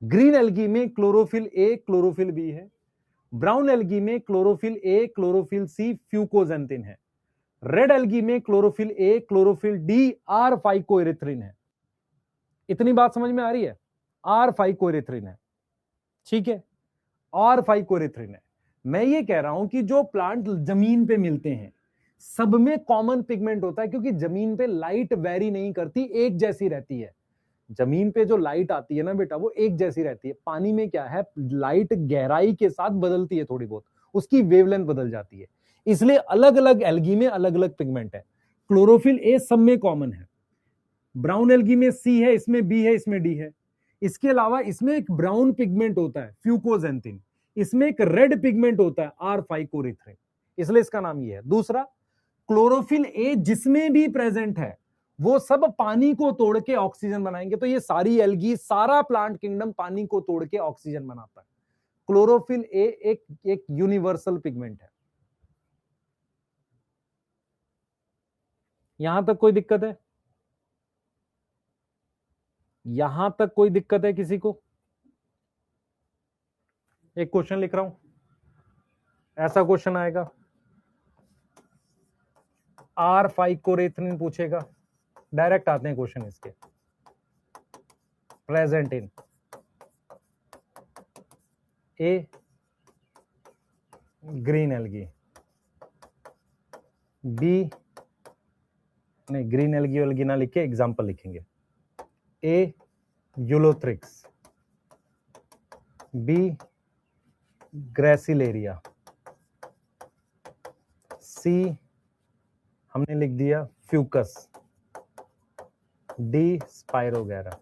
ग्रीन एल्गी में क्लोरोफिल ए क्लोरोफिल बी है। ब्राउन एल्गी में chlorophyll A chlorophyll C fucoxanthin है। रेड एल्गी में chlorophyll A chlorophyll D or phycoerythrin है। इतनी बात समझ में आ रही है? आर फाइकोएरिथ्रिन है। ठीक है, आर फाइकोएरिथ्रिन है। मैं ये कह रहा हूं कि जो प्लांट जमीन पे मिलते हैं सब में कॉमन पिगमेंट होता है, क्योंकि जमीन पे लाइट वेरी नहीं करती, एक जैसी रहती है। जमीन पे जो लाइट आती है ना बेटा, वो एक जैसी रहती है। पानी में क्या है, लाइट गहराई के साथ बदलती है, थोड़ी बहुत उसकी वेवलेंथ बदल जाती है। इसलिए अलग अलग एल्गी में अलग अलग पिगमेंट है। क्लोरोफिल ए सब में कॉमन है। ब्राउन एल्गी में सी है, इसमें बी है, इसमें डी है। इसके अलावा इसमें एक ब्राउन पिगमेंट होता है फ्यूकोजेंथिन, इसमें एक रेड पिगमेंट होता है आर फाइकोरिथ्रिन, इसलिए इसका नाम ये है। दूसरा, क्लोरोफिल ए जिसमें भी प्रेजेंट है वो सब पानी को तोड़ के ऑक्सीजन बनाएंगे। तो ये सारी एल्गी, सारा प्लांट किंगडम पानी को तोड़ के ऑक्सीजन बनाता है। क्लोरोफिल ए एक यूनिवर्सल पिगमेंट है। यहां तक कोई दिक्कत है? यहां तक कोई दिक्कत है किसी को? एक क्वेश्चन लिख रहा हूं, ऐसा क्वेश्चन आएगा, आर फाइकोरेथ्रिन पूछेगा। डायरेक्ट आते हैं क्वेश्चन इसके। Present in A green algae, B नहीं, ग्रीन एल्गी वेल्गी ना लिख के एग्जाम्पल लिखेंगे। A ulothrix, B gracilaria, C हमने लिख दिया फ्यूकस, डी स्पाइरोगैरा।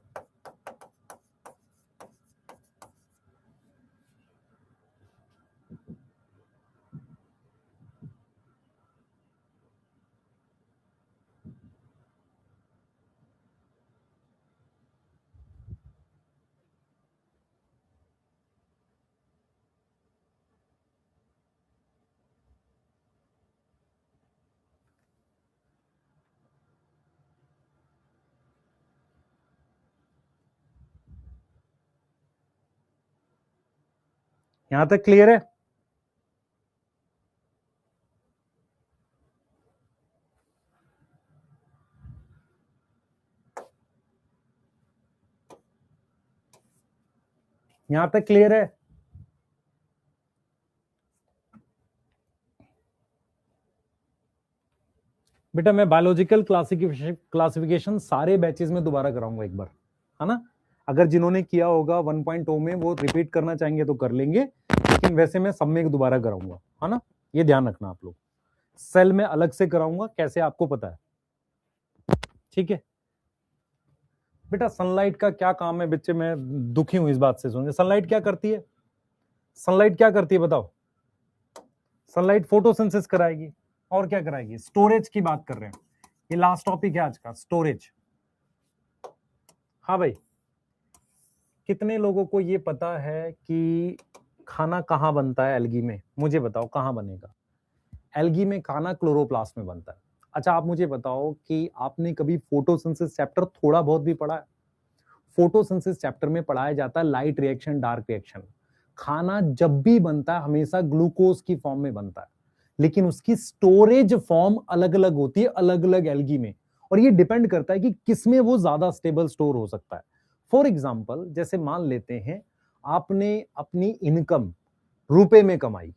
यहां तक क्लियर है? यहां तक क्लियर है? बेटा मैं बायोलॉजिकल क्लासिफिकेशन सारे बैचेस में दोबारा कराऊंगा एक बार, है ना। अगर जिन्होंने किया होगा 1.0 में वो रिपीट करना चाहेंगे तो कर लेंगे, लेकिन वैसे मैं सब में दोबारा कराऊंगा, है ना। ये ध्यान रखना आप लोग। सेल में अलग से कराऊंगा, कैसे आपको पता है, ठीक है। बेटा सनलाइट का क्या काम है बच्चे, मैं दुखी हूं इस बात से सुन के। सनलाइट क्या करती है? सनलाइट क्या करती है बताओ? सनलाइट फोटोसिंथेसिस कराएगी और क्या कराएगी, स्टोरेज की बात कर रहे हैं, ये लास्ट टॉपिक है आज का, स्टोरेज। हाँ भाई, कितने लोगों को ये पता है कि खाना कहाँ बनता है एल्गी में, मुझे बताओ कहाँ बनेगा एल्गी में खाना? क्लोरोप्लास्ट में बनता है। अच्छा आप मुझे बताओ कि आपने कभी फोटोसिंथेसिस चैप्टर थोड़ा बहुत भी पढ़ा है? फोटोसिंथेसिस चैप्टर में पढ़ाया जाता है लाइट रिएक्शन, डार्क रिएक्शन। खाना जब भी बनता है हमेशा ग्लूकोज की फॉर्म में बनता है, लेकिन उसकी स्टोरेज फॉर्म अलग अलग होती है अलग अलग एल्गी में, और ये डिपेंड करता है कि किसमें वो ज्यादा स्टेबल स्टोर हो सकता है। फॉर एग्जाम्पल, जैसे मान लेते हैं आपने अपनी इनकम रुपए में कमाई,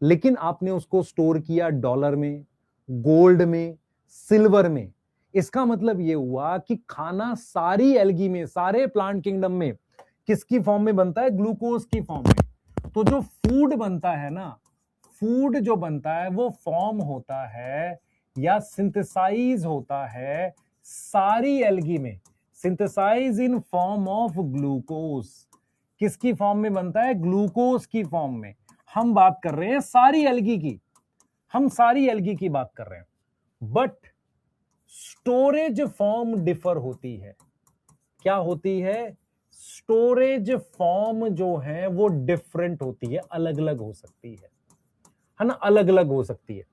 लेकिन आपने उसको स्टोर किया डॉलर में, गोल्ड में, सिल्वर में। इसका मतलब ये हुआ कि खाना सारी एल्गी में, सारे प्लांट किंगडम में किसकी फॉर्म में बनता है? ग्लूकोज की फॉर्म में। तो जो फूड बनता है ना, फूड जो बनता है वो फॉर्म होता है या सिंथेसाइज होता है सारी एल्गी में, synthesize in form of glucose. किसकी फॉर्म में बनता है? ग्लूकोज की फॉर्म में। हम बात कर रहे हैं सारी एल्गी की, हम सारी एल्गी की बात कर रहे हैं, बट स्टोरेज फॉर्म डिफर होती है। क्या होती है? स्टोरेज फॉर्म जो है वो डिफरेंट होती है, अलग अलग हो सकती है ना, अलग अलग हो सकती है,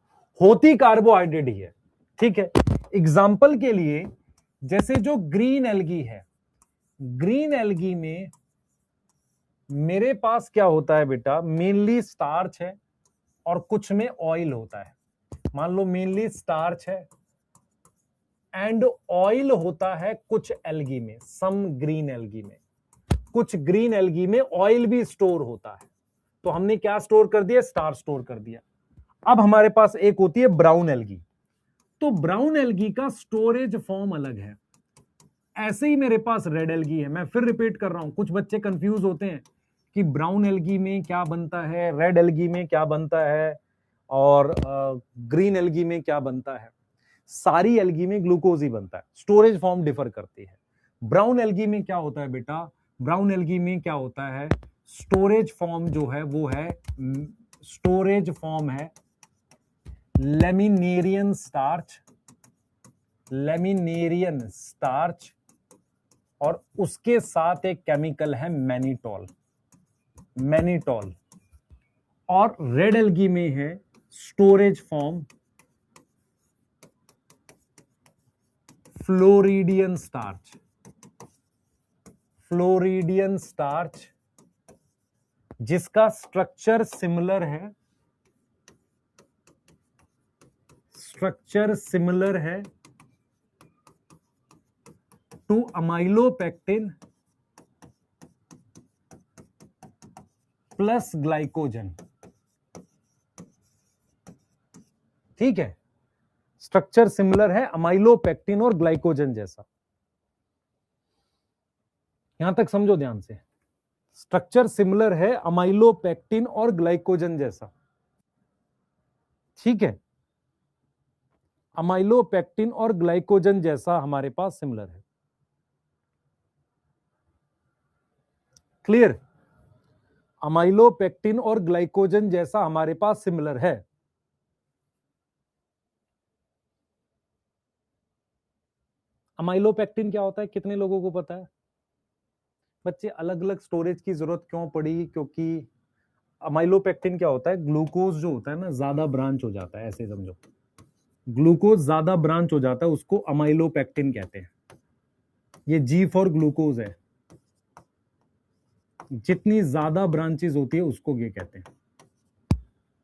होती कार्बोहाइड्रेट ही है। ठीक है, एग्जाम्पल के लिए जैसे जो ग्रीन एल्गी है, ग्रीन एल्गी में मेरे पास क्या होता है बेटा? मेनली स्टार्च है और कुछ में ऑयल होता है। मान लो मेनली स्टार्च है एंड ऑयल होता है कुछ एल्गी में, सम ग्रीन एल्गी में। कुछ ग्रीन एल्गी में ऑयल भी स्टोर होता है। तो हमने क्या स्टोर कर दिया? स्टार्च स्टोर कर दिया। अब हमारे पास एक होती है ब्राउन एल्गी। तो ब्राउन एल्गी का स्टोरेज फॉर्म अलग है। ऐसे ही मेरे पास रेड एल्गी है। मैं फिर रिपीट कर रहा हूं, कुछ बच्चे कंफ्यूज होते हैं कि ब्राउन एल्गी में क्या बनता है, रेड एल्गी में क्या बनता है, और ग्रीन एल्गी में क्या बनता है। सारी एल्गी में ग्लूकोज ही बनता है, स्टोरेज फॉर्म डिफर करती है। ब्राउन एल्गी में क्या होता है बेटा? ब्राउन एल्गी में क्या होता है? स्टोरेज फॉर्म जो है वो है, स्टोरेज फॉर्म है लेमिनेरियन स्टार्च, लेमिनेरियन स्टार्च, और उसके साथ एक केमिकल है मैनिटॉल, मैनिटॉल। और रेड एल्गी में है storage form floridean starch, floridean starch, जिसका स्ट्रक्चर सिमिलर है, स्ट्रक्चर सिमिलर है टू अमाइलोपेक्टिन प्लस ग्लाइकोजन। ठीक है, स्ट्रक्चर सिमिलर है अमाइलोपेक्टिन और ग्लाइकोजन जैसा। यहां तक समझो ध्यान से, स्ट्रक्चर सिमिलर है अमाइलोपेक्टिन और ग्लाइकोजन जैसा। ठीक है, अमाइलोपेक्टिन और ग्लाइकोजन जैसा हमारे पास सिमिलर है। क्लियर? अमाइलोपेक्टिन और ग्लाइकोजन जैसा हमारे पास सिमिलर है। अमाइलोपेक्टिन क्या होता है, कितने लोगों को पता है? बच्चे, अलग अलग स्टोरेज की जरूरत क्यों पड़ी? क्योंकि अमाइलोपेक्टिन क्या होता है, ग्लूकोज जो होता है ना ज्यादा ब्रांच हो जाता है, ऐसे समझो, ग्लूकोज ज्यादा ब्रांच हो जाता है, उसको अमाइलोपेक्टिन कहते हैं। ये जी फॉर ग्लूकोज है, जितनी ज्यादा ब्रांचेस होती है उसको ये कहते हैं।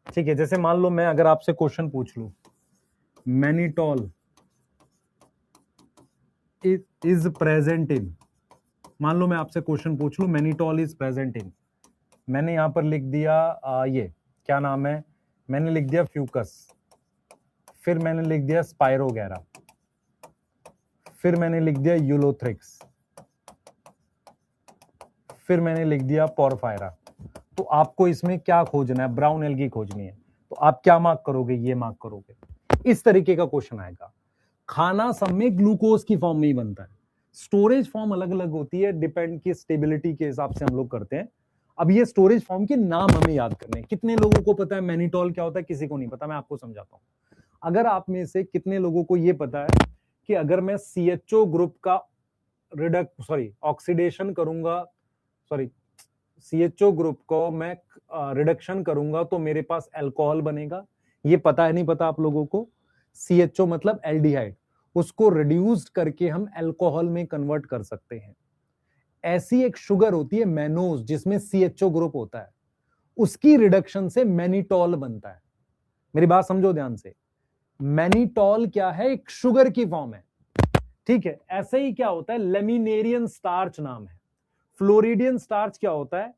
ठीक है, जैसे मान लो मैं अगर आपसे क्वेश्चन पूछ लूं, मैनिटॉल इज प्रेजेंट इन, मान लो मैं आपसे क्वेश्चन पूछ लूं मैनिटॉल इज प्रेजेंट इन, मैंने यहां पर लिख दिया ये क्या नाम है, मैंने लिख दिया फ्यूकस, फिर मैंने लिख दिया स्पाइरोगैरा, फिर मैंने लिख दिया यूलोथ्रिक्स, फिर मैंने लिख दिया पोरफायरा। तो आपको इसमें क्या खोजना है? ब्राउन एल्गी खोजनी है। तो आप क्या मार्क करोगे? ये मार्क करोगे। इस तरीके का क्वेश्चन आएगा। खाना सब में ग्लूकोज की फॉर्म में ही बनता है, स्टोरेज फॉर्म अलग अलग होती है, डिपेंड की स्टेबिलिटी के हिसाब से हम लोग करते हैं। अब ये स्टोरेज फॉर्म के नाम हमें याद करने हैं। कितने लोगों को पता है मैनिटॉल क्या होता है? किसी को नहीं पता, मैं आपको समझाता हूं। अगर आप में से कितने लोगों को ये पता है कि अगर मैं CHO ग्रुप का ऑक्सीडेशन करूंगा, CHO ग्रुप को मैं रिडक्शन करूंगा तो मेरे पास अल्कोहल बनेगा। ये पता है नहीं पता आप लोगों को? CHO मतलब एल्डिहाइड, उसको रिड्यूस्ड करके हम अल्कोहल में कन्वर्ट कर सकते हैं। ऐसी एक शुगर होती है मैनोज जिसमें CHO ग्रुप होता है, उसकी रिडक्शन से मैनिटॉल बनता है। मेरी बात समझो ध्यान से। मैनिटॉल क्या है? एक शुगर की फॉर्म है, ठीक है। ऐसे ही क्या होता है, लेमिनेरियन स्टार्च नाम है। फ्लोरिडियन स्टार्च क्या होता है?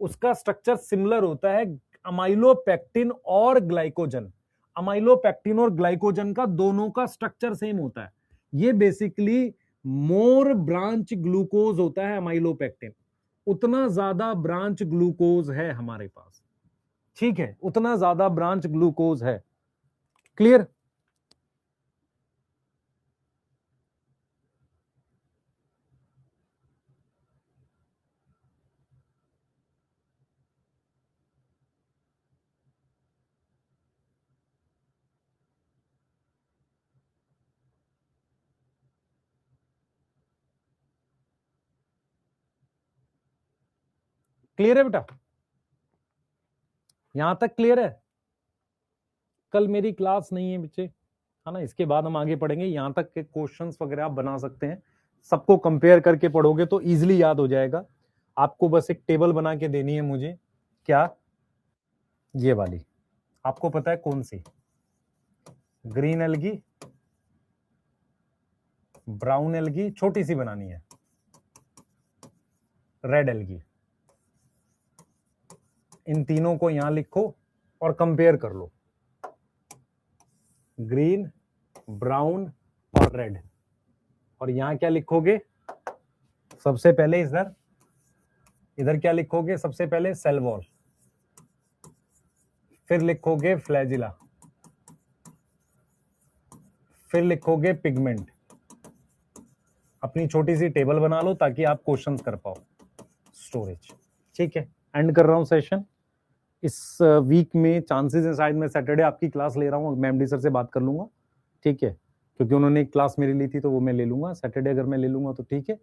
उसका स्ट्रक्चर सिमिलर होता है अमाइलोपेक्टिन और ग्लाइकोजन। अमाइलोपेक्टिन और ग्लाइकोजन का दोनों का स्ट्रक्चर सेम होता है। ये बेसिकली मोर ब्रांच ग्लूकोज होता है अमाइलोपेक्टिन, उतना ज्यादा ब्रांच ग्लूकोज है हमारे पास, ठीक है, उतना ज्यादा ब्रांच ग्लूकोज है। क्लियर? क्लियर है बेटा? यहां तक क्लियर है? कल मेरी क्लास नहीं है बच्चे, है ना, इसके बाद हम आगे पढ़ेंगे। यहां तक के क्वेश्चंस वगैरह आप बना सकते हैं, सबको कंपेयर करके पढ़ोगे तो इजीली याद हो जाएगा। आपको बस एक टेबल बना के देनी है मुझे। क्या? ये वाली आपको पता है कौन सी? ग्रीन एल्गी, ब्राउन एल्गी, छोटी सी बनानी है, रेड एल्गी। इन तीनों को यहां लिखो और कंपेयर कर लो, ग्रीन, ब्राउन और रेड। और यहां क्या लिखोगे? सबसे पहले इधर इधर क्या लिखोगे? सबसे पहले सेल वॉल, फिर लिखोगे फ्लैजिला, फिर लिखोगे पिगमेंट। अपनी छोटी सी टेबल बना लो ताकि आप क्वेश्चंस कर पाओ। स्टोरेज, ठीक है। एंड कर रहा हूं सेशन। इस वीक में चांसेस है शायद मैं सैटरडे आपकी क्लास ले रहा हूँ, मैं MD सर से बात कर लूंगा, ठीक है, क्योंकि उन्होंने एक क्लास मेरी ली थी तो वो मैं ले लूंगा सैटरडे। अगर मैं ले लूंगा तो ठीक है,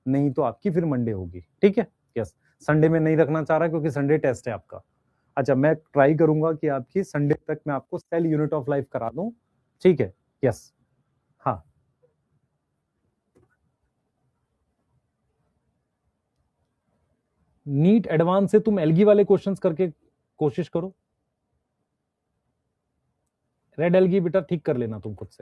नहीं तो आपकी फिर मंडे होगी, ठीक है। यस, संडे में नहीं रखना चाह रहा क्योंकि संडे टेस्ट है आपका। अच्छा, मैं ट्राई करूंगा कि आपकी संडे तक मैं आपको सेल यूनिट ऑफ लाइफ करा दूं, ठीक है। यस, हाँ, नीट एडवांस से तुम एल्गी वाले क्वेश्चंस करके कोशिश करो। रेड एल्गी बेटा ठीक कर लेना तुम खुद से।